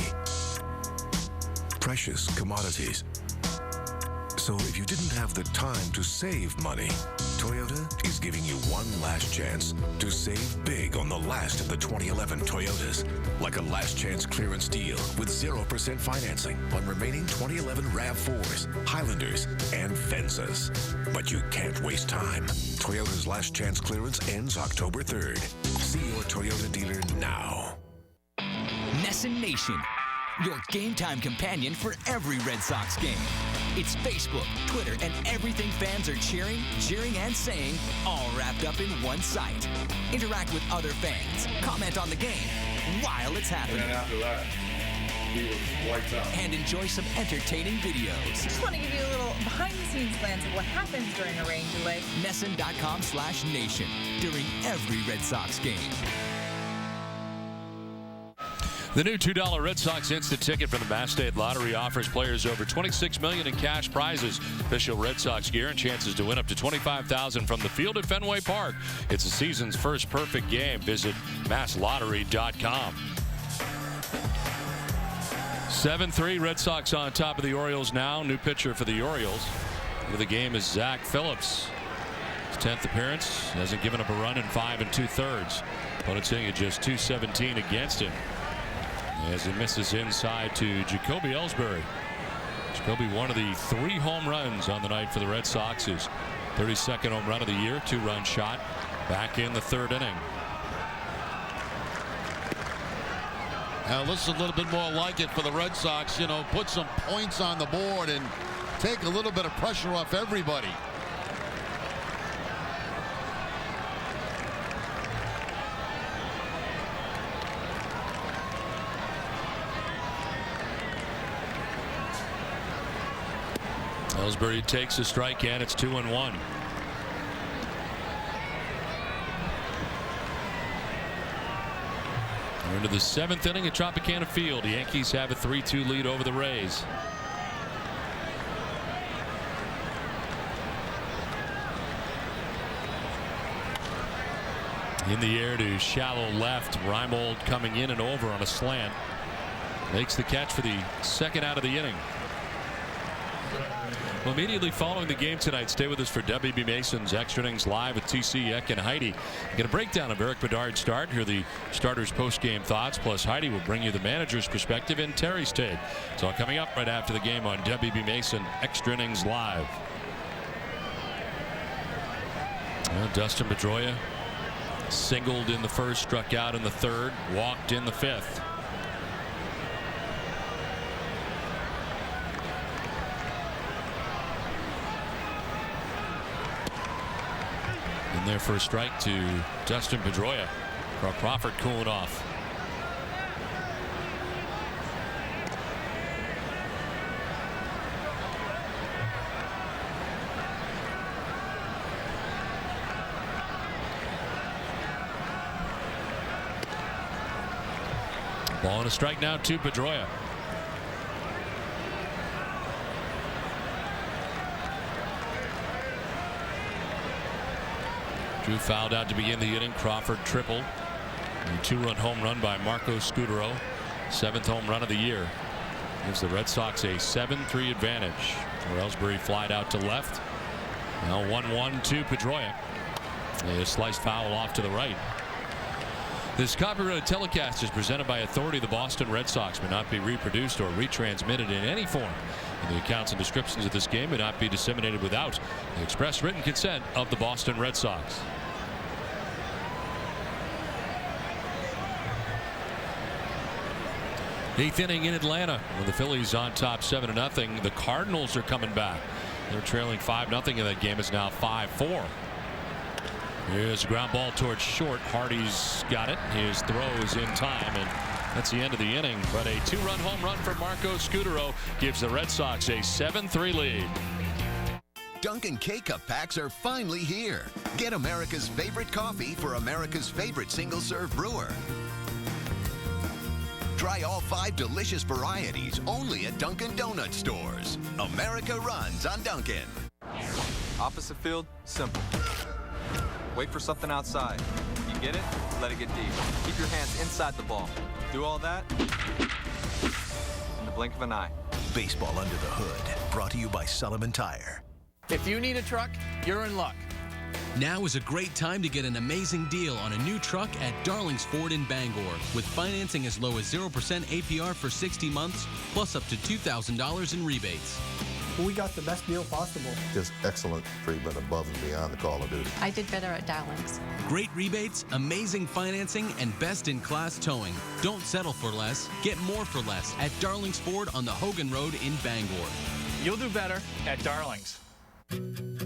Precious commodities. So if you didn't have the time to save money, Toyota is giving you one last chance to save big on the last of the 2011 Toyotas. Like a last chance clearance deal with 0% financing on remaining 2011 RAV4s, Highlanders, and Venzas. But you can't waste time. Toyota's last chance clearance ends October 3rd. See your Toyota dealer now. Nesson Nation, your game time companion for every Red Sox game. It's Facebook, Twitter, and everything fans are cheering, and saying, all wrapped up in one site. Interact with other fans, comment on the game while it's happening. And then after that, he was lights out. And enjoy some entertaining videos. Just want to give you a little behind-the-scenes glance of what happens during a rain delay. Nesson.com/nation during every Red Sox game. The new $2 Red Sox Instant Ticket from the Mass State Lottery offers players over $26 million in cash prizes, official Red Sox gear, and chances to win up to $25,000 from the field at Fenway Park. It's the season's first perfect game. Visit masslottery.com. 7-3, Red Sox on top of the Orioles now. New pitcher for the Orioles for the game is Zach Phillips. His 10th appearance, hasn't given up a run in 5 2/3. Opponents hitting at just .217 against him, as he misses inside to Jacoby Ellsbury. Jacoby, one of the 3 home runs on the night for the Red Sox, his 32nd home run of the year, 2-run shot back in the 3rd inning. Now this is a little bit more like it for the Red Sox. You know, put some points on the board and take a little bit of pressure off everybody. Ellsbury takes a strike, and it's 2-1. We're into the 7th inning at Tropicana Field. The Yankees have a 3-2 lead over the Rays. In the air to shallow left. Reimold coming in and over on a slant. Makes the catch for the 2nd out of the inning. Well, immediately following the game tonight, stay with us for WB Mason's Extra Innings Live with TC, Eck, and Heidi. Get a breakdown of Eric Bedard's start. Hear the starters' post-game thoughts. Plus, Heidi will bring you the manager's perspective and Terry's take. It's all coming up right after the game on WB Mason Extra Innings Live. Well, Dustin Pedroia singled in the 1st, struck out in the 3rd, walked in the 5th. In there for a strike to Dustin Pedroia. Crawford cooling off. Ball and a strike now to Pedroia. Drew fouled out to begin the inning. Crawford triple. A 2-run home run by Marco Scudero. 7th home run of the year. Gives the Red Sox a 7-3 advantage. Ellsbury flied out to left. Now 1-1 to Pedroia. A sliced foul off to the right. This copyrighted telecast is presented by authority of the Boston Red Sox, may not be reproduced or retransmitted in any form. And the accounts and descriptions of this game may not be disseminated without the express written consent of the Boston Red Sox. Eighth inning in Atlanta when the Phillies on top 7-0. The Cardinals are coming back. They're trailing 5-0 in that game. It's now 5-4. Here's a ground ball towards short. Hardy's got it. His throw is in time, and that's the end of the inning. But a 2-run home run for Marco Scutaro gives the Red Sox a 7-3 lead. Dunkin' K-Cup packs are finally here. Get America's favorite coffee for America's favorite single-serve brewer. Try all 5 delicious varieties only at Dunkin' Donut stores. America runs on Dunkin'. Opposite field, simple. Wait for something outside. You get it? Let it get deep. Keep your hands inside the ball. Do all that in the blink of an eye. Baseball Under the Hood, brought to you by Sullivan Tire. If you need a truck, you're in luck. Now is a great time to get an amazing deal on a new truck at Darling's Ford in Bangor, with financing as low as 0% APR for 60 months, plus up to $2,000 in rebates. We got the best deal possible. Just excellent treatment above and beyond the call of duty. I did better at Darling's. Great rebates, amazing financing, and best-in-class towing. Don't settle for less. Get more for less at Darling's Ford on the Hogan Road in Bangor. You'll do better at Darling's.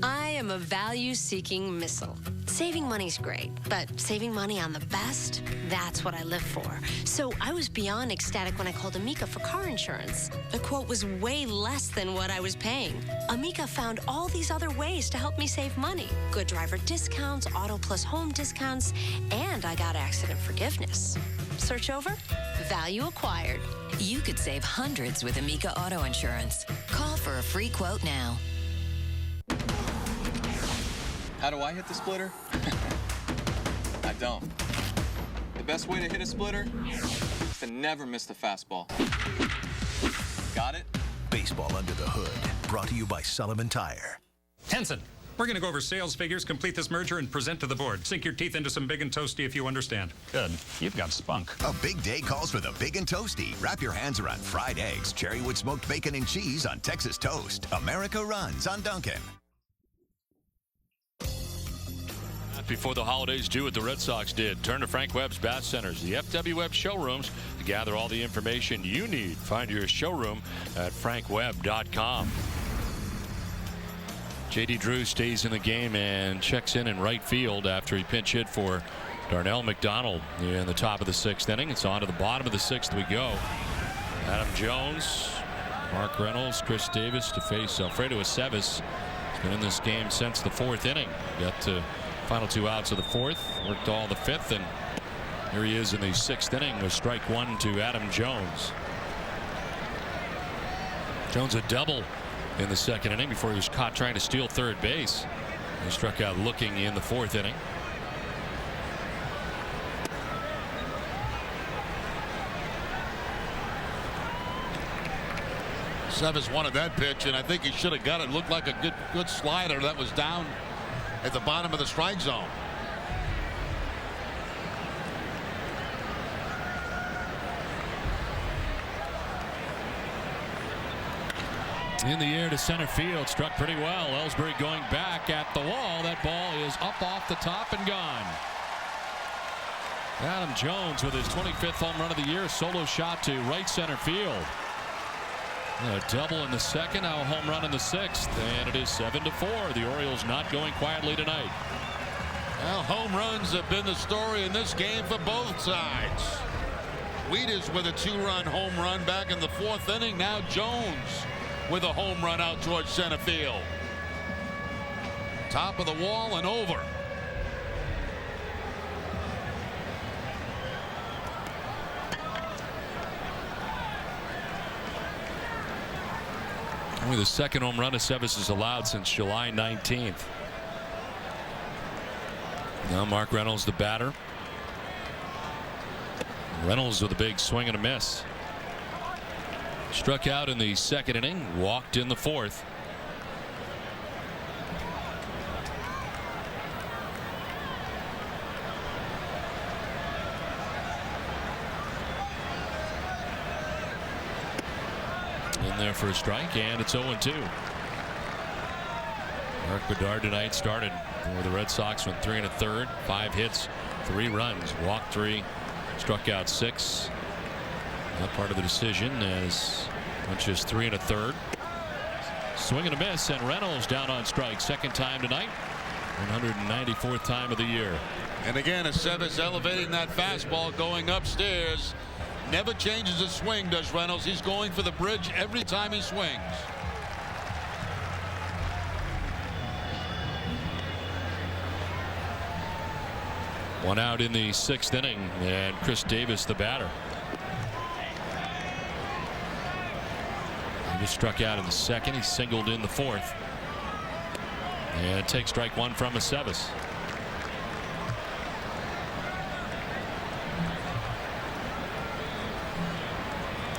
I am a value-seeking missile. Saving money's great, but saving money on the best, that's what I live for. So I was beyond ecstatic when I called Amica for car insurance. The quote was way less than what I was paying. Amica found all these other ways to help me save money. Good driver discounts, auto plus home discounts, and I got accident forgiveness. Search over? Value acquired. You could save hundreds with Amica Auto Insurance. Call for a free quote now. How do I hit the splitter? I don't. The best way to hit a splitter is to never miss the fastball. Got it? Baseball Under the Hood, brought to you by Sullivan Tire. Henson, we're going to go over sales figures, complete this merger, and present to the board. Sink your teeth into some Big and Toasty if you understand. Good. You've got spunk. A big day calls for the Big and Toasty. Wrap your hands around fried eggs, cherrywood smoked bacon and cheese on Texas toast. America runs on Dunkin'. Before the holidays, do what the Red Sox did. Turn to Frank Webb's Bath Centers, the FW Webb showrooms, to gather all the information you need. Find your showroom at frankwebb.com. J.D. Drew stays in the game and checks in right field after he pinch hit for Darnell McDonald in the top of the 6th inning. It's on to the bottom of the 6th we go. Adam Jones, Mark Reynolds, Chris Davis to face Alfredo Aceves. He's been in this game since the 4th inning. Got to final 2 outs of the 4th, worked all the 5th, and here he is in the 6th inning with strike 1 to Adam Jones. Jones a double in the 2nd inning before he was caught trying to steal third base. He struck out looking in the 4th inning. Aceves wanted that pitch, and I think he should have got it. Looked like a good slider that was down at the bottom of the strike zone. In the air to center field, struck pretty well. Ellsbury going back at the wall. That ball is up off the top and gone. Adam Jones with his 25th home run of the year, solo shot to right center field. A double in the 2nd, now a home run in the 6th, and it is 7-4. The Orioles not going quietly tonight. Well, home runs have been the story in this game for both sides. Wheatus with a 2-run home run back in the 4th inning. Now Jones with a home run out towards center field. Top of the wall and over. Only the 2nd home run Aceves has allowed since July 19th. Now Mark Reynolds the batter. Reynolds with a big swing and a miss. Struck out in the 2nd inning, walked in the 4th. In there for a strike, and it's 0-2. Mark Bedard tonight started for the Red Sox with 3 1/3, 5 hits, 3 runs, walked 3, struck out 6. Not part of the decision as much as 3 1/3. Swing and a miss, and Reynolds down on strike. Second time tonight. 194th time of the year. And again, Aceves elevating that fastball, going upstairs. Never changes his swing, does Reynolds. He's going for the bridge every time he swings. One out in the 6th inning, and Chris Davis, the batter. He was struck out in the 2nd. He singled in the 4th. And takes strike 1 from Aceves.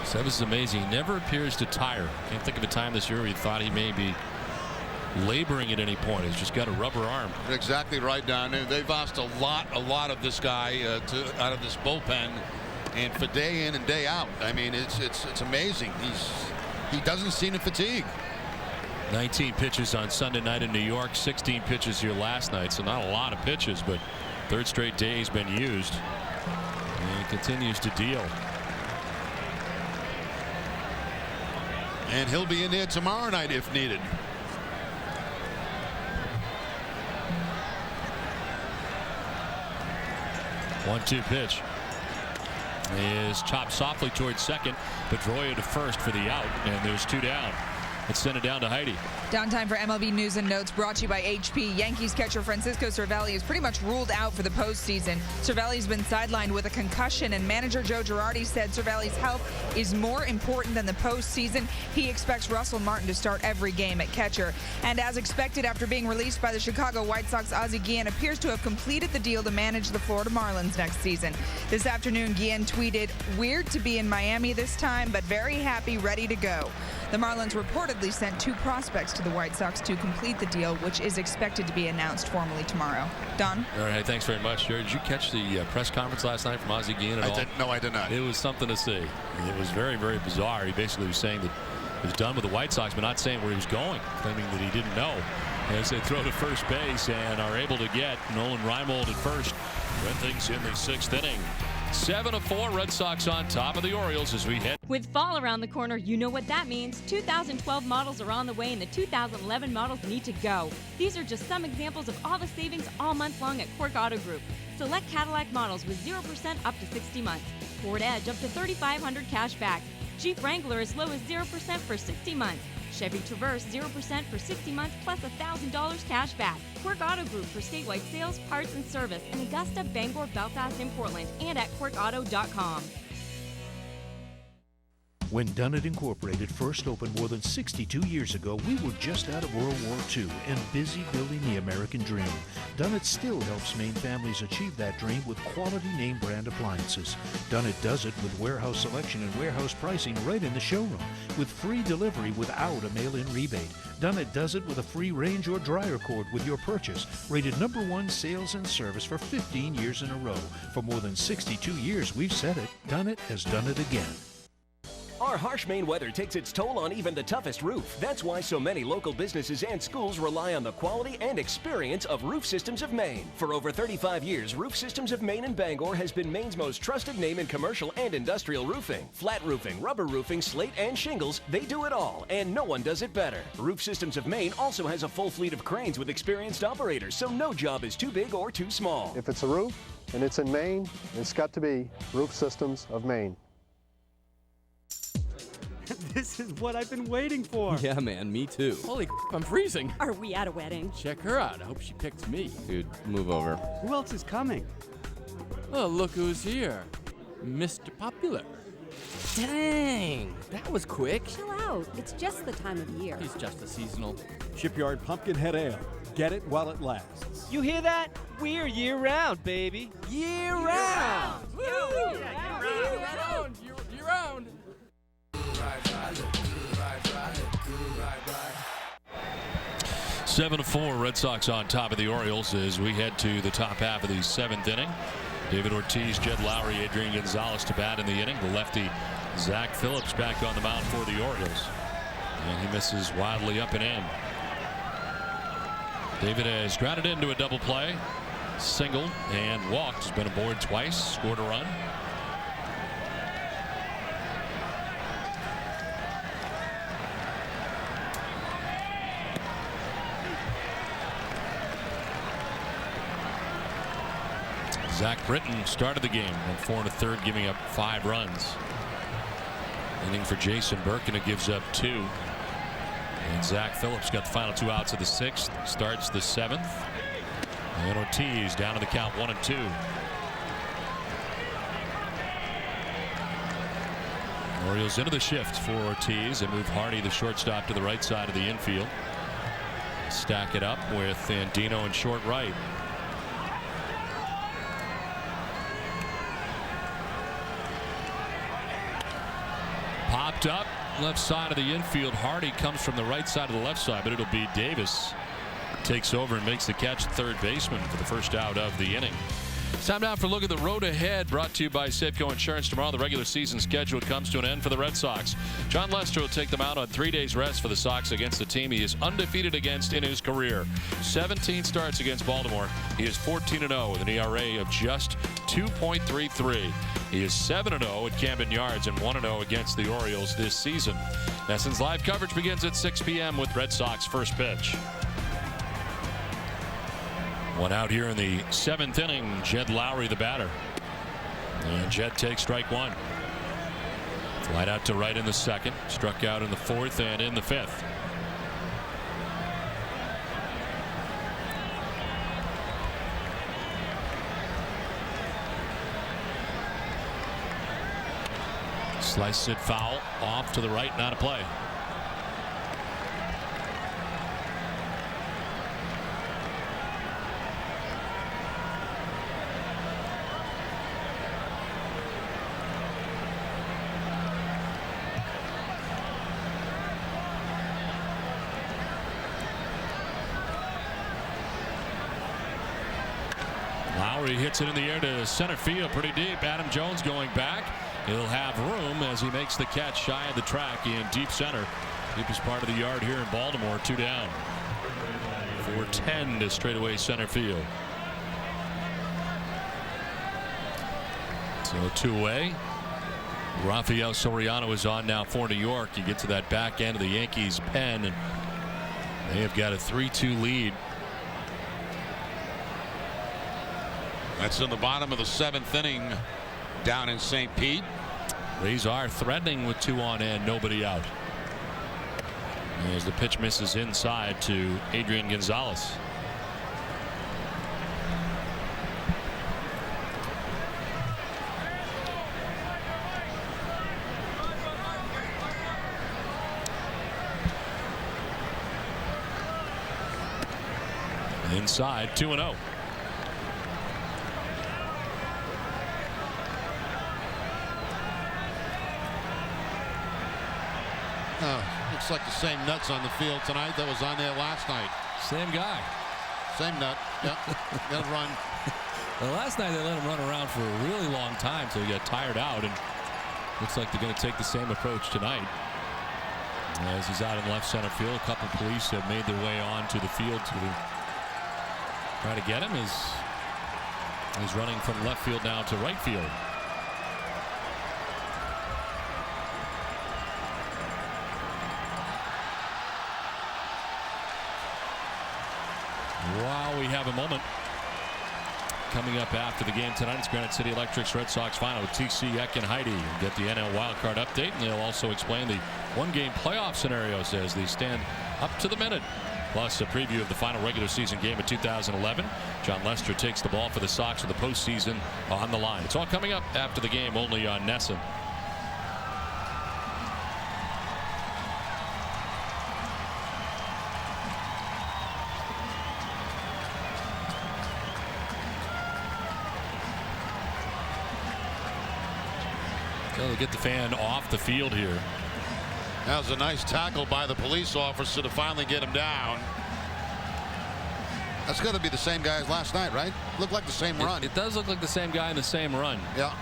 Aceves is amazing. He never appears to tire. Can't think of a time this year where he thought he may be laboring at any point. He's just got a rubber arm. Exactly right, Don. They've asked a lot of this guy out of this bullpen, and for day in and day out. I mean, it's amazing. He doesn't seem to fatigue. 19 pitches on Sunday night in New York, 16 pitches here last night, so not a lot of pitches, but third straight day he's been used, and he continues to deal. And he'll be in there tomorrow night if needed. One-two pitch is chopped softly towards second. Pedroia to first for the out, and there's 2 down. Let's send it down to Heidi. Downtime for MLB News and Notes, brought to you by HP. Yankees catcher Francisco Cervelli is pretty much ruled out for the postseason. Cervelli's been sidelined with a concussion, and manager Joe Girardi said Cervelli's health is more important than the postseason. He expects Russell Martin to start every game at catcher. And as expected, after being released by the Chicago White Sox, Ozzie Guillen appears to have completed the deal to manage the Florida Marlins next season. This afternoon, Guillen tweeted, "Weird to be in Miami this time, but very happy, ready to go." The Marlins reportedly sent 2 prospects to the White Sox to complete the deal, which is expected to be announced formally tomorrow. Don? All right, thanks very much, Jerry. Did you catch the press conference last night from Ozzie Guillen at all? No, I did not. It was something to see. It was very, very bizarre. He basically was saying that he was done with the White Sox, but not saying where he was going, claiming that he didn't know. As they throw to first base and are able to get Nolan Reimold at first. Red things in the 6th inning. 7-4, Red Sox on top of the Orioles as we head. With fall around the corner, you know what that means. 2012 models are on the way, and the 2011 models need to go. These are just some examples of all the savings all month long at Quirk Auto Group. Select Cadillac models with 0% up to 60 months. Ford Edge up to $3,500 cash back. Jeep Wrangler as low as 0% for 60 months. Chevy Traverse 0% for 60 months plus $1,000 cash back. Quirk Auto Group for statewide sales, parts, and service in Augusta, Bangor, Belfast, and Portland, and at quirkauto.com. When Dunnett Incorporated first opened more than 62 years ago, we were just out of World War II and busy building the American dream. Dunnett still helps Maine families achieve that dream with quality name brand appliances. Dunnett does it with warehouse selection and warehouse pricing right in the showroom, with free delivery without a mail-in rebate. Dunnett does it with a free range or dryer cord with your purchase, rated #1 sales and service for 15 years in a row. For more than 62 years, we've said it. Dunnett has done it again. Our harsh Maine weather takes its toll on even the toughest roof. That's why so many local businesses and schools rely on the quality and experience of Roof Systems of Maine. For over 35 years, Roof Systems of Maine in Bangor has been Maine's most trusted name in commercial and industrial roofing. Flat roofing, rubber roofing, slate, and shingles, they do it all, and no one does it better. Roof Systems of Maine also has a full fleet of cranes with experienced operators, so no job is too big or too small. If it's a roof and it's in Maine, it's got to be Roof Systems of Maine. This is what I've been waiting for. Yeah, man, me too. Holy I'm freezing. Are we at a wedding? Check her out. I hope she picks me. Dude, move over. Who else is coming? Oh, look who's here. Mr. Popular. Dang, that was quick. Chill out. It's just the time of year. He's just a seasonal. Shipyard Pumpkinhead Ale. Get it while it lasts. You hear that? We're year-round, baby. Year-round! Woo! Year-round! Year-round! 7-4, Red Sox on top of the Orioles as we head to the top half of the 7th inning. David Ortiz, Jed Lowry, Adrian Gonzalez to bat in the inning. The lefty, Zach Phillips, back on the mound for the Orioles. And he misses wildly up and in. David has grounded into a double play, single, and walked. Has been aboard twice, scored a run. Zach Britton started the game, went 4 1/3, giving up 5 runs. Inning for Jason Burke, and it gives up 2. And Zach Phillips got the final 2 outs of the 6th, starts the 7th. And Ortiz down to the count 1-2. Orioles into the shift for Ortiz and move Hardy, the shortstop, to the right side of the infield. Stack it up with Andino in short right. Popped up left side of the infield. Hardy comes from the right side of the left side, but it'll be Davis. Takes over and makes the catch, third baseman, for the first out of the inning. It's time now for a look at the road ahead, brought to you by Safeco Insurance. Tomorrow, the regular season schedule comes to an end for the Red Sox. John Lester will take them out on 3 days rest for the Sox against the team he is undefeated against in his career. 17 starts against Baltimore. He is 14-0 with an ERA of just 2.33. He is 7-0 at Camden Yards and 1-0 against the Orioles this season. NESN's live coverage begins at 6 p.m. with Red Sox first pitch. One out here in the 7th inning. Jed Lowry, the batter. And Jed takes strike 1. Flight out to right in the 2nd. Struck out in the 4th and in the 5th. Slice it foul. Off to the right. Not a play. Lowry hits it in the air to center field pretty deep. Adam Jones going back. He'll have room as he makes the catch shy of the track in deep center. Deepest part of the yard here in Baltimore. 2 down. 4-10 to straightaway center field. So 2 away. Rafael Soriano is on now for New York. You get to that back end of the Yankees pen, and they have got a 3-2 lead. That's in the bottom of the 7th inning down in St. Pete. Rays are threatening with 2 on and nobody out. As the pitch misses inside to Adrian Gonzalez. Inside, 2-0. Looks like the same nuts on the field tonight that was on there last night. Same guy. Same nut. Yep. Got to run. Well, last night they let him run around for a really long time, so he got tired out, and looks like they're going to take the same approach tonight. As he's out in left center field, a couple police have made their way onto the field to try to get him. He's running from left field now to right field. While we have a moment coming up after the game tonight, it's Granite City Electric's Red Sox final with TC, Eck, and Heidi. You'll get the NL wildcard update, and they'll also explain the one-game playoff scenarios as they stand up to the minute. Plus a preview of the final regular season game of 2011. John Lester takes the ball for the Sox with the postseason on the line. It's all coming up after the game only on NESN. They'll get the fan off the field here. That was a nice tackle by the police officer to finally get him down. That's got to be the same guy as last night, right? Looked like the same run. It does look like the same guy in the same run. Yeah.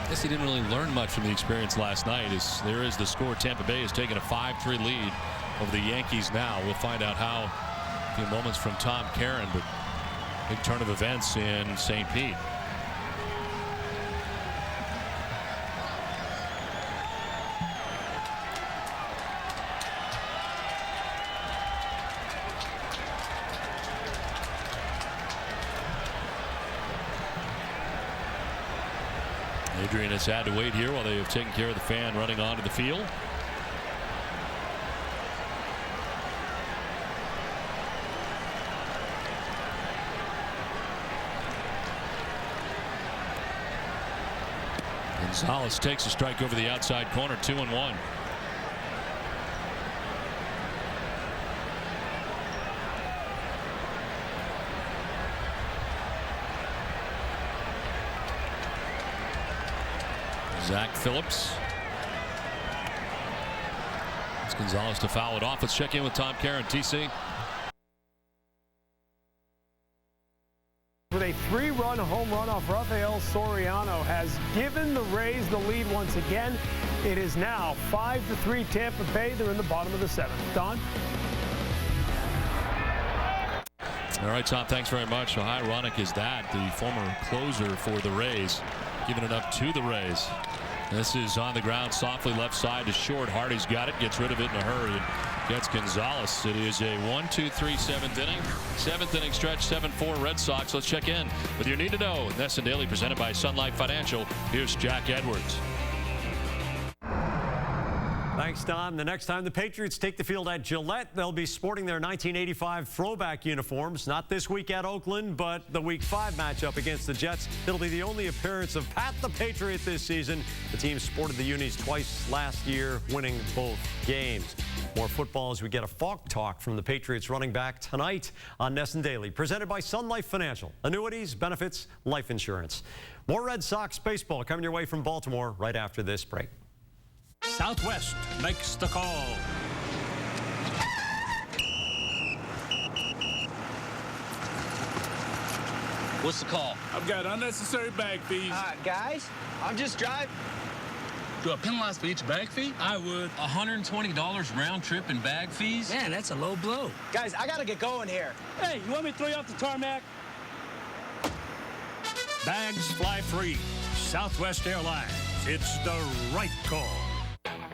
I guess he didn't really learn much from the experience last night. There is the score. Tampa Bay has taken a 5-3 lead over the Yankees now. We'll find out how in a few moments from Tom Caron, but big turn of events in St. Pete. Adrian has had to wait here while they have taken care of the fan running onto the field. Gonzalez takes a strike over the outside corner, 2-1. Zach Phillips. It's Gonzalez to foul it off. Let's check in with Tom Caron, TC. With a 3-run home run off Rafael Soriano has given the Rays the lead once again. It is now 5-3 Tampa Bay. They're in the bottom of the 7th. Don? All right, Tom, thanks very much. How ironic is that? The former closer for the Rays giving it up to the Rays. This is on the ground softly left side to short. Hardy's got it, gets rid of it in a hurry, and gets Gonzalez. It is a 1-2-3 7th inning. 7th inning stretch, 7-4 Red Sox. Let's check in with your Need to Know. Nesson Daily presented by Sun Life Financial. Here's Jack Edwards. Thanks, Don. The next time the Patriots take the field at Gillette, they'll be sporting their 1985 throwback uniforms. Not this week at Oakland, but the Week 5 matchup against the Jets. It'll be the only appearance of Pat the Patriot this season. The team sported the unis twice last year, winning both games. More football as we get a Falk Talk from the Patriots running back tonight on Nesson Daily, presented by Sun Life Financial. Annuities, benefits, life insurance. More Red Sox baseball coming your way from Baltimore right after this break. Southwest makes the call. What's the call? I've got unnecessary bag fees. Guys, I'm just driving. Do I penalize for each bag fee? I would. $120 round trip in bag fees? Man, that's a low blow. Guys, I gotta get going here. Hey, you want me to throw you off the tarmac? Bags fly free. Southwest Airlines. It's the right call.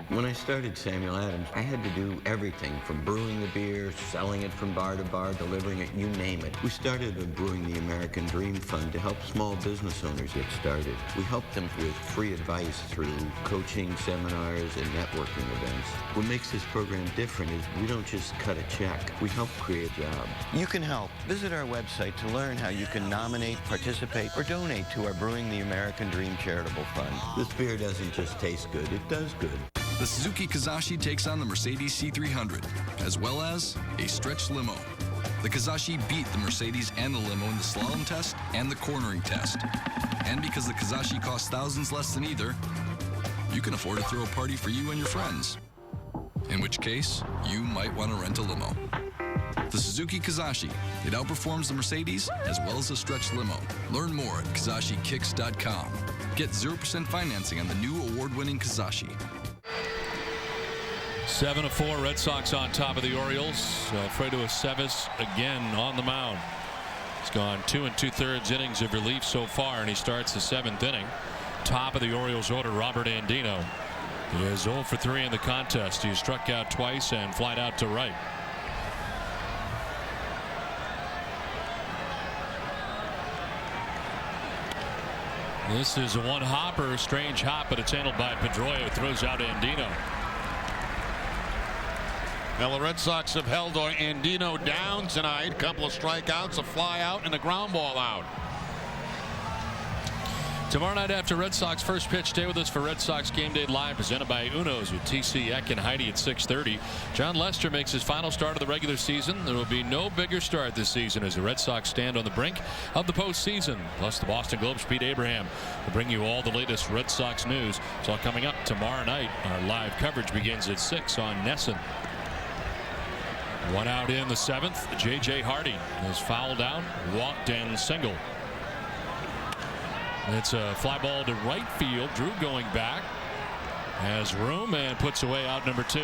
When I started Samuel Adams, I had to do everything from brewing the beer, selling it from bar to bar, delivering it, you name it. We started a Brewing the American Dream Fund to help small business owners get started. We help them with free advice through coaching, seminars, and networking events. What makes this program different is we don't just cut a check. We help create jobs. You can help. Visit our website to learn how you can nominate, participate, or donate to our Brewing the American Dream Charitable Fund. This beer doesn't just taste good, it does good. The Suzuki Kizashi takes on the Mercedes C300, as well as a stretch limo. The Kizashi beat the Mercedes and the limo in the slalom test and the cornering test. And because the Kizashi costs thousands less than either, you can afford to throw a party for you and your friends. In which case, you might want to rent a limo. The Suzuki Kizashi, it outperforms the Mercedes as well as the stretch limo. Learn more at KizashiKicks.com. Get 0% financing on the new award-winning Kizashi. 7-4 Red Sox on top of the Orioles. Alfredo Aceves again on the mound. He's gone 2 2/3 innings of relief so far, and he starts the 7th inning. Top of the Orioles order, Robert Andino. He is 0 for 3 in the contest. He struck out twice and flied out to right. This is a one hopper, strange hop, but it's handled by Pedroia, who throws out Andino. Now the Red Sox have held Andino down tonight. Couple of strikeouts, a fly out, and a ground ball out. Tomorrow night after Red Sox first pitch, stay with us for Red Sox Game Day Live, presented by Uno's with TC Eck and Heidi at 6:30. John Lester makes his final start of the regular season. There will be no bigger start this season as the Red Sox stand on the brink of the postseason. Plus, the Boston Globe's Pete Abraham will bring you all the latest Red Sox news. It's all coming up tomorrow night. Our live coverage begins at 6 on Nesson. One out in the 7th. J.J. Hardy is fouled out, walked, and single. It's a fly ball to right field. Drew going back. Has room and puts away out number 2.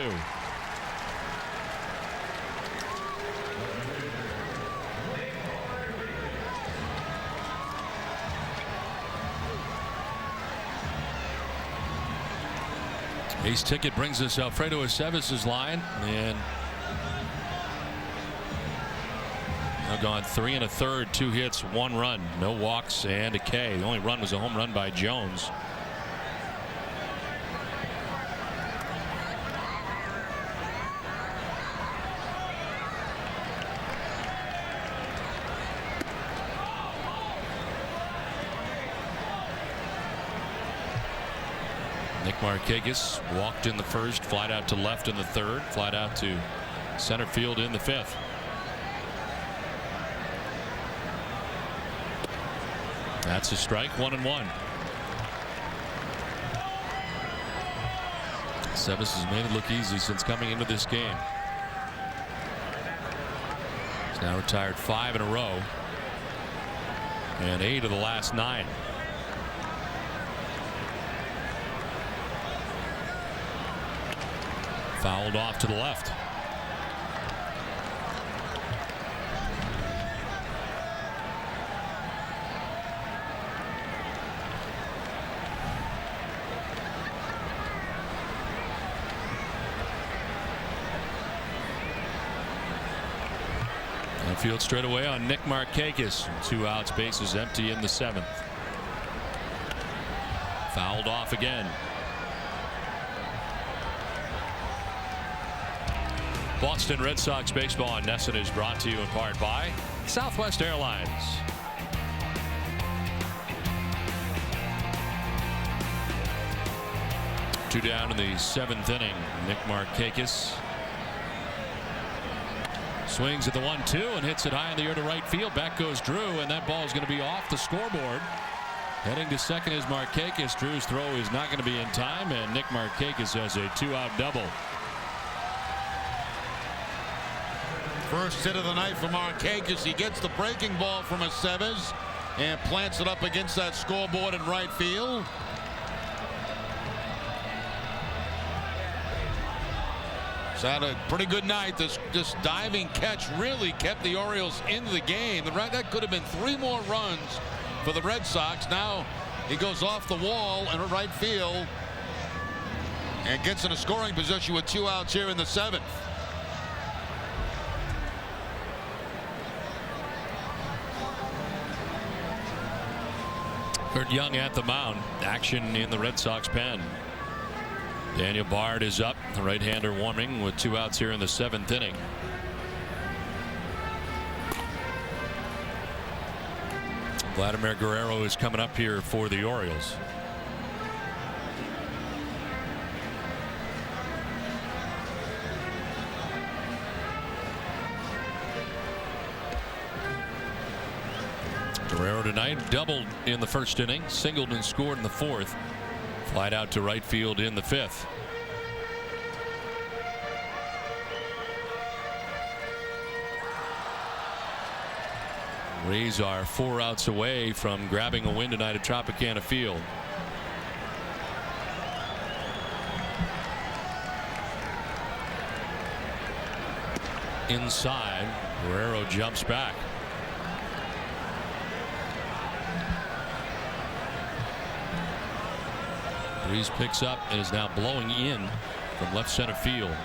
Ace ticket brings us Alfredo Aceves' line, and now gone 3 1/3, 2 hits, 1 run, no walks, and a K. The only run was a home run by Jones. Nick Markakis walked in the first, flied out to left in the third, flied out to center field in the 5th. That's a strike, 1-1. Aceves has made it look easy since coming into this game. He's now retired 5 in a row and 8 of the last 9. Fouled off to the left. Field straight away on Nick Markakis. 2 outs, bases empty in the 7th. Fouled off again. Boston Red Sox baseball on NESN is brought to you in part by Southwest Airlines. Two down in the 7th inning. Nick Markakis swings at the 1-2 and hits it high in the air to right field. Back goes Drew, and that ball is going to be off the scoreboard. Heading to second is Markakis. Drew's throw is not going to be in time, and Nick Markakis has a 2-out double. First hit of the night for Markakis. He gets the breaking ball from Aceves and plants it up against that scoreboard in right field. He's had a pretty good night. This diving catch really kept the Orioles into the game. That could have been 3 more runs for the Red Sox. Now he goes off the wall in right field and gets in a scoring position with 2 outs here in the 7th. Kurt Young at the mound. Action in the Red Sox pen. Daniel Bard is up. The right-hander warming with 2 outs here in the 7th inning. Vladimir Guerrero is coming up here for the Orioles. Guerrero tonight doubled in the 1st inning, singled and scored in the 4th. Flied out to right field in the 5th. Rays are 4 outs away from grabbing a win tonight at Tropicana Field. Inside, Guerrero jumps back. Breeze picks up and is now blowing in from left center field.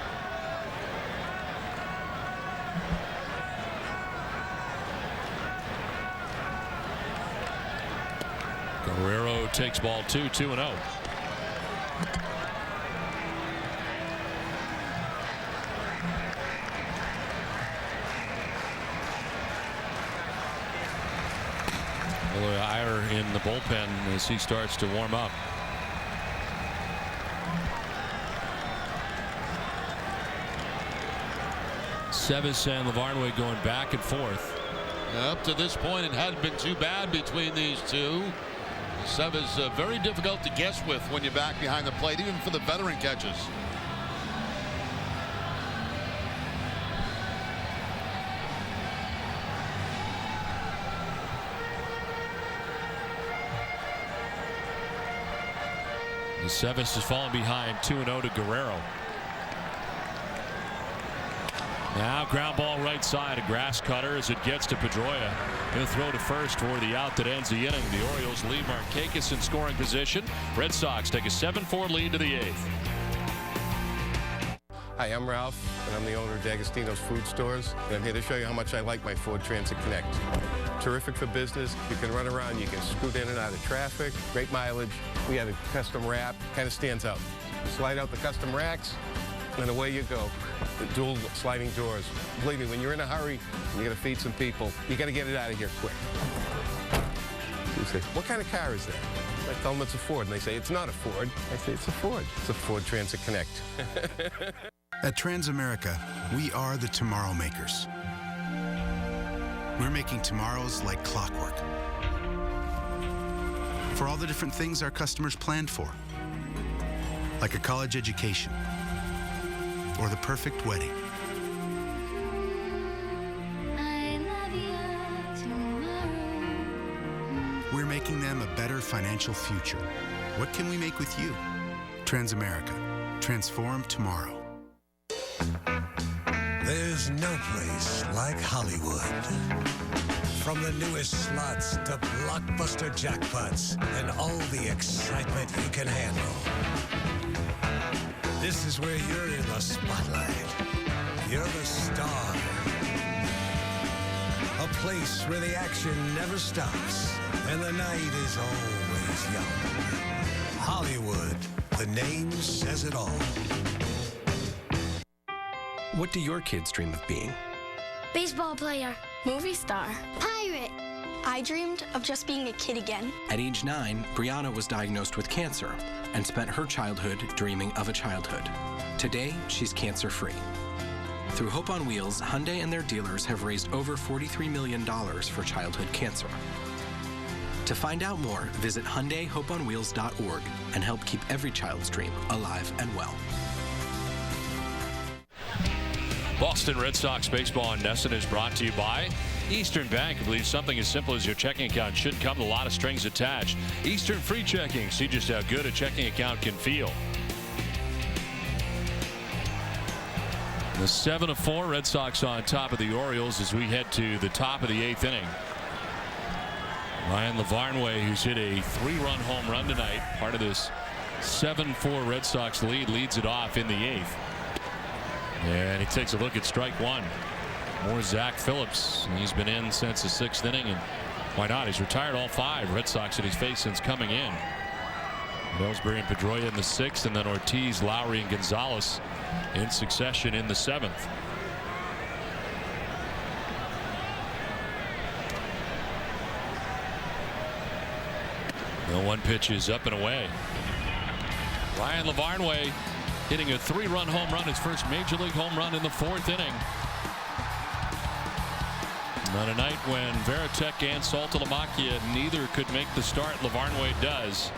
Guerrero takes ball 2, 2-0. Ire in the bullpen as he starts to warm up. Aceves and Lavarnway going back and forth. Up to this point, it hadn't been too bad between these two. Aceves very difficult to guess with when you're back behind the plate, even for the veteran catchers. Sevis has fallen behind 2-0 to Guerrero. Now ground ball right side, a grass cutter as it gets to Pedroia. He'll throw to first for the out that ends the inning. The Orioles leave Markakis in scoring position. Red Sox take a 7-4 lead to the 8th. Hi, I'm Ralph, and I'm the owner of D'Agostino's Food Stores, and I'm here to show you how much I like my Ford Transit Connect. Terrific for business. You can run around, you can scoot in and out of traffic, great mileage. We have a custom wrap, kind of stands out. Slide out the custom racks, and away you go. The dual sliding doors. Believe me, when you're in a hurry and you got to feed some people, you got to get it out of here quick. You say, what kind of car is that? I tell them it's a Ford, and they say, it's not a Ford. I say, it's a Ford. It's a Ford Transit Connect. At Transamerica, we are the tomorrow makers. We're making tomorrows like clockwork. For all the different things our customers planned for. Like a college education. Or the perfect wedding. We're making them a better financial future. What can we make with you? Transamerica. Transform tomorrow. There's no place like Hollywood. From the newest slots to blockbuster jackpots and all the excitement you can handle. This is where you're in the spotlight. You're the star. A place where the action never stops and the night is always young. Hollywood, the name says it all. What do your kids dream of being? Baseball player. Movie star. Pirate. I dreamed of just being a kid again. At age 9, Brianna was diagnosed with cancer and spent her childhood dreaming of a childhood. Today, she's cancer-free. Through Hope on Wheels, Hyundai and their dealers have raised over $43 million for childhood cancer. To find out more, visit HyundaiHopeOnWheels.org and help keep every child's dream alive and well. Boston Red Sox baseball on NESN is brought to you by Eastern Bank. I believe something as simple as your checking account should come with a lot of strings attached. Eastern Free Checking. See just how good a checking account can feel. The 7-4 Red Sox on top of the Orioles as we head to the top of the 8th inning. Ryan Lavarnway, who's hit a 3-run home run tonight, part of this 7-4 Red Sox lead, leads it off in the 8th. And he takes a look at strike one. More Zach Phillips. He's been in since the 6th inning, and why not? He's retired all 5 Red Sox that he's faced since coming in. Ellsbury and Pedroia in the 6th, and then Ortiz, Lowry, and Gonzalez in succession in the 7th. The 1 pitch is up and away. Ryan Lavarnway hitting a 3-run home run, his first major league home run in the 4th inning. On a night when Veritek and Saltalamacchia neither could make the start, Lavarnway does.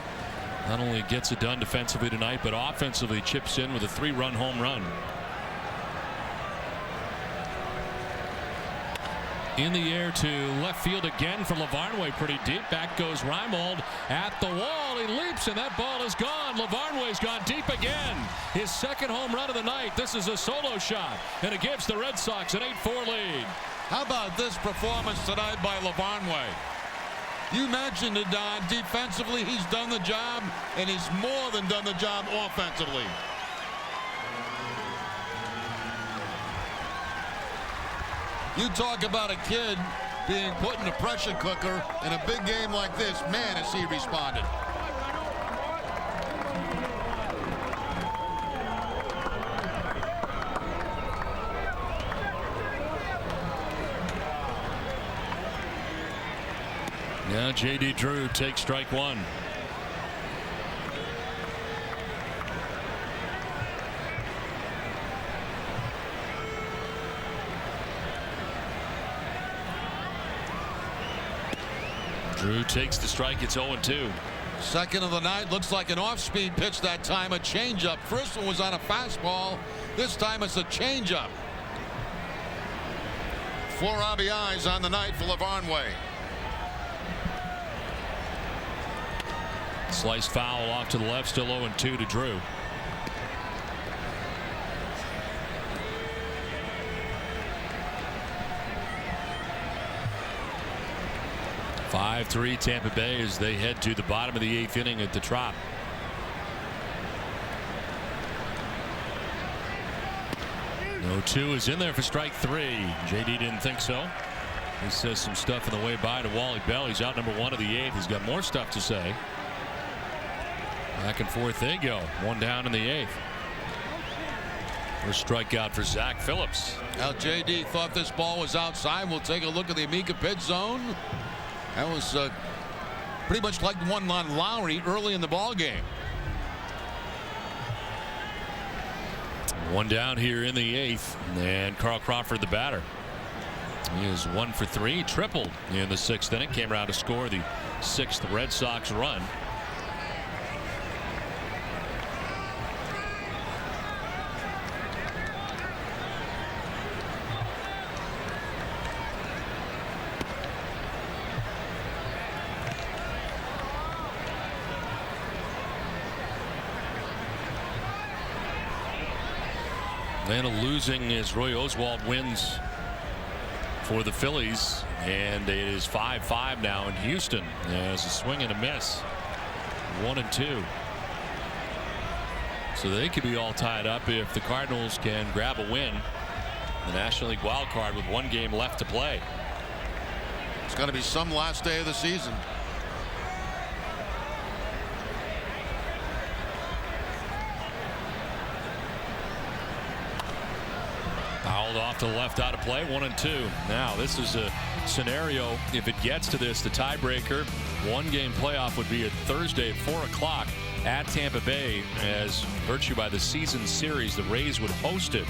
Not only gets it done defensively tonight, but offensively chips in with a 3-run home run. In the air to left field again for Lavarnway, pretty deep. Back goes Reimold at the wall. He leaps, and that ball is gone. Lavarnway's gone deep again. His 2nd home run of the night. This is a solo shot, and it gives the Red Sox an 8-4 lead. How about this performance tonight by Lavarnway? You mentioned it, Don. Defensively, he's done the job, and he's more than done the job offensively. You talk about a kid being put in a pressure cooker in a big game like this. Man, has he responded. Now J.D. Drew takes strike one. Drew takes the strike. It's 0-2. Second of the night. Looks like an off-speed pitch that time. A changeup. First one was on a fastball. This time it's a changeup. 4 RBIs on the night for Lavarnway. Sliced foul off to the left, still 0-2 to Drew. (5-3) Tampa Bay as they head to the bottom of the 8th inning at the Trop. No 2 is in there for strike 3. JD didn't think so. He says some stuff on the way by to Wally Bell. He's out number 1 of the 8th. He's got more stuff to say. Back and forth they go. 1 down in the 8th. First strikeout for Zach Phillips. Now JD thought this ball was outside. We'll take a look at the Amica pitch zone. That was pretty much like the one on Lowry early in the ball game. 1 down here in the 8th, and Carl Crawford, the batter. He is 1 for 3, tripled in the 6th inning. Came around to score the 6th Red Sox run. Atlanta losing as Roy Oswalt wins for the Phillies, and it is 5-5 now in Houston as a swing and a miss. 1-2. So they could be all tied up if the Cardinals can grab a win. The National League wild card with 1 game left to play. It's going to be some last day of the season. Fouled off to the left, out of play. 1-2. Now this is a scenario, if it gets to this, the tiebreaker 1-game playoff would be a Thursday at 4 o'clock at Tampa Bay. As virtue by the season series, the Rays would host it.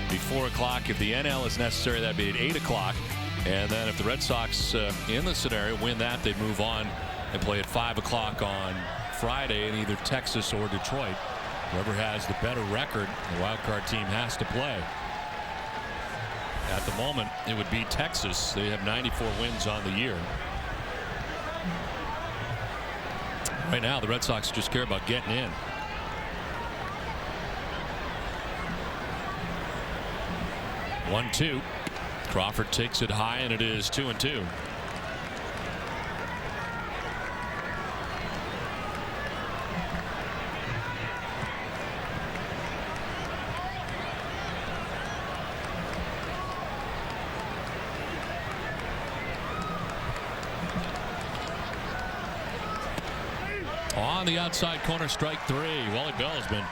Be 4 o'clock. If the NL is necessary, that'd be at 8 o'clock. And then if the Red Sox in the scenario win that, they'd move on and play at 5 o'clock on Friday in either Texas or Detroit. Whoever has the better record, the wild card team has to play. At the moment, it would be Texas. They have 94 wins on the year. Right now, the Red Sox just care about getting in. One, 2. Crawford takes it high, and it is 2-2. On the outside corner, strike 3. Wally Bell has been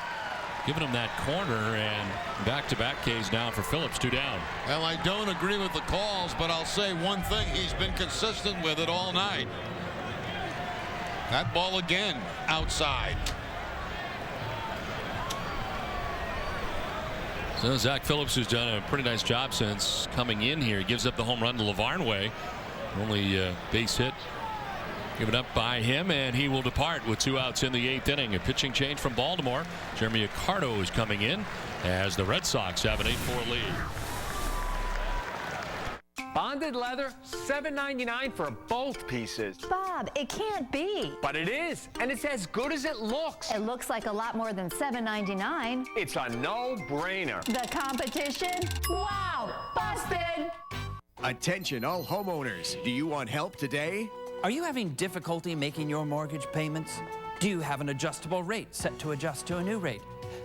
giving him that corner, and back-to-back Ks now for Phillips. 2 down. Well, I don't agree with the calls, but I'll say one thing. He's been consistent with it all night. That ball again outside. So Zach Phillips, who's done a pretty nice job since coming in here, gives up the home run to LaVarnway. Only base hit given up by him, and he will depart with 2 outs in the 8th inning. A pitching change from Baltimore. Jeremy Accardo is coming in as the Red Sox have an 8-4 lead. Bonded leather, $7.99 for both pieces. Bob, it can't be. But it is, and it's as good as it looks. It looks like a lot more than $7.99. It's a no-brainer. The competition? Wow, busted! Attention all homeowners. Do you want help today? Are you having difficulty making your mortgage payments? Do you have an adjustable rate set to adjust to a new rate?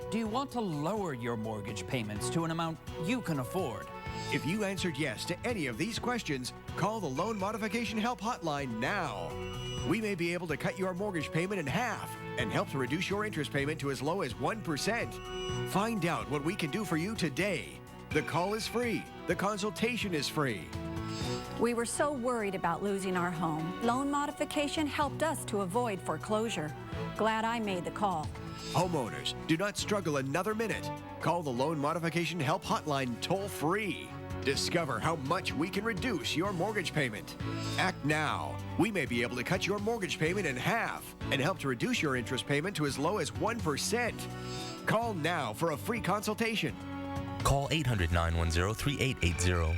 Do you want to lower your mortgage payments to an amount you can afford? If you answered yes to any of these questions, call the Loan Modification Help Hotline now. We may be able to cut your mortgage payment in half and help to reduce your interest payment to as low as 1%. Find out what we can do for you today. The call is free. The consultation is free. We were so worried about losing our home. Loan modification helped us to avoid foreclosure. Glad I made the call. Homeowners, do not struggle another minute. Call the Loan Modification Help Hotline toll-free. Discover how much we can reduce your mortgage payment. Act now. We may be able to cut your mortgage payment in half and help to reduce your interest payment to as low as 1%. Call now for a free consultation. Call 800-910-3880.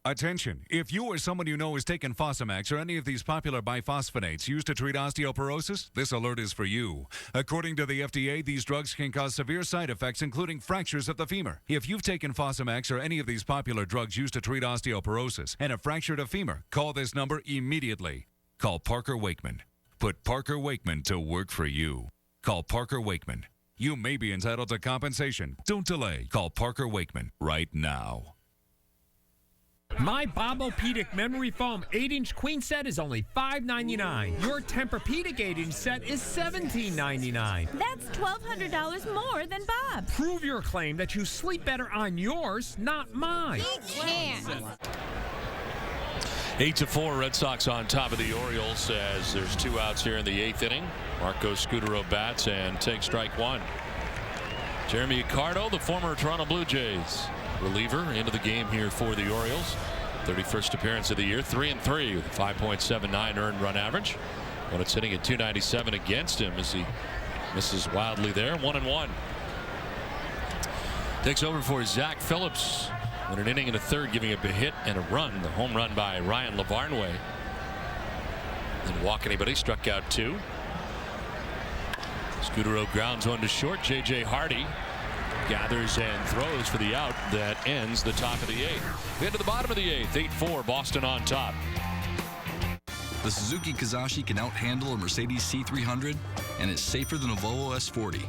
Attention, if you or someone you know has taken Fosamax or any of these popular biphosphonates used to treat osteoporosis, this alert is for you. According to the FDA, these drugs can cause severe side effects, including fractures of the femur. If you've taken Fosamax or any of these popular drugs used to treat osteoporosis and have fractured a femur, call this number immediately. Call Parker Wakeman. Put Parker Wakeman to work for you. Call Parker Wakeman. You may be entitled to compensation. Don't delay. Call Parker Wakeman right now. My Bob-O-Pedic Memory Foam 8-inch queen set is only $5.99. Your Tempur-Pedic 8-inch set is $17.99. That's $1,200 more than Bob. Prove your claim that you sleep better on yours, not mine. He can't. 8-4, Red Sox on top of the Orioles as there's 2 outs here in the 8th inning. Marco Scutaro bats and takes strike 1. Jeremy Accardo, the former Toronto Blue Jays reliever, into the game here for the Orioles. 31st appearance of the year, 3-3 with a 5.79 earned run average. When it's hitting at .297 against him as he misses wildly there. 1-1. Takes over for Zach Phillips in an inning and a third, giving up a hit and a run. The home run by Ryan Lavarnway. Didn't walk anybody, struck out 2. Scutaro grounds one to short. J.J. Hardy gathers and throws for the out that ends the top of the 8th. We head to the bottom of the 8th. 8-4, Boston on top. The Suzuki Kizashi can outhandle a Mercedes C300 and is safer than a Volvo S40.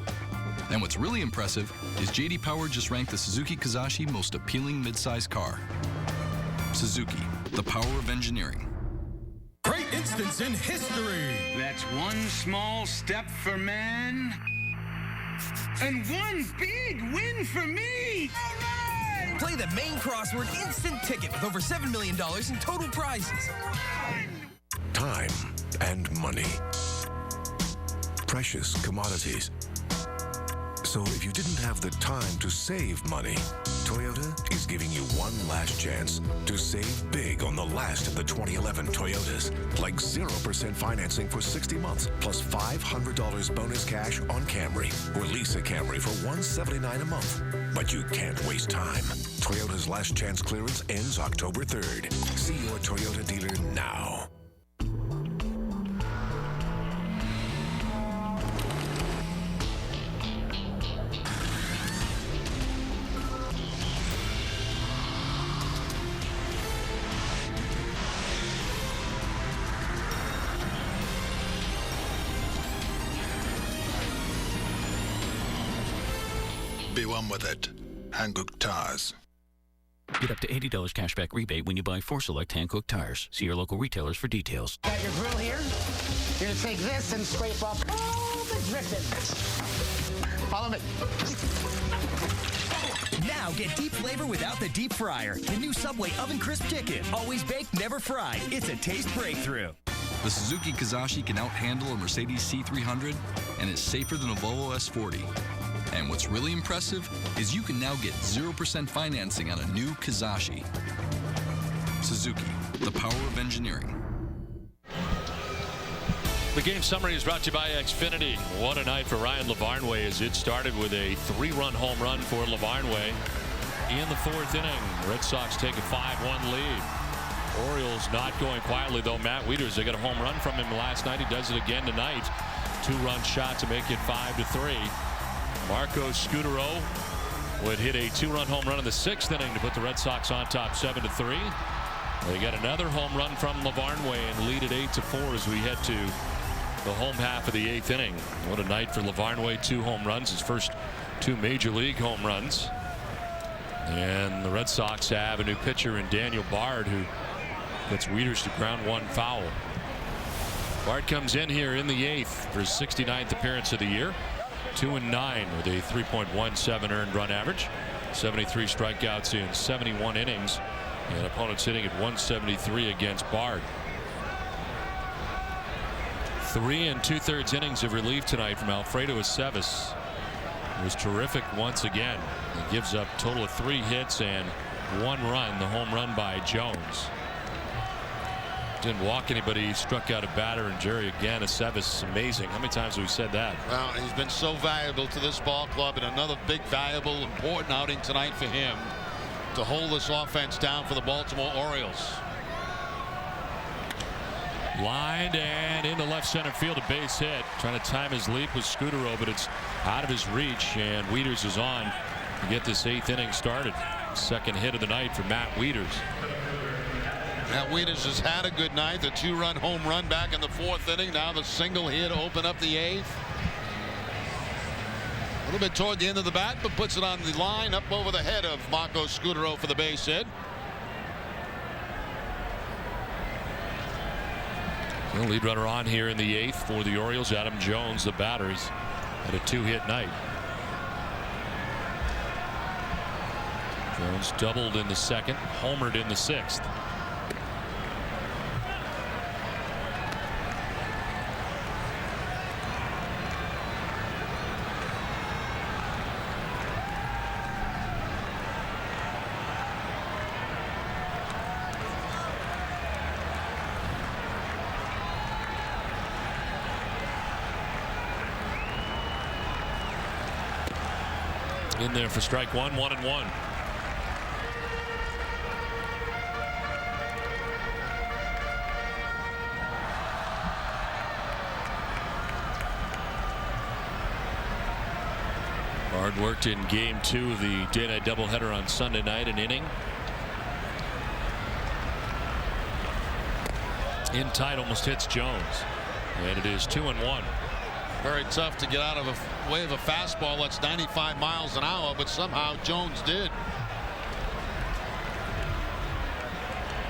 And what's really impressive is J.D. Power just ranked the Suzuki Kizashi most appealing midsize car. Suzuki, the power of engineering. Great instance in history. That's one small step for man and one big win for me. All right! Play the main crossword instant ticket with over $7 million in total prizes. Time and money. Precious commodities. So if you didn't have the time to save money, Toyota is giving you one last chance to save big on the last of the 2011 Toyotas. Like 0% financing for 60 months, plus $500 bonus cash on Camry. Or lease a Camry for $179 a month. But you can't waste time. Toyota's last chance clearance ends October 3rd. See your Toyota dealer now. Be one with it. Hankook Tires. Get up to $80 cashback rebate when you buy 4 select Hankook tires. See your local retailers for details. Got your grill here? You're going to take this and scrape up all the drippings. Follow me. Now get deep flavor without the deep fryer. The new Subway Oven Crisp Chicken. Always baked, never fried. It's a taste breakthrough. The Suzuki Kizashi can outhandle a Mercedes C300 and is safer than a Volvo S40. And what's really impressive is you can now get 0% financing on a new Kizashi. Suzuki, the power of engineering. The game summary is brought to you by Xfinity. What a night for Ryan Lavarnway as it started with a 3-run home run for Lavarnway. In the 4th inning, Red Sox take a 5-1 lead. Orioles not going quietly though. Matt Wieters, they got a home run from him last night. He does it again tonight. 2-run shot to make it 5-3. Marco Scutaro would hit a 2-run home run in the 6th inning to put the Red Sox on top 7-3. They got another home run from Lavarnway and lead at 8-4 as we head to the home half of the 8th inning. What a night for Lavarnway. 2 home runs, his first 2 major league home runs. And the Red Sox have a new pitcher in Daniel Bard, who gets Wieters to ground 1 foul. Bard comes in here in the 8th for his 69th appearance of the year. 2-9 with a 3.17 earned run average. 73 strikeouts in 71 innings. And opponents hitting at 173 against Bard. 3 2/3 innings of relief tonight from Alfredo Aceves. It was terrific once again. He gives up a total of 3 hits and 1 run, the home run by Jones. Didn't walk anybody. He struck out a batter, and Jerry again. Aceves, amazing. How many times have we said that? Well, he's been so valuable to this ball club, and another big, valuable, important outing tonight for him. to hold this offense down for the Baltimore Orioles. Lined and into left center field, a base hit. Trying to time his leap with Scudero, but it's out of his reach, and Wieters is on to get this 8th inning started. Second hit of the night for Matt Wieters. Matt Wieters has had a good night. The 2-run home run back in the 4th inning. Now the single here to open up the 8th. A little bit toward the end of the bat, but puts it on the line up over the head of Marco Scudero for the base hit. The lead runner on here in the 8th for the Orioles, Adam Jones, the batters, had a 2-hit night. Jones doubled in the 2nd, homered in the 6th. In there for strike one, 1-1. Hard worked in game 2 of the day-night doubleheader on Sunday night, an inning. In tight, almost hits Jones, and it is 2-1. Very tough to get out of a way of a fastball that's 95 miles an hour, but somehow Jones did.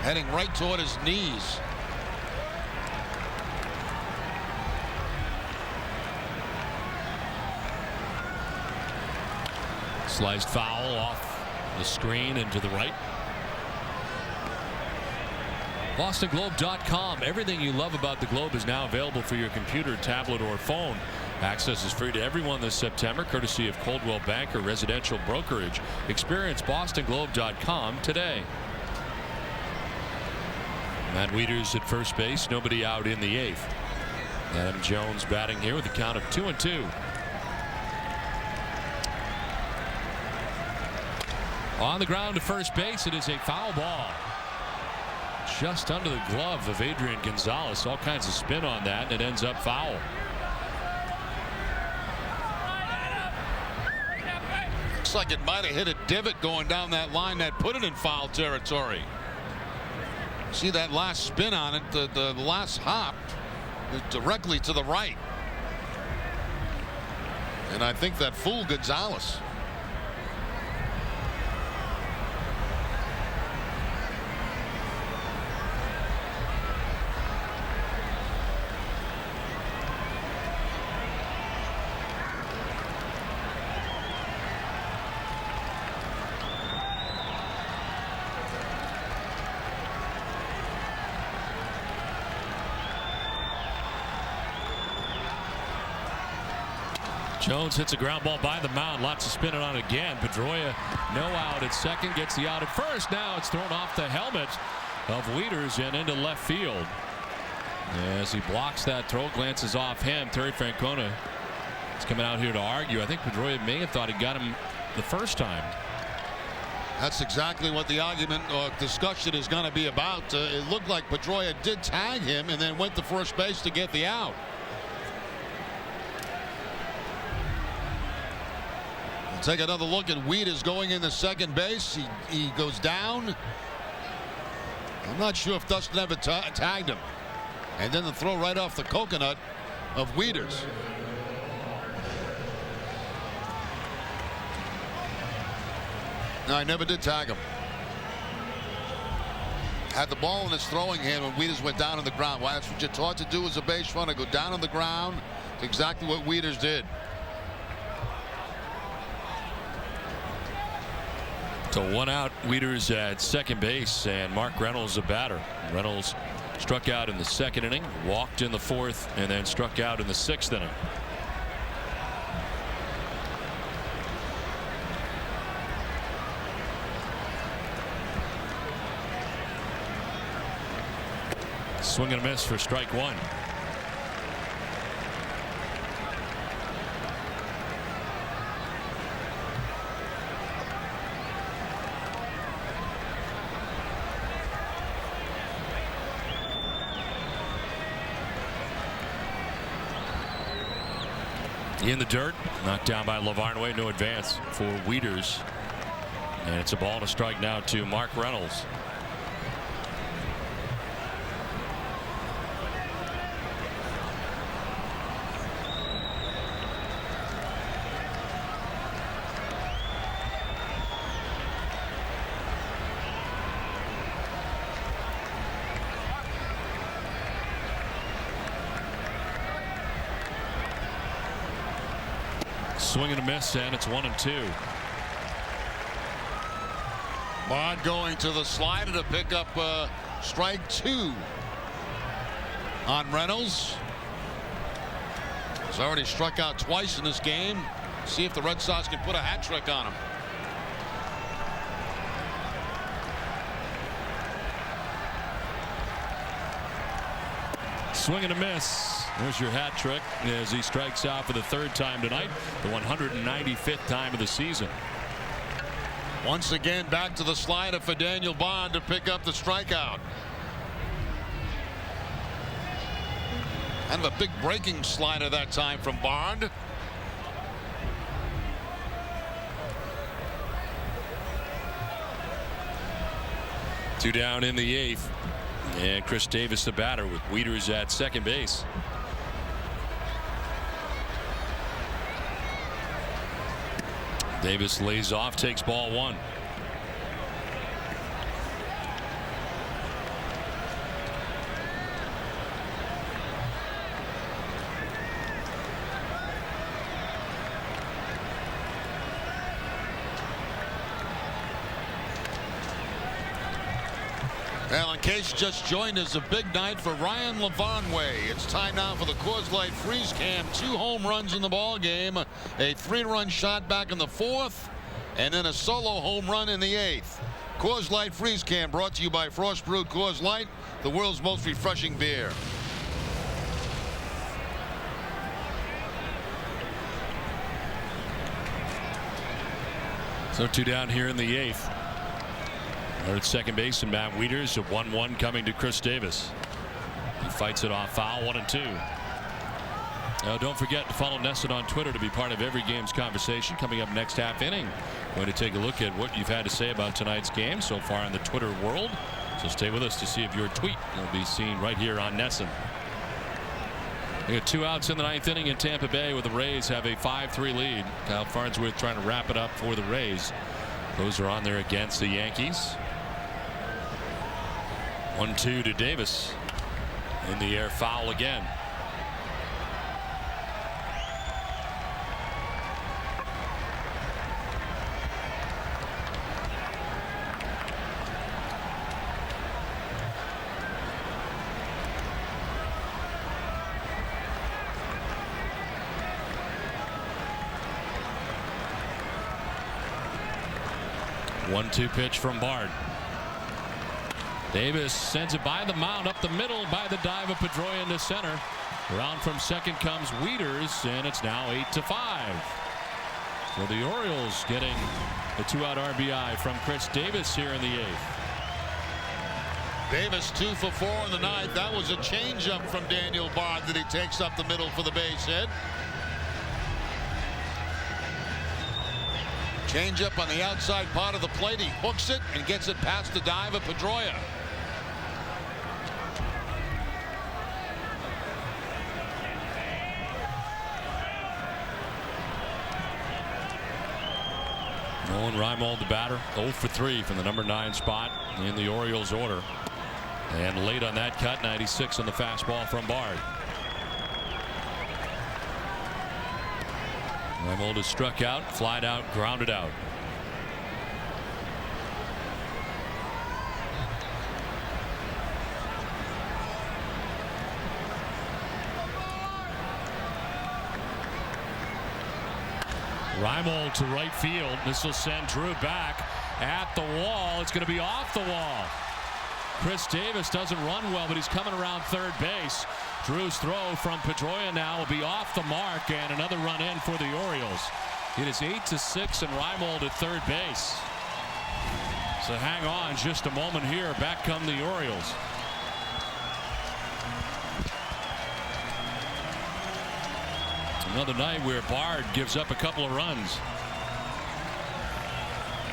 Heading right toward his knees. Sliced foul off the screen and to the right. BostonGlobe.com. Everything you love about the Globe is now available for your computer, tablet, or phone. Access is free to everyone this September, courtesy of Coldwell Banker Residential Brokerage. Experience BostonGlobe.com today. Matt Wieters at first base. Nobody out in the 8th. Adam Jones batting here with a count of 2-2. On the ground to first base, it is a foul ball. Just under the glove of Adrian Gonzalez. All kinds of spin on that, and it ends up foul. Looks like it might have hit a divot going down that line that put it in foul territory. See that last spin on it, the last hop directly to the right. And I think that fooled Gonzalez. Jones hits a ground ball by the mound. Lots of spinning on it again. Pedroia, no out at second, gets the out at first. Now it's thrown off the helmet of Wieters and into left field. As he blocks that throw, glances off him. Terry Francona is coming out here to argue. I think Pedroia may have thought he got him the first time. That's exactly what the argument or discussion is going to be about. It looked like Pedroia did tag him and then went to first base to get the out. Take another look at Wieters going into second base. He goes down. I'm not sure if Dustin ever tagged him. And then the throw right off the coconut of Wieters. No, I never did tag him. Had the ball in his throwing hand when Wieters went down on the ground. Well, that's what you're taught to do as a base runner. Go down on the ground. It's exactly what Wieters did. So 1 out, Wieters at second base, and Mark Reynolds the batter. Reynolds struck out in the 2nd inning, walked in the 4th, and then struck out in the 6th inning. Swing and a miss for strike 1. in the dirt. Knocked down by Lavarnway. No advance for Wieters. And it's a ball and a strike now to Mark Reynolds. Swing and a miss, and it's 1-2. Bond going to the slider to pick up strike 2 on Reynolds. He's already struck out twice in this game. See if the Red Sox can put a hat trick on him. Swing and a miss. There's your hat trick as he strikes out for the 3rd time tonight, the 195th time of the season. Once again, back to the slider for Daniel Bond to pick up the strikeout. Kind of a big breaking slider that time from Bond. Two down in the 8th. And Chris Davis the batter with Wieters at second base. Davis lays off, takes ball 1. Well, in case you just joined us, a big night for Ryan Lavarnway. It's time now for the Coors Light Freeze Cam. 2 home runs in the ball game, a 3-run shot back in the 4th, and then a solo home run in the 8th. Coors Light Freeze Cam brought to you by Frost Brewed Coors Light, the world's most refreshing beer. So 2 down here in the 8th. At second base, and Matt Wieters, a 1-1 coming to Chris Davis. He fights it off foul, 1-2. Now, don't forget to follow NESN on Twitter to be part of every game's conversation. Coming up next half inning, going to take a look at what you've had to say about tonight's game so far in the Twitter world. So stay with us to see if your tweet will be seen right here on NESN. We got 2 outs in the 9th inning in Tampa Bay, where the Rays have a 5-3 lead. Kyle Farnsworth trying to wrap it up for the Rays. Those are on there against the Yankees. 1-2 to Davis. In the air, foul again. One-two pitch from Bard. Davis sends it by the mound up the middle by the dive of Pedroia into center. Around from second comes Wieters, and it's now 8-5. So the Orioles getting the 2-out RBI from Chris Davis here in the 8th. Davis 2 for 4 in the 9th. That was a changeup from Daniel Bard that he takes up the middle for the base hit. Changeup on the outside part of the plate. He hooks it and gets it past the dive of Pedroia. Nolan Reimold, the batter, 0 for 3 from the number 9 spot in the Orioles order. And late on that cut, 96 on the fastball from Bard. Reimold is struck out, flied out, grounded out. Reimold to right field. This will send Drew back at the wall. It's going to be off the wall. Chris Davis doesn't run well, but he's coming around third base. Drew's throw from Pedroia now will be off the mark, and another run in for the Orioles. It is 8-6, and Reimold at third base. So hang on just a moment here. Back come the Orioles. Another night where Bard gives up a couple of runs.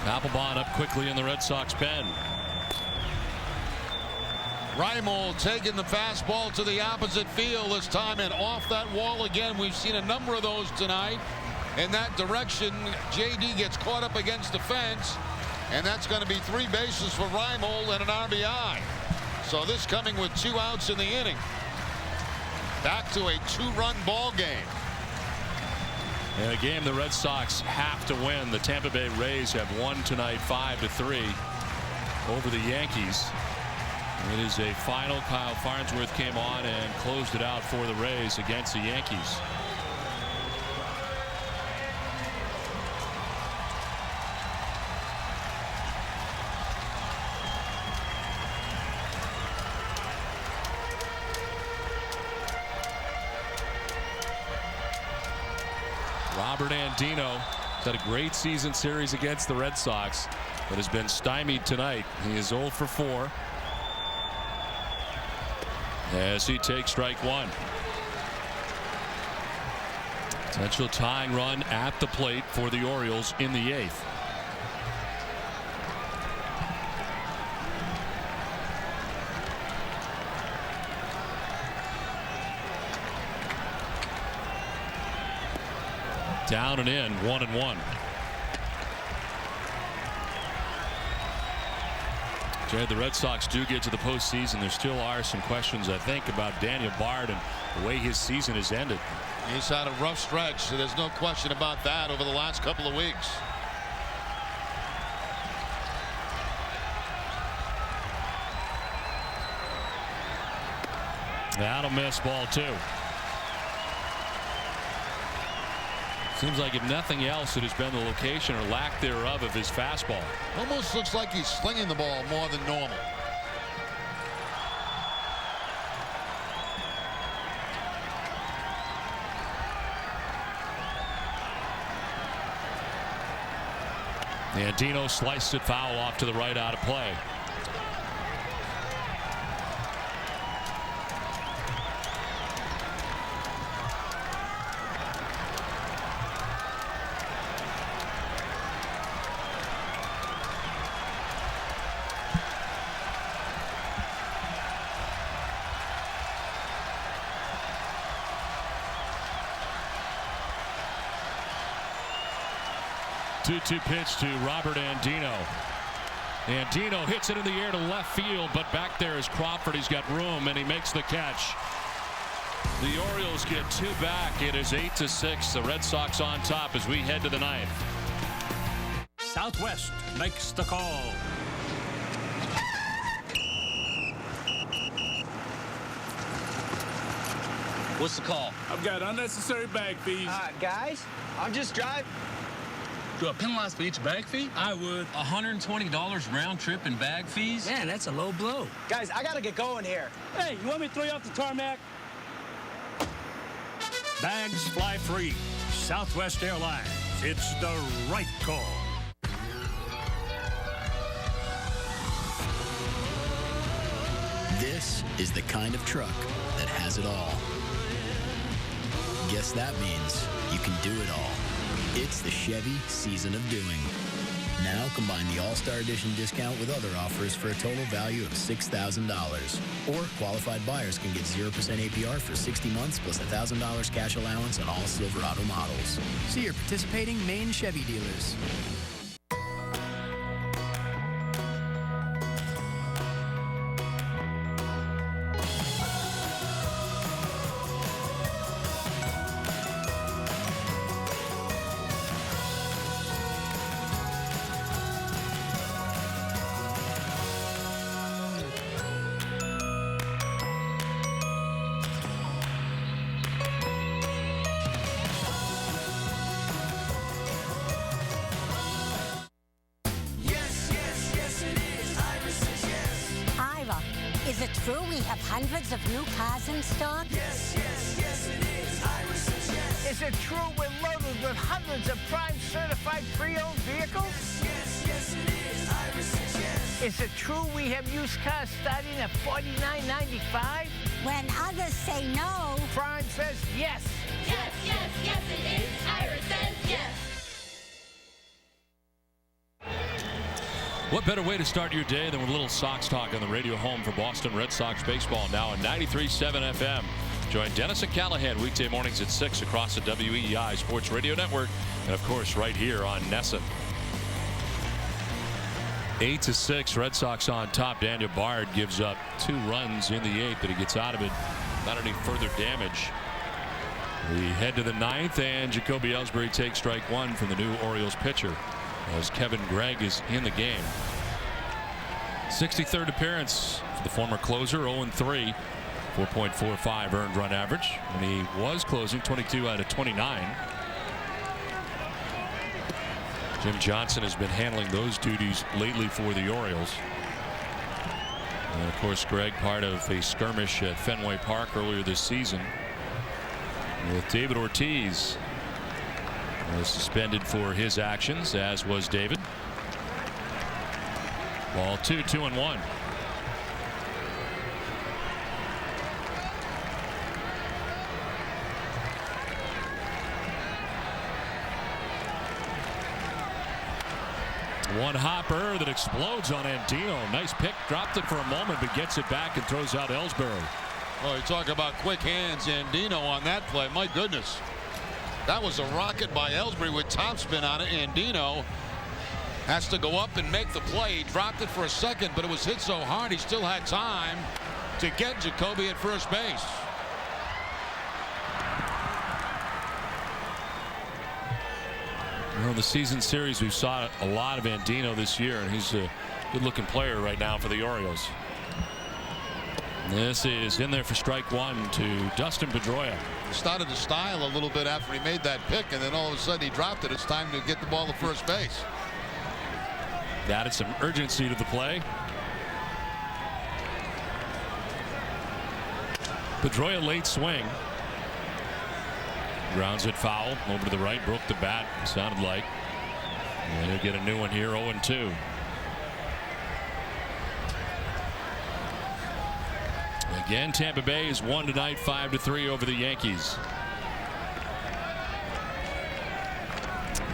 Applebaum up quickly in the Red Sox pen. Reimold taking the fastball to the opposite field this time and off that wall again. We've seen a number of those tonight. In that direction, JD gets caught up against the fence, and that's going to be 3 bases for Reimold and an RBI. So this coming with 2 outs in the inning. Back to a 2-run ball game. In a game the Red Sox have to win. The Tampa Bay Rays have won tonight 5-3 over the Yankees. It is a final. Kyle Farnsworth came on and closed it out for the Rays against the Yankees. Robert Andino had a great season series against the Red Sox, but has been stymied tonight. He is 0 for 4 as he takes strike 1. Potential tying run at the plate for the Orioles in the 8th. Down and in, 1-1. Jared, the Red Sox do get to the postseason. There still are some questions, I think, about Daniel Bard and the way his season has ended. He's had a rough stretch, so there's no question about that over the last couple of weeks. That'll miss, ball 2. Seems like if nothing else, it has been the location or lack thereof of his fastball. Almost looks like he's slinging the ball more than normal. Andino sliced it foul off to the right, out of play. Two pitch to Robert Andino. Andino hits it in the air to left field, but back there is Crawford. He's got room, and he makes the catch. The Orioles get 2 back. It is 8-6. The Red Sox on top as we head to the 9th. Southwest makes the call. What's the call? I've got unnecessary bag fees. Guys, I'm just driving. Do I penalize for each bag fee? I would. $120 round trip and bag fees? Man, that's a low blow. Guys, I gotta get going here. Hey, you want me to throw you off the tarmac? Bags fly free. Southwest Airlines. It's the right call. This is the kind of truck that has it all. Guess that means you can do it all. It's the Chevy season of doing. Now combine the All-Star Edition discount with other offers for a total value of $6,000. Or qualified buyers can get 0% APR for 60 months plus $1,000 cash allowance on all Silverado models. See your participating Maine Chevy dealers. Is it true we have hundreds of new cars in stock? Yes, yes, yes it is. Iris says yes. Is it true we're loaded with hundreds of prime certified pre-owned vehicles? Yes, yes, yes it is. Iris says yes. Is it true we have used cars starting at $49.95? When others say no, Prime says yes. Yes, yes, yes it is. Ira says yes. What better way to start your day than with a little Sox talk on the radio home for Boston Red Sox baseball, now on 93.7 FM. Join Dennis and Callahan weekday mornings at 6 across the WEEI Sports Radio Network, and of course right here on NESN. 8-6, Red Sox on top. Daniel Bard gives up 2 runs in the 8th, but he gets out of it without any further damage. We head to the 9th, and Jacoby Ellsbury takes strike 1 from the new Orioles pitcher, as Kevin Gregg is in the game. 63rd appearance for the former closer, 0-3, 4.45 earned run average, and he was closing 22 out of 29. Jim Johnson has been handling those duties lately for the Orioles. And of course, Gregg part of a skirmish at Fenway Park earlier this season with David Ortiz. Was suspended for his actions, as was David. Ball 2, 2-1. One hopper that explodes on Andino. Nice pick, dropped it for a moment, but gets it back and throws out Ellsbury. Oh, you talk about quick hands. Andino on that play. My goodness. That was a rocket by Ellsbury with topspin on it. Andino has to go up and make the play. He dropped it for a second, but it was hit so hard he still had time to get Jacoby at first base. Well, the season series, we saw a lot of Andino this year, and he's a good-looking player right now for the Orioles. This is in there for strike 1 to Dustin Pedroia. Started to style a little bit after he made that pick, and then all of a sudden he dropped it. It's time to get the ball to first base. Added some urgency to the play. Pedroia late swing. Grounds it foul over to the right, broke the bat, sounded like. And he'll get a new one here, 0-2. Again, Tampa Bay is won tonight, 5-3 over the Yankees.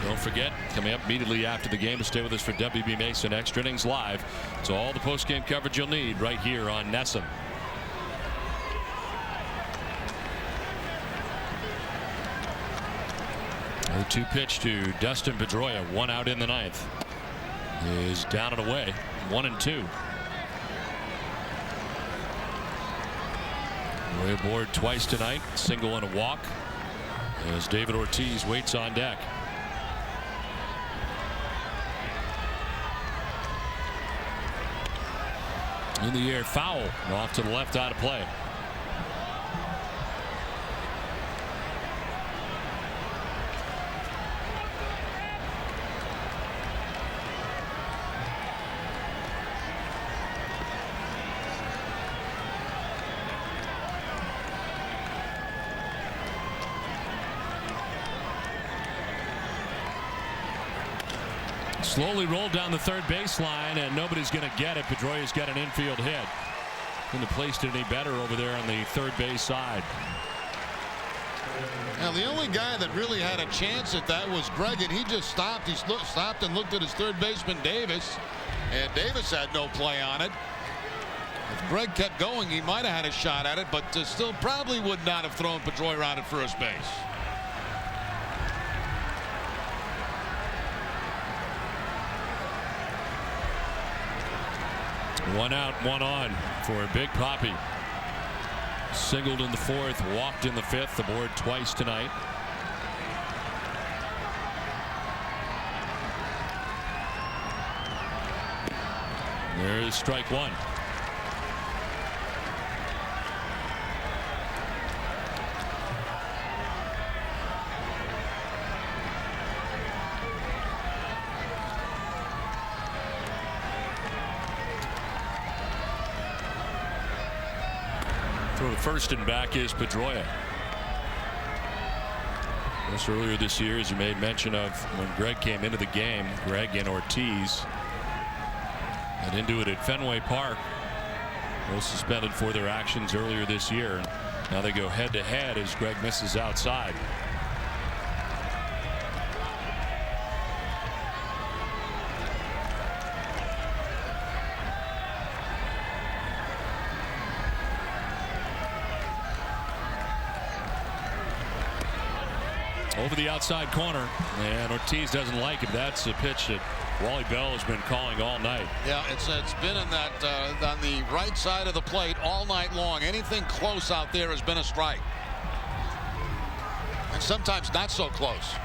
Don't forget, coming up immediately after the game, to stay with us for WB Mason Extra Innings Live. It's all the post-game coverage you'll need right here on NESN. The 2 pitch to Dustin Pedroia, 1 out in the 9th. Is down and away, 1-2. Way aboard twice tonight, single and a walk, as David Ortiz waits on deck. In the air, foul, off to the left, out of play. Slowly rolled down the third baseline, and nobody's going to get it. Pedroia's got an infield hit. Couldn't have placed it any better over there on the third base side. Now, the only guy that really had a chance at that was Gregg, and he just stopped. He stopped and looked at his third baseman, Davis, and Davis had no play on it. If Gregg kept going, he might have had a shot at it, but still probably would not have thrown Pedroia out at first base. One out, one on for Big Papi. Singled in the 4th, walked in the 5th, aboard twice tonight. There's strike 1. Throw to first and back is Pedroia. Just earlier this year, as you made mention of, when Gregg came into the game, Gregg and Ortiz and into it at Fenway Park, both suspended for their actions earlier this year. Now they go head-to-head as Greg misses outside. Over the outside corner, and Ortiz doesn't like it. That's a pitch that Wally Bell has been calling all night. Yeah, it's been in that on the right side of the plate all night long. Anything close out there has been a strike, and sometimes not so close.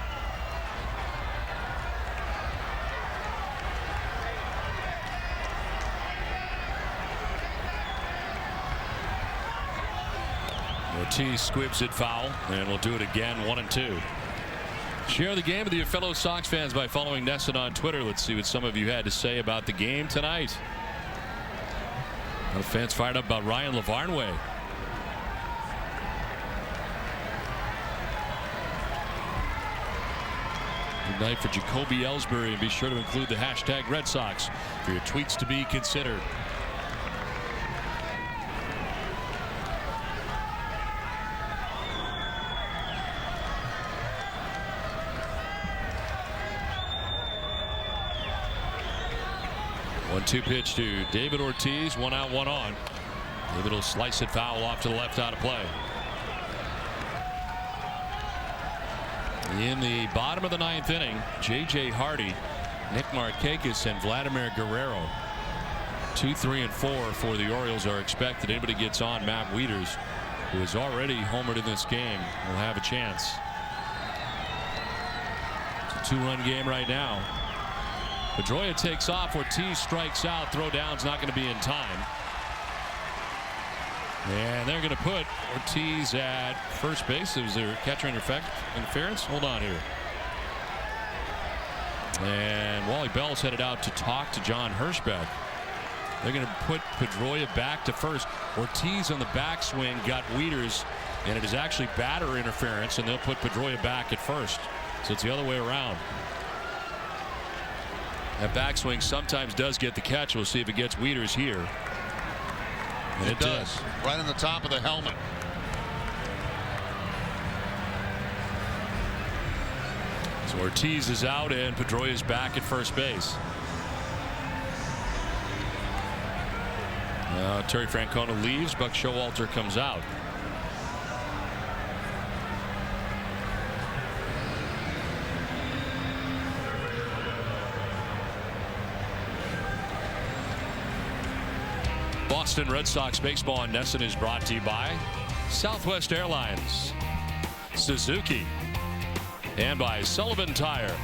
Ortiz squibs it foul, and we'll do it again. 1-2. Share the game with your fellow Sox fans by following Nesson on Twitter. Let's see what some of you had to say about the game tonight. The fans fired up about Ryan Lavarnway. Good night for Jacoby Ellsbury, and be sure to include the hashtag Red Sox for your tweets to be considered. One-two pitch to David Ortiz. 1 out, 1 on. David will slice it foul off to the left out of play. In the bottom of the 9th inning, J.J. Hardy, Nick Markakis, and Vladimir Guerrero. 2, 3, and 4 for the Orioles are expected. Anybody gets on, Matt Wieters, who has already homered in this game, will have a chance. It's a 2-run game right now. Pedroia takes off. Ortiz strikes out. Throw down's not going to be in time. And they're going to put Ortiz at first base. Is there catcher interference? Hold on here. And Wally Bell's headed out to talk to John Hirschbeck. They're going to put Pedroia back to first. Ortiz on the backswing got Wieters, and it is actually batter interference, and they'll put Pedroia back at first. So it's the other way around. That backswing sometimes does get the catch. We'll see if it gets Wieters here. And it does. Right on the top of the helmet. So Ortiz is out, and Pedroia is back at first base. Terry Francona leaves. Buck Showalter comes out. Boston Red Sox baseball on Nesson is brought to you by Southwest Airlines, Suzuki, and by Sullivan Tire.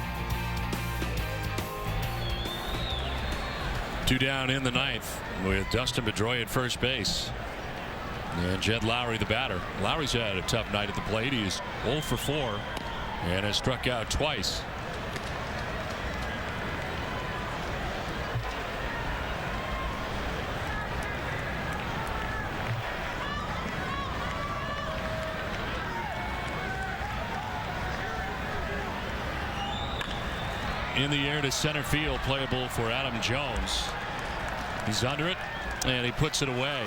2 down in the 9th with Dustin Pedroia at first base. And Jed Lowry the batter. Lowry's had a tough night at the plate. He's 0 for 4 and has struck out twice. In the air to center field, playable for Adam Jones. He's under it, and he puts it away.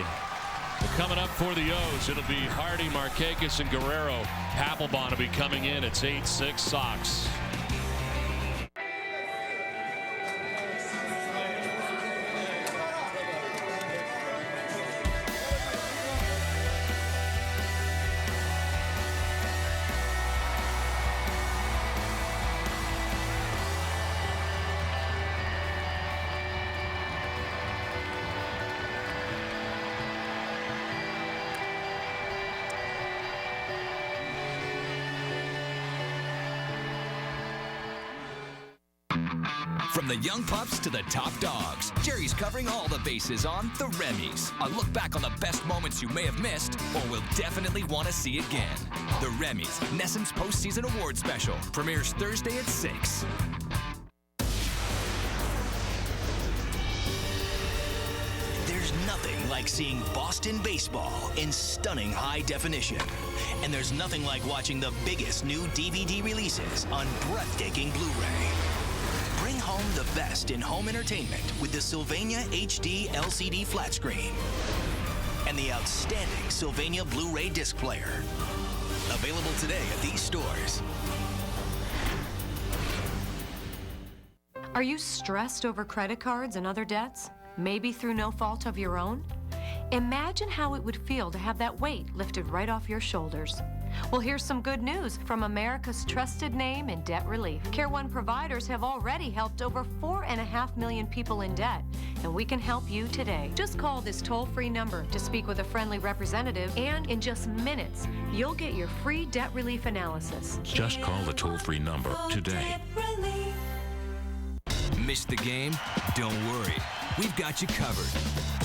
Coming up for the O's, it'll be Hardy, Markakis, and Guerrero. Papelbon will be coming in. It's 8-6 Sox. From the young pups to the top dogs, Jerry's covering all the bases on The Remy's. A look back on the best moments you may have missed or will definitely want to see again. The Remy's, Nesson's postseason award special, premieres Thursday at 6. There's nothing like seeing Boston baseball in stunning high definition. And there's nothing like watching the biggest new DVD releases on breathtaking Blu-ray. Bring home the best in home entertainment with the Sylvania HD LCD flat screen. And the outstanding Sylvania Blu-ray disc player. Available today at these stores. Are you stressed over credit cards and other debts? Maybe through no fault of your own? Imagine how it would feel to have that weight lifted right off your shoulders. Well, here's some good news from America's trusted name in debt relief. Care One providers have already helped over 4.5 million people in debt, and we can help you today. Just call this toll-free number to speak with a friendly representative, and in just minutes, you'll get your free debt relief analysis. Just call the toll-free number today. Missed the game? Don't worry. We've got you covered.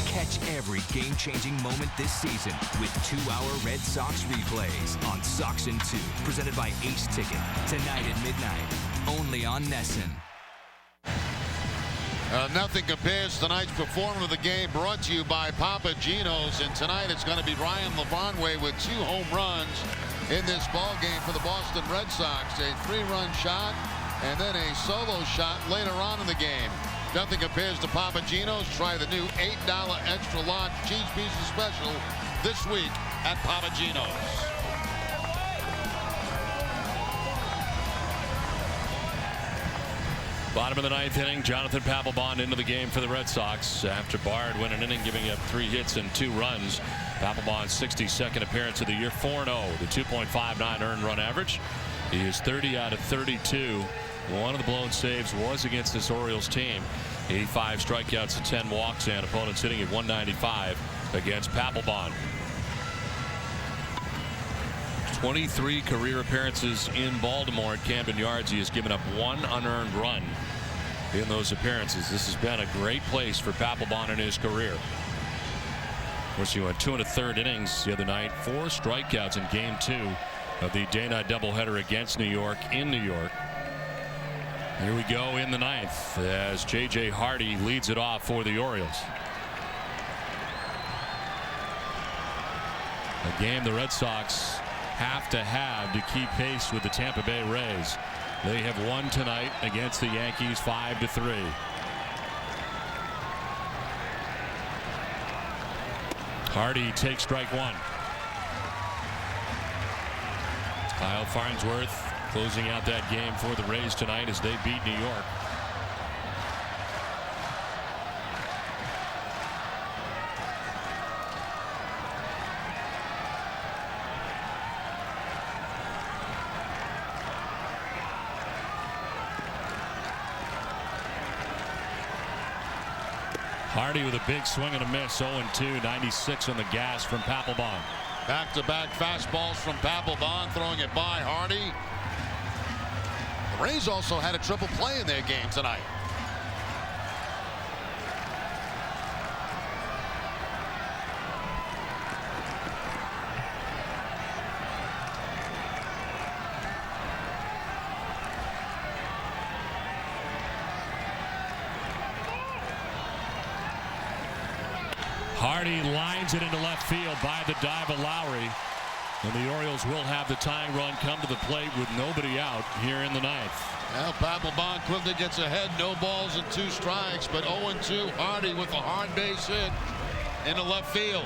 Catch every game-changing moment this season with 2-hour Red Sox replays on Soxin 2, presented by Ace Ticket, tonight at midnight, only on Nessun. Nothing compares tonight's performance of the game, brought to you by Papa Gino's, and tonight it's going to be Ryan LaVonway with 2 home runs in this ball game for the Boston Red Sox. A 3-run shot and then a solo shot later on in the game. Nothing compares to Papa Gino's. Try the new $8 extra large cheese pizza special this week at Papa Gino's. Bottom of the 9th inning, Jonathan Papelbon into the game for the Red Sox after Bard went an inning giving up 3 hits and 2 runs. Papelbon's 62nd appearance of the year, 4-0, the 2.59 earned run average. He is 30 out of 32. One of the blown saves was against this Orioles team. 85 strikeouts and 10 walks, and opponents hitting at 195 against Papelbon. 23 career appearances in Baltimore at Camden Yards. He has given up 1 unearned run in those appearances. This has been a great place for Papelbon in his career. Of course, he went 2 1/3 innings the other night, 4 strikeouts in Game 2 of the day-night doubleheader against New York in New York. Here we go in the 9th as J.J. Hardy leads it off for the Orioles. A game the Red Sox have to keep pace with the Tampa Bay Rays. They have won tonight against the Yankees 5-3. Hardy takes strike 1. Kyle Farnsworth closing out that game for the Rays tonight as they beat New York. Hardy with a big swing and a miss, 0-2, 96 on the gas from Papelbon. Back-to-back fastballs from Papelbon, throwing it by Hardy. The Rays also had a triple play in their game tonight. Hardy lines it into left field by the dive of Lowry. And the Orioles will have the tying run come to the plate with nobody out here in the 9th. Well, Papelbon quickly gets ahead. No balls and 2 strikes, but 0-2. Hardy with a hard base hit into left field.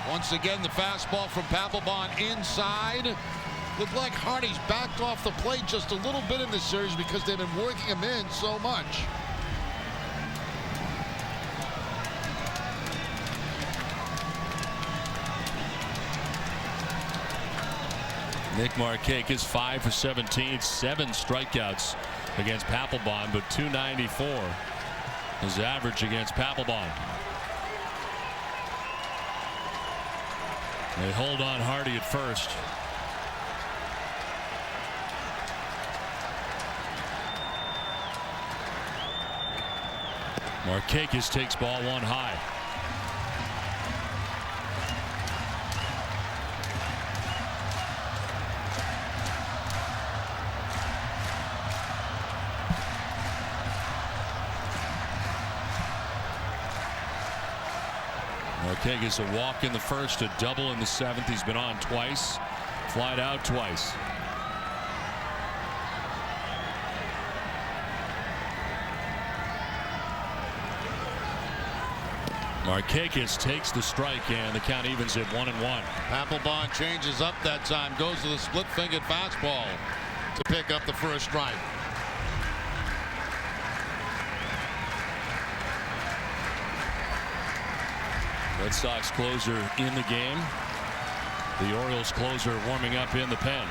Once again, the fastball from Papelbon inside. Looked like Hardy's backed off the plate just a little bit in this series because they've been working him in so much. Nick Markakis 5 for 17, 7 strikeouts against Papelbon, but 294 his average against Papelbon. They hold on Hardy at first. Markakis takes ball 1 high. Markakis a walk in the first, a double in the 7th. He's been on twice, flied out twice. Markakis takes the strike, and the count evens at 1-1. Papelbon changes up that time, goes to the split-fingered fastball to pick up the first strike. Red Sox closer in the game. The Orioles closer warming up in the pen.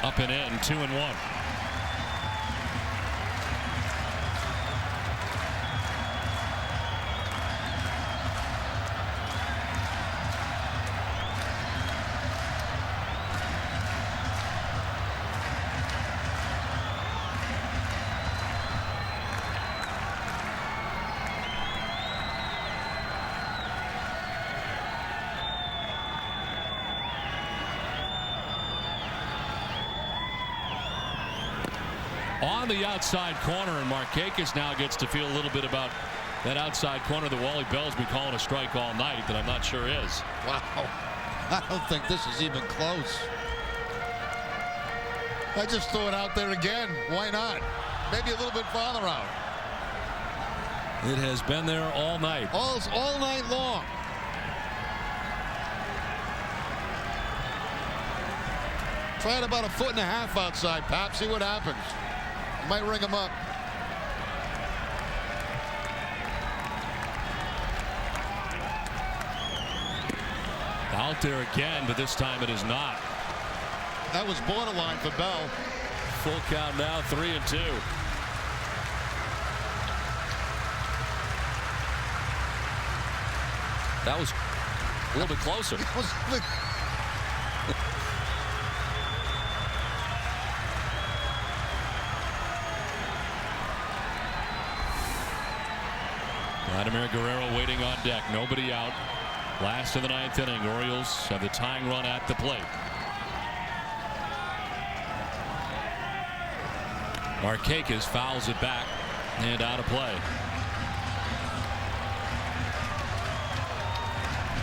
Up and in, 2-1. On the outside corner, and Markakis now gets to feel a little bit about that outside corner that Wally Bell's been calling a strike all night that I'm not sure is. Wow. I don't think this is even close. I just threw it out there again. Why not? Maybe a little bit farther out. It has been there all night. All night long. Try it about 1.5 feet outside, Pap. See what happens. Might ring him up. Out there again, but this time it is not. That was borderline for Bell. Full count now, 3-2. That was a little bit closer. Vladimir Guerrero waiting on deck. Nobody out. Last of the 9th inning. Orioles have the tying run at the plate. Markakis fouls it back and out of play.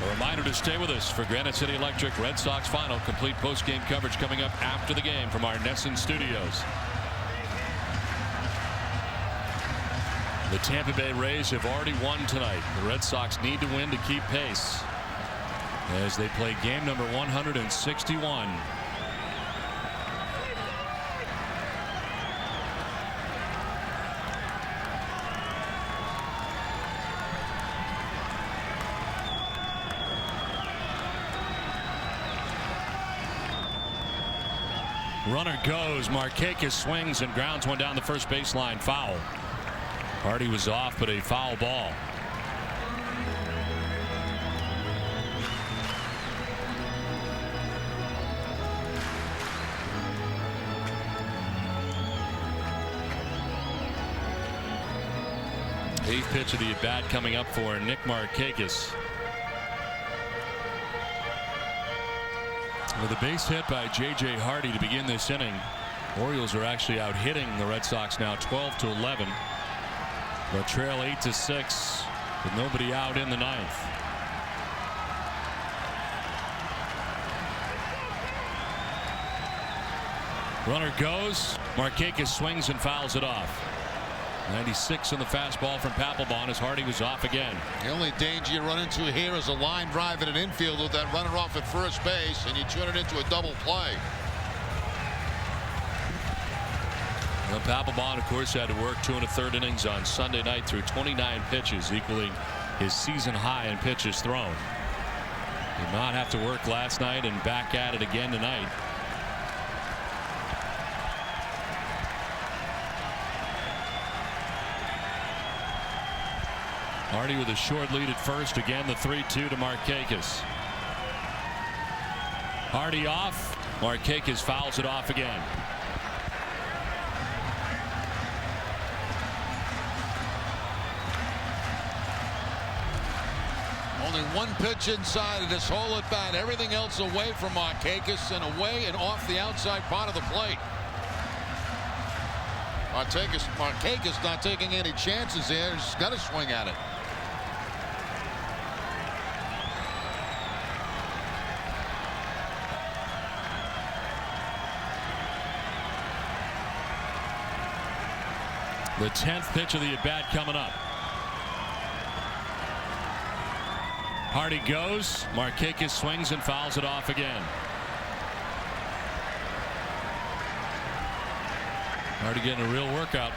A reminder to stay with us for Granite City Electric Red Sox Final. Complete post-game coverage coming up after the game from our Nesson studios. The Tampa Bay Rays have already won tonight. The Red Sox need to win to keep pace as they play game number 161. Runner goes. Markakis swings and grounds one down the first baseline. Foul. Hardy was off, but a foul ball. Eighth pitch of the at-bat coming up for Nick Markakis. With a base hit by J.J. Hardy to begin this inning, Orioles are actually out hitting the Red Sox now 12-11. But trail 8-6 with nobody out in the 9th. Runner goes. Markakis swings and fouls it off. 96 on the fastball from Papelbon as Hardy was off again. The only danger you run into here is a line drive at an infield with that runner off at first base, and you turn it into a double play. Well, Papelbon, of course, had to work 2 1/3 innings on Sunday night through 29 pitches, equaling his season high in pitches thrown. Did not have to work last night and back at it again tonight. Hardy with a short lead at first. Again, the 3-2 to Markakis. Hardy off. Markakis fouls it off again. Only one pitch inside of this whole at bat. Everything else away from Markakis and away and off the outside part of the plate. Markakis not taking any chances here. He's got to swing at it. The 10th pitch of the at-bat coming up. Hardy goes. Markakis swings and fouls it off again. Hardy getting a real workout.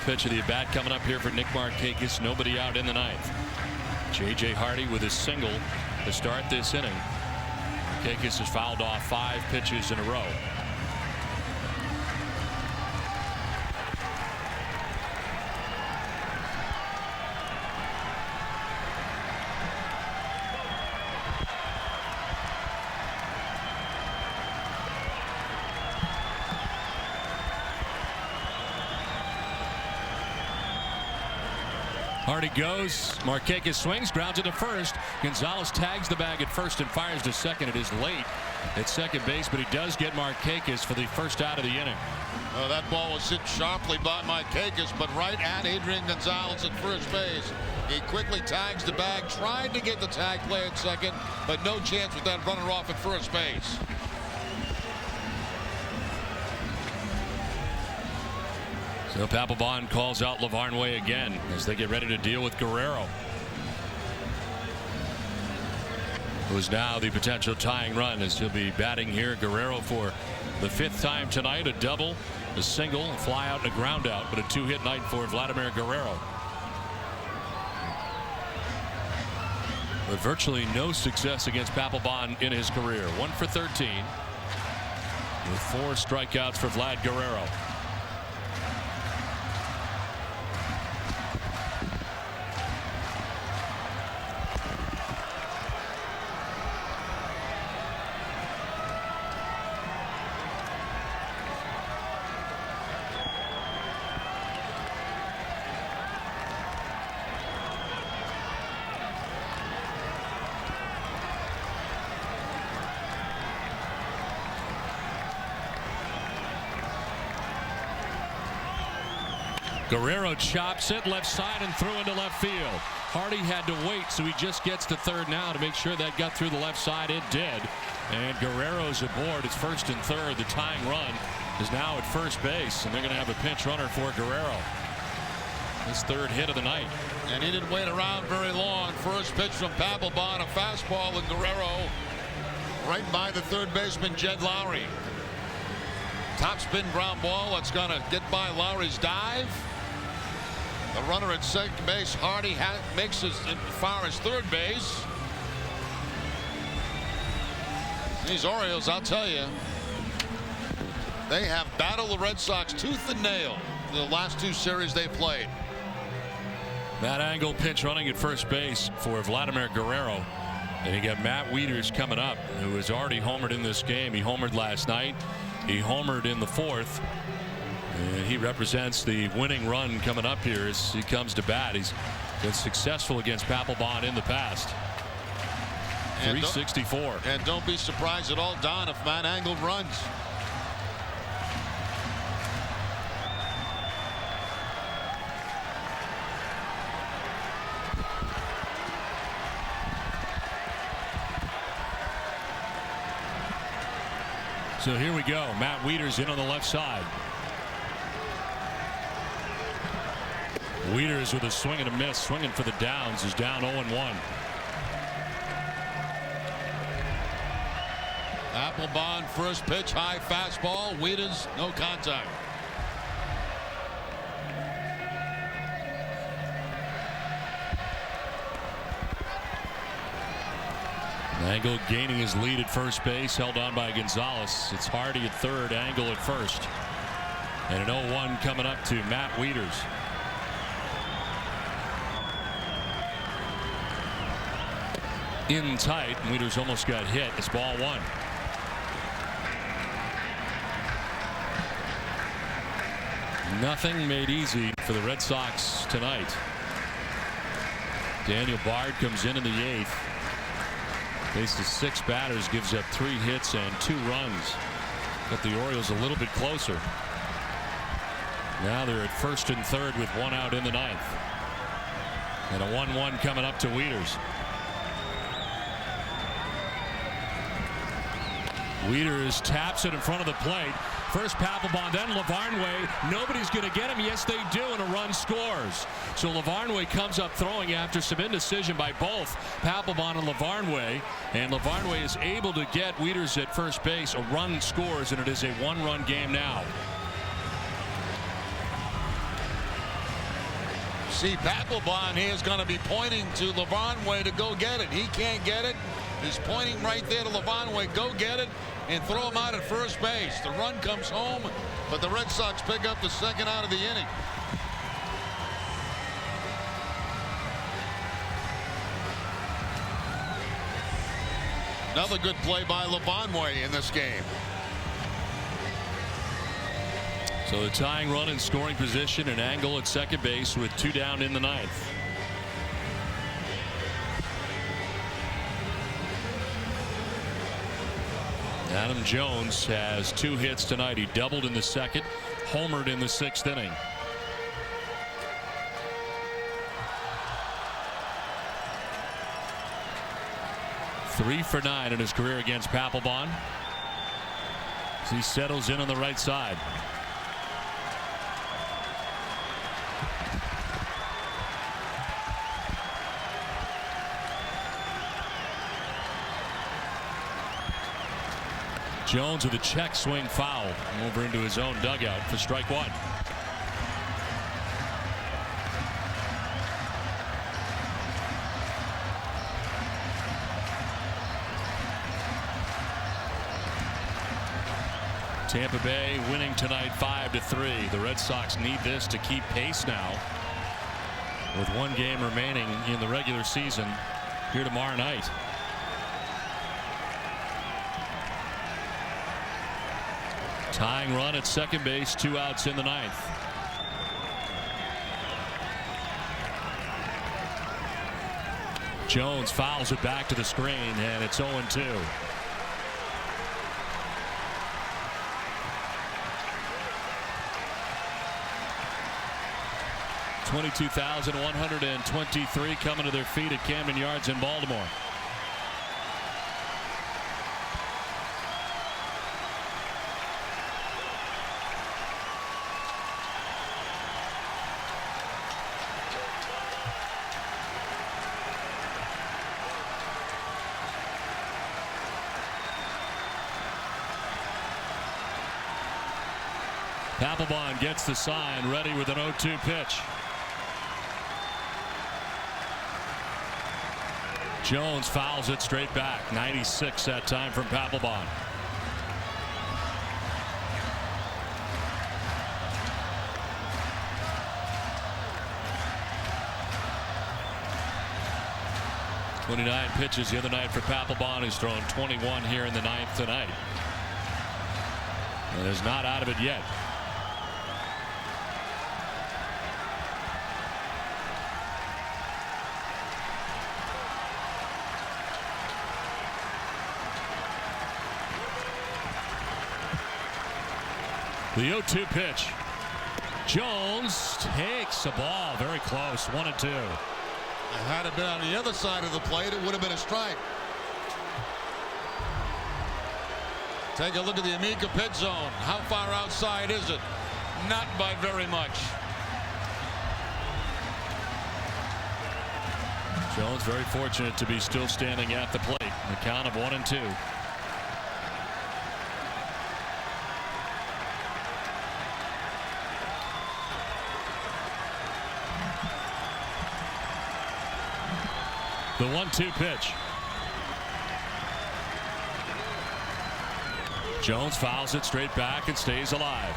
Pitch of the at-bat coming up here for Nick Markakis. Nobody out in the ninth. J.J. Hardy with a single to start this inning. Markakis has fouled off 5 pitches in a row. Hardy goes. Markakis swings, grounds it to first. Gonzalez tags the bag at first and fires to second. It is late at second base, but he does get Markakis for the first out of the inning. Well, that ball was hit sharply by Markakis, but right at Adrian Gonzalez at first base. He quickly tags the bag, tried to get the tag play at second, but no chance with that runner off at first base. So Papelbon calls out Lavarnway again as they get ready to deal with Guerrero, who's now the potential tying run as he'll be batting here. Guerrero for the 5th time tonight. A double, a single, a fly out, and a ground out, but a 2-hit night for Vladimir Guerrero. But virtually no success against Papelbon in his career. 1 for 13 with 4 strikeouts for Vlad Guerrero. Guerrero chops it left side and threw into left field. Hardy had to wait, so he just gets to third now to make sure that got through the left side. It did. And Guerrero's aboard. It's first and third. The tying run is now at first base, and they're going to have a pinch runner for Guerrero. His 3rd hit of the night. And he didn't wait around very long. First pitch from Papelbon, a fastball, and Guerrero right by the third baseman, Jed Lowry. Top spin ground ball that's going to get by Lowry's dive. The runner at second base, Hardy, makes it as far as third base. These Orioles, I'll tell you, they have battled the Red Sox tooth and nail the last 2 series they played. That angle pinch running at first base for Vladimir Guerrero. And you got Matt Wieters coming up, who has already homered in this game. He homered last night. He homered in the 4th. And he represents the winning run coming up here as he comes to bat. He's been successful against Papelbon in the past. 364. And don't be surprised at all, Don, if Matt Angle runs. So here we go. Matt Wieters in on the left side. Wieters with a swing and a miss, swinging for the downs, is down 0-1. Papelbon, first pitch, high fastball. Wieters, no contact. Angle gaining his lead at first base, held on by Gonzalez. It's Hardy at third, Angle at first. And an 0-1 coming up to Matt Wieters. In tight, Wieters almost got hit. It's ball 1. Nothing made easy for the Red Sox tonight. Daniel Bard comes in the 8th. Faces 6 batters, gives up 3 hits and 2 runs. Got the Orioles a little bit closer. Now they're at first and third with one out in the ninth. And a 1-1 coming up to Wieters. Wieters taps it in front of the plate. First Papelbon, then Lavarnway. Nobody's going to get him. Yes, they do, and a run scores. So Lavarnway comes up throwing after some indecision by both Papelbon and Lavarnway. And Lavarnway is able to get Wieters at first base. A run scores, and it is a one-run game now. See, Papelbon here is going to be pointing to Lavarnway to go get it. He can't get it. He's pointing right there to Lavarnway. Go get it and throw him out at first base. The run comes home, but the Red Sox pick up the second out of the inning. Another good play by Lavarnway in this game. So the tying run in scoring position and Angle at second base with two down in the ninth. Adam Jones has 2 hits tonight. He doubled in the second, homered in the 6th inning. Three for 9 in his career against Papelbon as he settles in on the right side. Jones with a check swing foul over into his own dugout for strike one. Tampa Bay winning tonight 5-3. The Red Sox need this to keep pace now with one game remaining in the regular season here tomorrow night. Tying run at second base, 2 outs in the ninth. Jones fouls it back to the screen, and it's 0-2. $22,123 coming to their feet at Camden Yards in Baltimore. Papelbon gets the sign, ready with an 0-2 pitch. Jones fouls it straight back. 96 that time from Papelbon. .29 pitches the other night for Papelbon. He's thrown 21 here in the ninth tonight. And is not out of it yet. The 0-2 pitch. Jones takes the ball very close. 1-2. Had it been on the other side of the plate, it would have been a strike. Take a look at the Amica pitch zone. How far outside is it? Not by very much. Jones very fortunate to be still standing at the plate. The count of 1-2. The 1-2 pitch. Jones fouls it straight back and stays alive.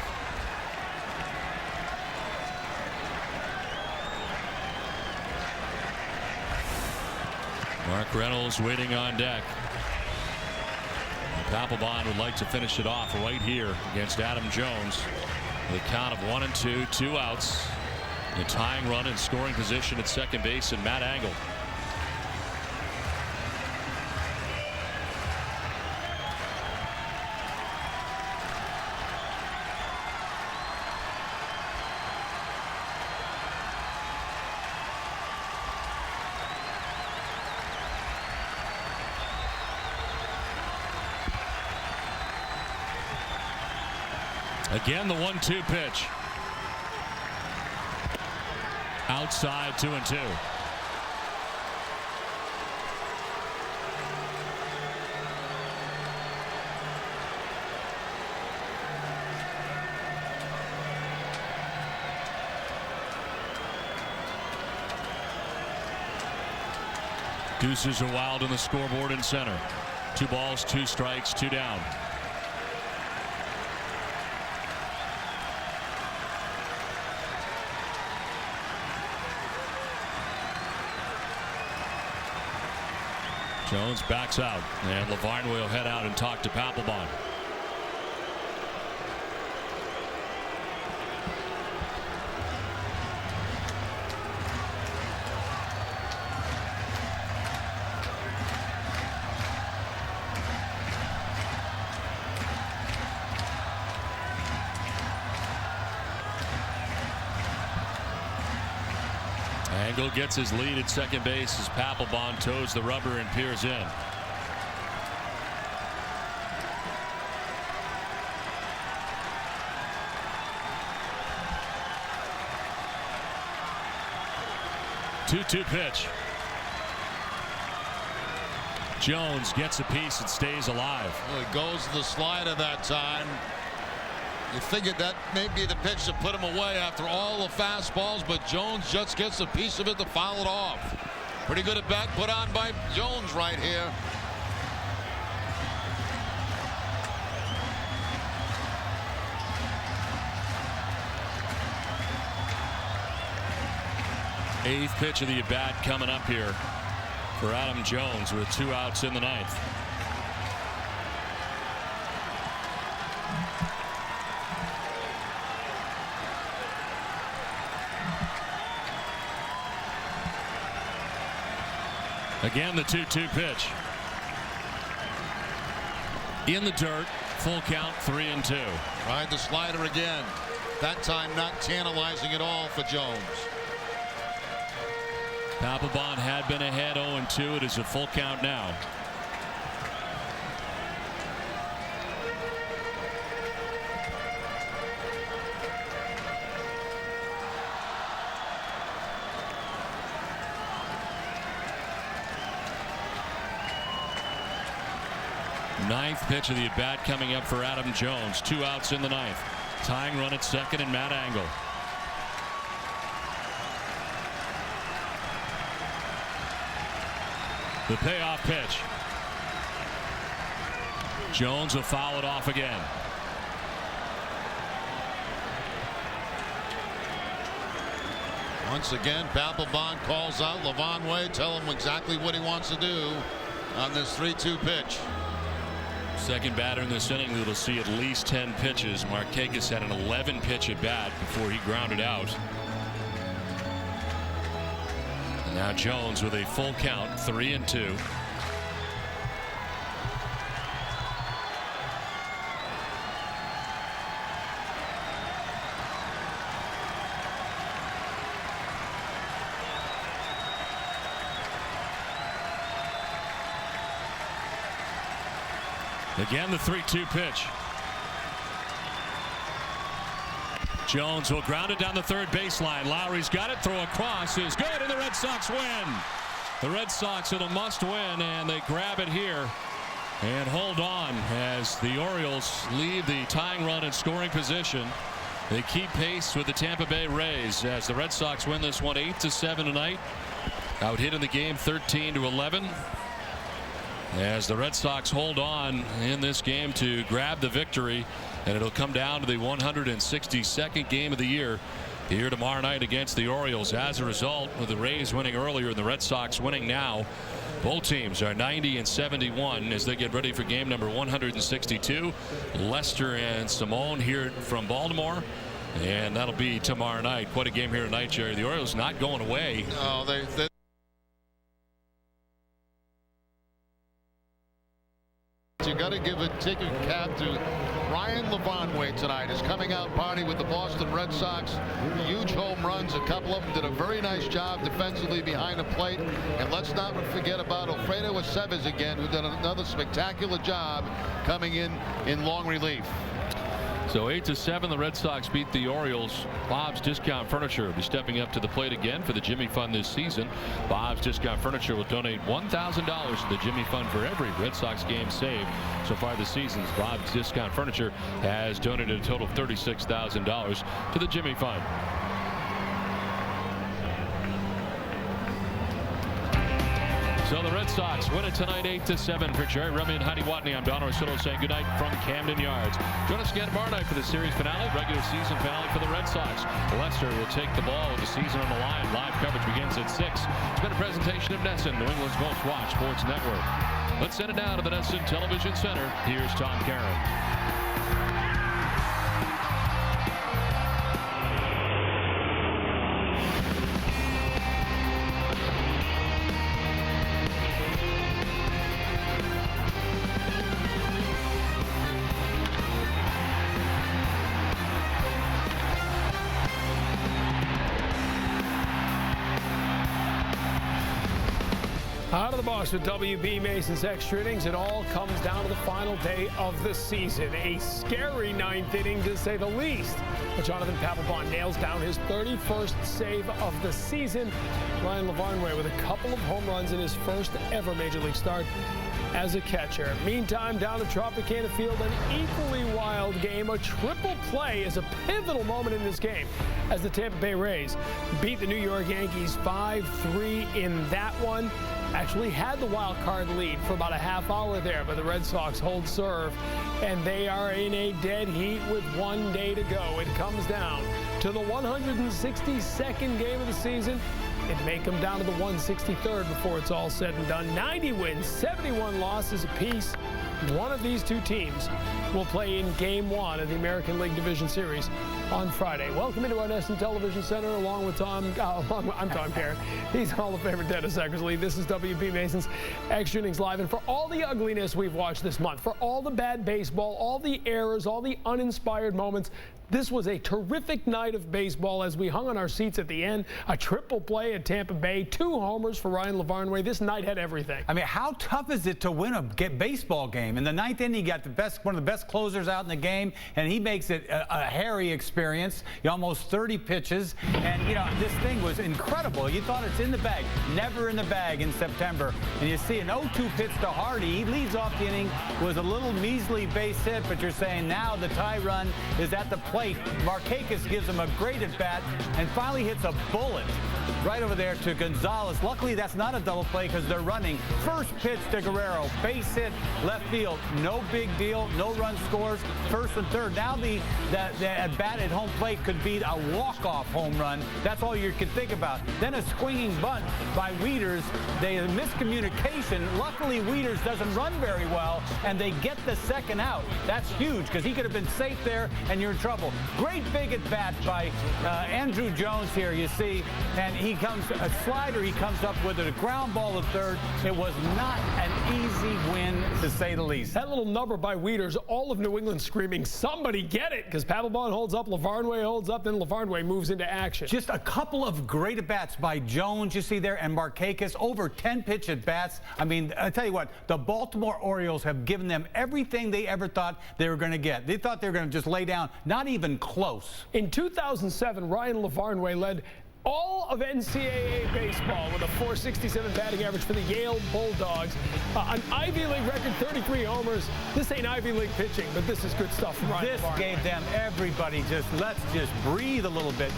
Mark Reynolds waiting on deck. Papelbon would like to finish it off right here against Adam Jones. The count of 1-2, 2 outs. The tying run in scoring position at second base and Matt Angle. Again, the 1-2 pitch. Outside, 2-2. Deuces are wild on the scoreboard in center. 2 balls, 2 strikes, 2 down. Jones backs out, and Lavarne will head out and talk to Papelbon. Angle gets his lead at second base as Papelbon toes the rubber and peers in. Two pitch. Jones gets a piece and stays alive. Well, he goes to the slider that time. You figured that may be the pitch to put him away after all the fastballs, but Jones just gets a piece of it to foul it off. Pretty good at bat put on by Jones right here. Eighth pitch of the at bat coming up here for Adam Jones with 2 outs in the 9th. Again, the 2-2 pitch. In the dirt, full count, 3-2. Tried the slider again. That time not tantalizing at all for Jones. Papelbon had been ahead 0-2. It is a full count now. Ninth pitch of the at bat coming up for Adam Jones. 2 outs in the 9th. Tying run at second and Matt Angle. The payoff pitch. Jones will foul it off again. Once again, Papelbon calls out Lavanway, tell him exactly what he wants to do on this 3-2 pitch. Second batter in this inning that'll see at least 10 pitches. Markakis had an 11 pitch at bat before he grounded out. And now Jones with a full count, 3-2. Again, the 3-2 pitch. Jones will ground it down the third baseline. Lowry's got it. Throw across is good, and the Red Sox win. The Red Sox in a must-win, and they grab it here and hold on as the Orioles leave the tying run in scoring position. They keep pace with the Tampa Bay Rays as the Red Sox win this one 8-7 tonight. Out hit in the game 13-11. As the Red Sox hold on in this game to grab the victory, and it'll come down to the 162nd game of the year here tomorrow night against the Orioles. As a result, with the Rays winning earlier and the Red Sox winning now, both teams are 90-71 as they get ready for game number 162. Lester and Simone here from Baltimore, and that'll be tomorrow night. Quite a game here tonight, Jerry. The Orioles not going away. Oh, they you got to give a ticket cap to Ryan Lavanway tonight. His coming out party with the Boston Red Sox. Huge home runs. A couple of them did a very nice job defensively behind the plate. And let's not forget about Alfredo Aceves again, who did another spectacular job coming in long relief. So 8-7, the Red Sox beat the Orioles. Bob's Discount Furniture will be stepping up to the plate again for the Jimmy Fund this season. Bob's Discount Furniture will donate $1,000 to the Jimmy Fund for every Red Sox game saved so far this season. Bob's Discount Furniture has donated a total of $36,000 to the Jimmy Fund. So the Red Sox win it tonight 8-7. For Jerry Remy and Heidi Watney, I'm Don Orsillo saying goodnight from Camden Yards. Join us again tomorrow night for the series finale, regular season finale for the Red Sox. Lester will take the ball with the season on the line. Live coverage begins at 6. It's been a presentation of Nesson, New England's most watched sports network. Let's send it down to the Nesson Television Center. Here's Tom Caron. Out of the box with WB Mason's extra innings. It all comes down to the final day of the season. A scary ninth inning, to say the least. But Jonathan Papelbon nails down his 31st save of the season. Ryan Lavarnway with a couple of home runs in his first ever Major League start as a catcher. Meantime, down at Tropicana Field, an equally wild game. A triple play is a pivotal moment in this game as the Tampa Bay Rays beat the New York Yankees 5-3 in that one. Actually had the wild card lead for about a half hour there, but the Red Sox hold serve, and they are in a dead heat with 1 day to go. It comes down to the 162nd game of the season. It may come down to the 163rd before it's all said and done. 90 wins, 71 losses apiece. One of these two teams will play in Game 1 of the American League Division Series on Friday. Welcome into our Nesson Television Center I'm Tom Caron. He's Hall of Famer Dennis Eckersley. This is WB Mason's Extra Innings Live. And for all the ugliness we've watched this month, for all the bad baseball, all the errors, all the uninspired moments, this was a terrific night of baseball as we hung on our seats at the end. A triple play at Tampa Bay, 2 homers for Ryan Lavarnway. This night had everything. I mean, how tough is it to win a baseball game? In the ninth inning, you got one of the best closers out in the game, and he makes it a hairy experience. Almost 30 pitches, and this thing was incredible. You thought it's in the bag, never in the bag in September. And you see an 0-2 pitch to Hardy. He leads off the inning, was a little measly base hit, but you're saying now the tie run is at the plate. Markakis gives him a great at bat and finally hits a bullet right over there to Gonzalez. Luckily, that's not a double play because they're running. First pitch to Guerrero, base hit, left field. No big deal, no run scores, first and third. Now the at bat at home plate could be a walk-off home run. That's all you can think about. Then a swinging bunt by Wieters. They miscommunication. Luckily, Wieters doesn't run very well, and they get the second out. That's huge because he could have been safe there, and you're in trouble. Great big at bat by Andrew Jones here, you see, and he comes a slider. He comes up with a ground ball to third. It was not an easy win, to say the least. That little number by Wieters, all of New England screaming, somebody get it, because Papelbon holds up, Lavarnway holds up, then Lavarnway moves into action. Just a couple of great at bats by Jones, you see there, and Markakis, over 10 pitch at bats. I mean, I tell you what, the Baltimore Orioles have given them everything they ever thought they were going to get. They thought they were going to just lay down, not even close. In 2007, Ryan Lavarnway led all of NCAA baseball with a .467 batting average for the Yale Bulldogs. An Ivy League record, 33 homers. This ain't Ivy League pitching, but this is good stuff from Ryan Lavarnway. This gave them everybody let's just breathe a little bit.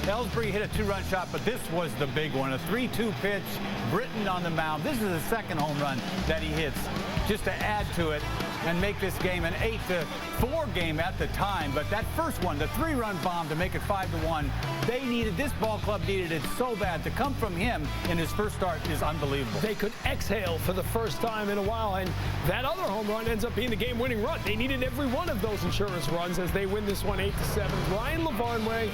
Ellsbury hit a 2-run shot, but this was the big one. A 3-2 pitch, Britton on the mound. This is the second home run that he hits, just to add to it and make this game an 8-4 game at the time. But that first one, the 3-run bomb to make it 5-1, this ball club needed it so bad. To come from him in his first start is unbelievable. They could exhale for the first time in a while, and that other home run ends up being the game-winning run. They needed every one of those insurance runs as they win this one 8-7. Ryan Lavarnway,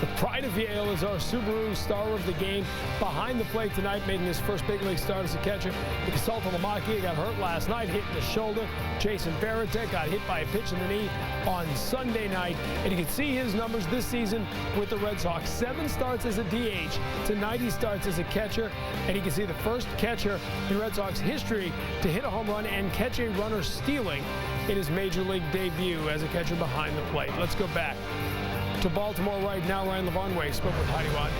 The pride of Yale is our Subaru star of the game. Behind the plate tonight, making his first big league start as a catcher. Icasalta Lamakia got hurt last night, hit in the shoulder. Jason Varitek got hit by a pitch in the knee on Sunday night. And you can see his numbers this season with the Red Sox. 7 starts as a DH. Tonight he starts as a catcher. And you can see the first catcher in Red Sox history to hit a home run and catch a runner stealing in his major league debut as a catcher behind the plate. Let's go back to Baltimore right now. Ryan Lavarnway spoke with Heidi Watt.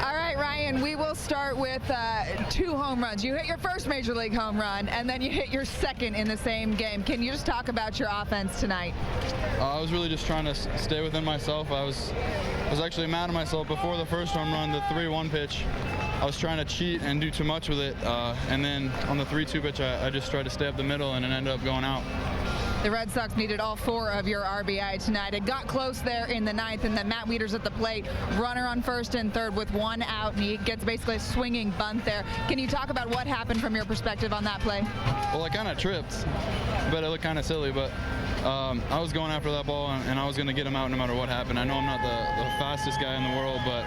All right, Ryan, we will start with 2 home runs. You hit your first major league home run, and then you hit your second in the same game. Can you just talk about your offense tonight? I was really just trying to stay within myself. I was actually mad at myself before the first home run, the 3-1 pitch. I was trying to cheat and do too much with it, and then on the 3-2 pitch, I just tried to stay up the middle, and it ended up going out. The Red Sox needed all 4 of your RBI tonight. It got close there in the 9th, and then Matt Wieters at the plate, runner on first and third with 1 out, and he gets basically a swinging bunt there. Can you talk about what happened from your perspective on that play? Well, I kind of tripped, but it looked kind of silly, but I was going after that ball, and I was going to get him out no matter what happened. I know I'm not the fastest guy in the world, but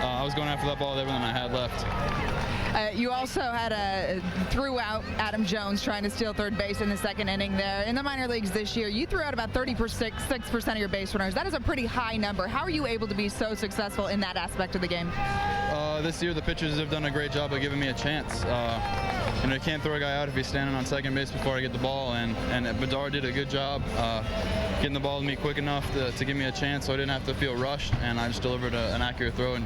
I was going after that ball with everything I had left. You also had threw out Adam Jones trying to steal third base in the second inning there. In the minor leagues this year, you threw out about 36% of your base runners. That is a pretty high number. How are you able to be so successful in that aspect of the game? This year, the pitchers have done a great job of giving me a chance. You can't throw a guy out if he's standing on second base before I get the ball, and Bedard did a good job getting the ball to me quick enough to give me a chance so I didn't have to feel rushed, and I just delivered an accurate throw, and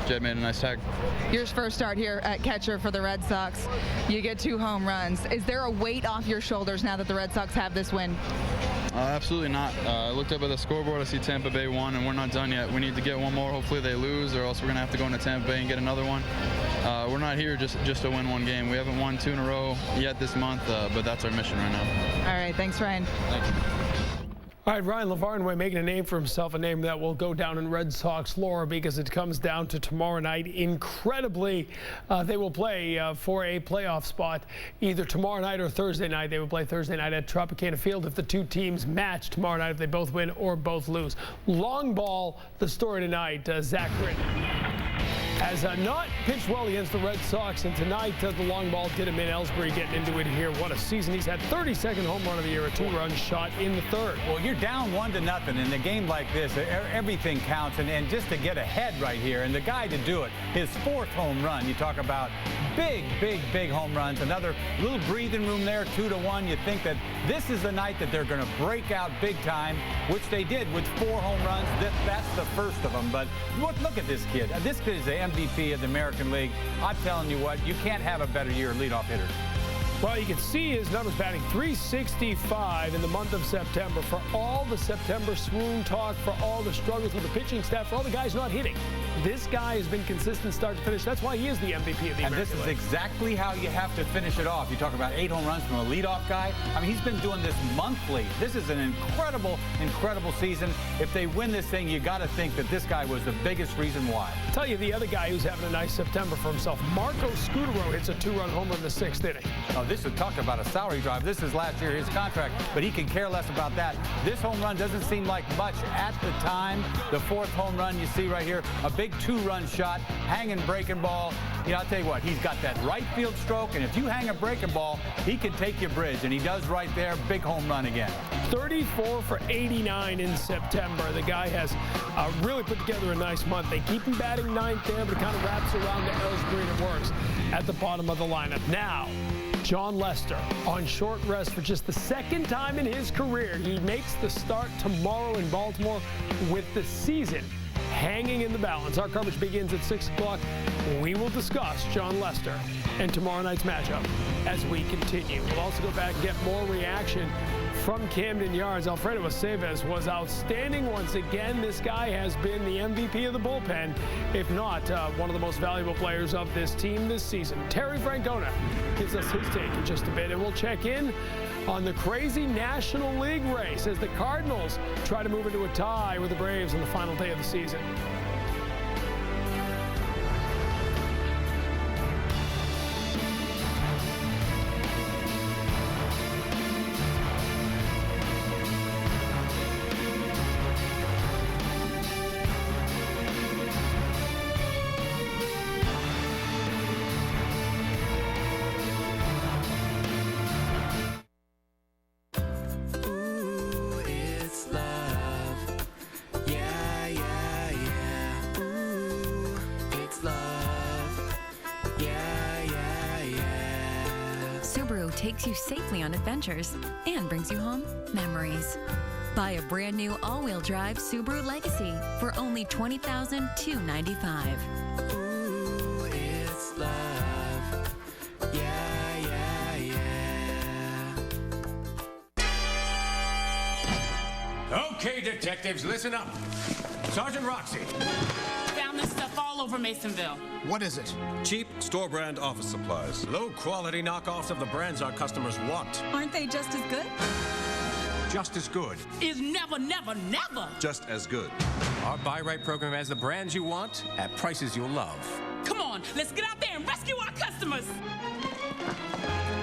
Jed made a nice tag. Your first start here at catcher for the Red Sox. You get 2 home runs. Is there a weight off your shoulders now that the Red Sox have this win? Absolutely not. I looked up at the scoreboard. I see Tampa Bay won, and we're not done yet. We need to get 1 more. Hopefully they lose, or else we're going to have to go into Tampa Bay and get another one. We're not here just to win 1 game. We haven't won 2 in a row yet this month, but that's our mission right now. All right. Thanks, Ryan. Thank you. All right, Ryan Lavarnway making a name for himself, a name that will go down in Red Sox lore because it comes down to tomorrow night. Incredibly, they will play for a playoff spot either tomorrow night or Thursday night. They will play Thursday night at Tropicana Field if the 2 teams match tomorrow night, if they both win or both lose. Long ball, the story tonight, Zach Britton has not pitched well against the Red Sox, and tonight the long ball did him in. Ellsbury getting into it here. What a season. He's had 32nd home run of the year, a 2-run shot in the 3rd. Well, you're down 1-0 in a game like this. Everything counts, and just to get ahead right here, and the guy to do it, his 4th home run. You talk about big home runs. Another little breathing room there, 2-1. You think that this is the night that they're going to break out big time, which they did with 4 home runs. That's the first of them. But look at this kid. This kid is the MVP of the American League. I'm telling you what, you can't have a better year leadoff hitter. Well, you can see his numbers batting .365 in the month of September. For all the September swoon talk, for all the struggles with the pitching staff, for all the guys not hitting, this guy has been consistent start to finish. That's why he is the MVP of the American League. And this is exactly how you have to finish it off. You talk about 8 home runs from a leadoff guy. I mean, he's been doing this monthly. This is an incredible season. If they win this thing, you got to think that this guy was the biggest reason why. I'll tell you the other guy who's having a nice September for himself. Marco Scutaro hits a 2-run homer in the 6th inning. Oh, this is talk about a salary drive. This is last year, his contract, but he can care less about that. This home run doesn't seem like much at the time. The 4th home run you see right here, a big 2-run shot, hanging breaking ball. You know, I'll tell you what, he's got that right field stroke, and if you hang a breaking ball, he can take your bridge, and he does right there. Big home run again. 34 for 89 in September. The guy has really put together a nice month. They keep him batting 9th there, but it kind of wraps around to Ellsbury and it works at the bottom of the lineup. Now, John Lester on short rest for just the 2nd time in his career. He makes the start tomorrow in Baltimore with the season hanging in the balance. Our coverage begins at 6 o'clock. We will discuss John Lester and tomorrow night's matchup as we continue. We'll also go back and get more reaction from Camden Yards. Alfredo Aceves was outstanding once again. This guy has been the MVP of the bullpen, if not one of the most valuable players of this team this season. Terry Francona gives us his take in just a bit, and we'll check in on the crazy National League race as the Cardinals try to move into a tie with the Braves on the final day of the season. takes you safely on adventures and brings you home memories. Buy a brand new all-wheel drive Subaru Legacy for only $20,295. Ooh, it's love. Yeah, yeah, yeah. Okay, detectives, listen up. Sergeant Roxy. Found this stuff all over Masonville. What is it? Cheap store-brand office supplies. Low-quality knockoffs of the brands our customers want. Aren't they just as good? Just as good. Is never, never, never. Just as good. Our Buy Right program has the brands you want at prices you'll love. Come on, let's get out there and rescue our customers.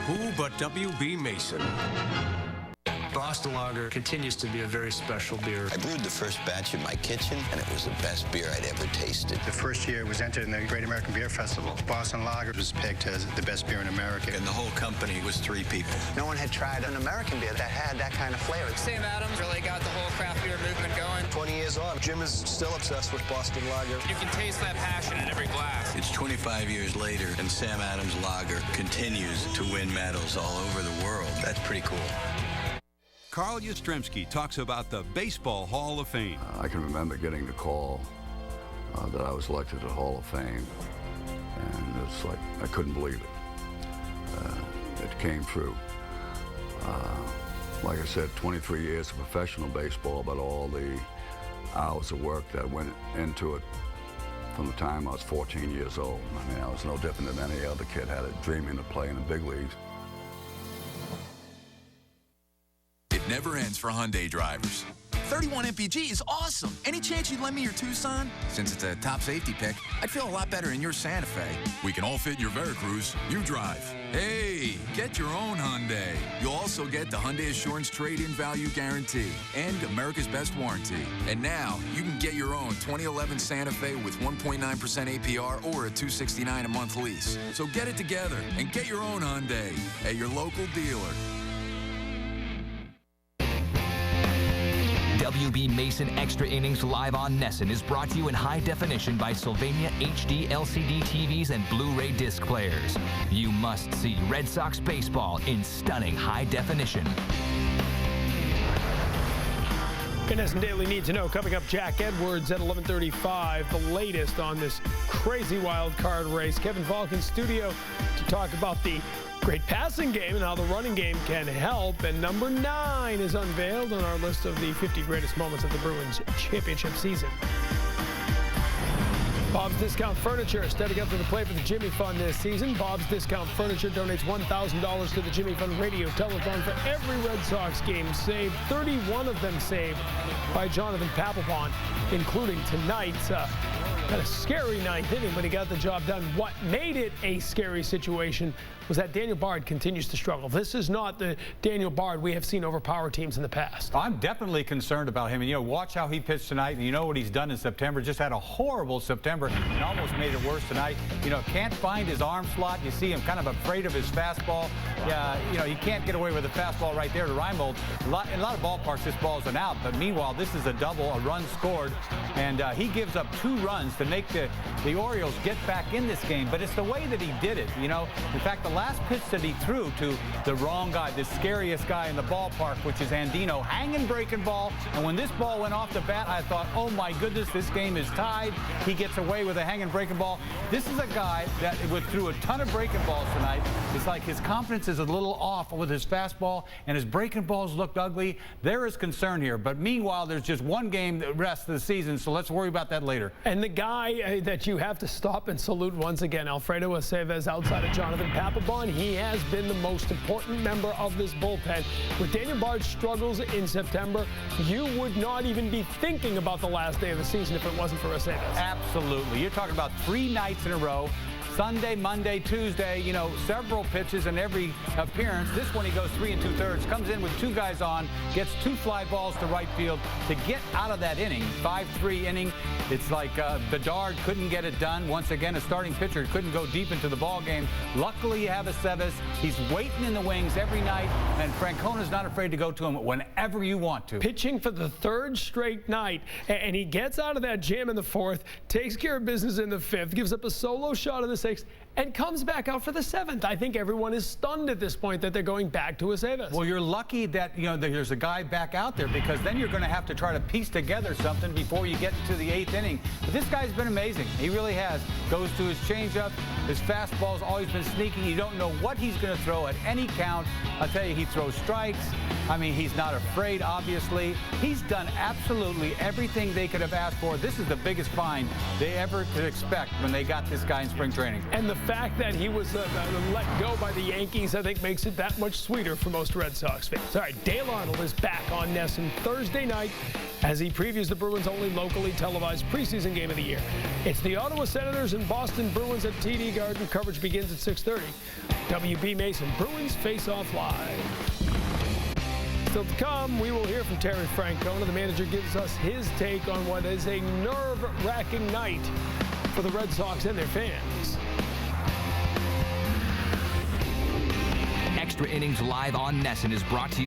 Who but W.B. Mason? Boston Lager continues to be a very special beer. I brewed the first batch in my kitchen, and it was the best beer I'd ever tasted. The first year it was entered in the Great American Beer Festival. Boston Lager was picked as the best beer in America. And the whole company was 3 people. No one had tried an American beer that had that kind of flavor. Sam Adams really got the whole craft beer movement going. 20 years on, Jim is still obsessed with Boston Lager. You can taste that passion in every glass. It's 25 years later, and Sam Adams Lager continues to win medals all over the world. That's pretty cool. Carl Yastrzemski talks about the Baseball Hall of Fame. I can remember getting the call that I was elected to the Hall of Fame, and it's like I couldn't believe it. It came true. Like I said, 23 years of professional baseball, but all the hours of work that went into it from the time I was 14 years old. I mean, I was no different than any other kid had a dreaming of playing in the big leagues. It never ends for Hyundai drivers. 31 MPG is awesome. Any chance you'd lend me your Tucson? Since it's a top safety pick, I'd feel a lot better in your Santa Fe. We can all fit in your Veracruz. You drive. Hey, get your own Hyundai. You'll also get the Hyundai Assurance Trade-In Value Guarantee and America's Best Warranty. And now, you can get your own 2011 Santa Fe with 1.9% APR or a $269 a month lease. So get it together and get your own Hyundai at your local dealer. WB Mason Extra Innings Live on Nesson is brought to you in high definition by Sylvania HD LCD TVs and Blu-ray disc players. You must see Red Sox baseball in stunning high definition. Nesson Daily Need to Know coming up. Jack Edwards at 11:35. The latest on this crazy wild card race. Kevin Falk in studio to talk about the great passing game and how the running game can help. And number 9 is unveiled on our list of the 50 greatest moments of the Bruins championship season. Bob's Discount Furniture stepping up to the plate for the Jimmy Fund this season. Bob's Discount Furniture donates $1,000 to the Jimmy Fund radio telethon for every Red Sox game saved. 31 of them saved by Jonathan Papelbon, including tonight's had a scary 9th inning, but he got the job done. What made it a scary situation was that Daniel Bard continues to struggle. This is not the Daniel Bard we have seen overpower teams in the past. I'm definitely concerned about him. And, you know, watch how he pitched tonight. And you know what he's done in September. Just had a horrible September and almost made it worse tonight. You know, can't find his arm slot. You see him kind of afraid of his fastball. You know, he can't get away with a fastball right there to Reinbold. In a lot of ballparks, this ball's an out. But meanwhile, this is a double, a run scored. And he gives up 2 runs to make the Orioles get back in this game. But it's the way that he did it, you know. In fact, the last pitch that he threw to the wrong guy, the scariest guy in the ballpark, which is Andino, hanging breaking ball. And when this ball went off the bat, I thought, oh my goodness, this game is tied. He gets away with a hanging breaking ball. This is a guy that threw a ton of breaking balls tonight. It's like his confidence is a little off with his fastball, and his breaking balls looked ugly. There is concern here. But meanwhile, there's just one game the rest of the season, so let's worry about that later. And the guy that you have to stop and salute once again, Alfredo Aceves, outside of Jonathan Papelbon, he has been the most important member of this bullpen. With Daniel Bard's struggles in September, you would not even be thinking about the last day of the season if it wasn't for Aceves. Absolutely. You're talking about 3 nights in a row. Sunday, Monday, Tuesday, you know, several pitches in every appearance. This one he goes 3 2/3, comes in with 2 guys on, gets 2 fly balls to right field to get out of that inning. 5-3 inning. It's like Bedard couldn't get it done. Once again, a starting pitcher couldn't go deep into the ball game. Luckily, you have Aceves. He's waiting in the wings every night, and Francona's not afraid to go to him whenever you want to. Pitching for the 3rd straight night, and he gets out of that jam in the 4th, takes care of business in the 5th, gives up a solo shot in the 6th, and comes back out for the 7th. I think everyone is stunned at this point that they're going back to Aceves. Well, you're lucky that, that there's a guy back out there, because then you're going to have to try to piece together something before you get to the 8th inning. But this guy's been amazing. He really has. Goes to his changeup. His fastball's always been sneaky. You don't know what he's going to throw at any count. I'll tell you, he throws strikes. I mean, he's not afraid, obviously. He's done absolutely everything they could have asked for. This is the biggest find they ever could expect when they got this guy in spring training. And the fact that he was let go by the Yankees, I think, makes it that much sweeter for most Red Sox fans. All right, Dale Arnold is back on NESN Thursday night as he previews the Bruins' only locally televised preseason game of the year. It's the Ottawa Senators and Boston Bruins at TD Garden. Coverage begins at 6:30. WB Mason, Bruins face-off live. Still to come, we will hear from Terry Francona. The manager gives us his take on what is a nerve-wracking night for the Red Sox and their fans. Extra Innings Live on NESN is brought to you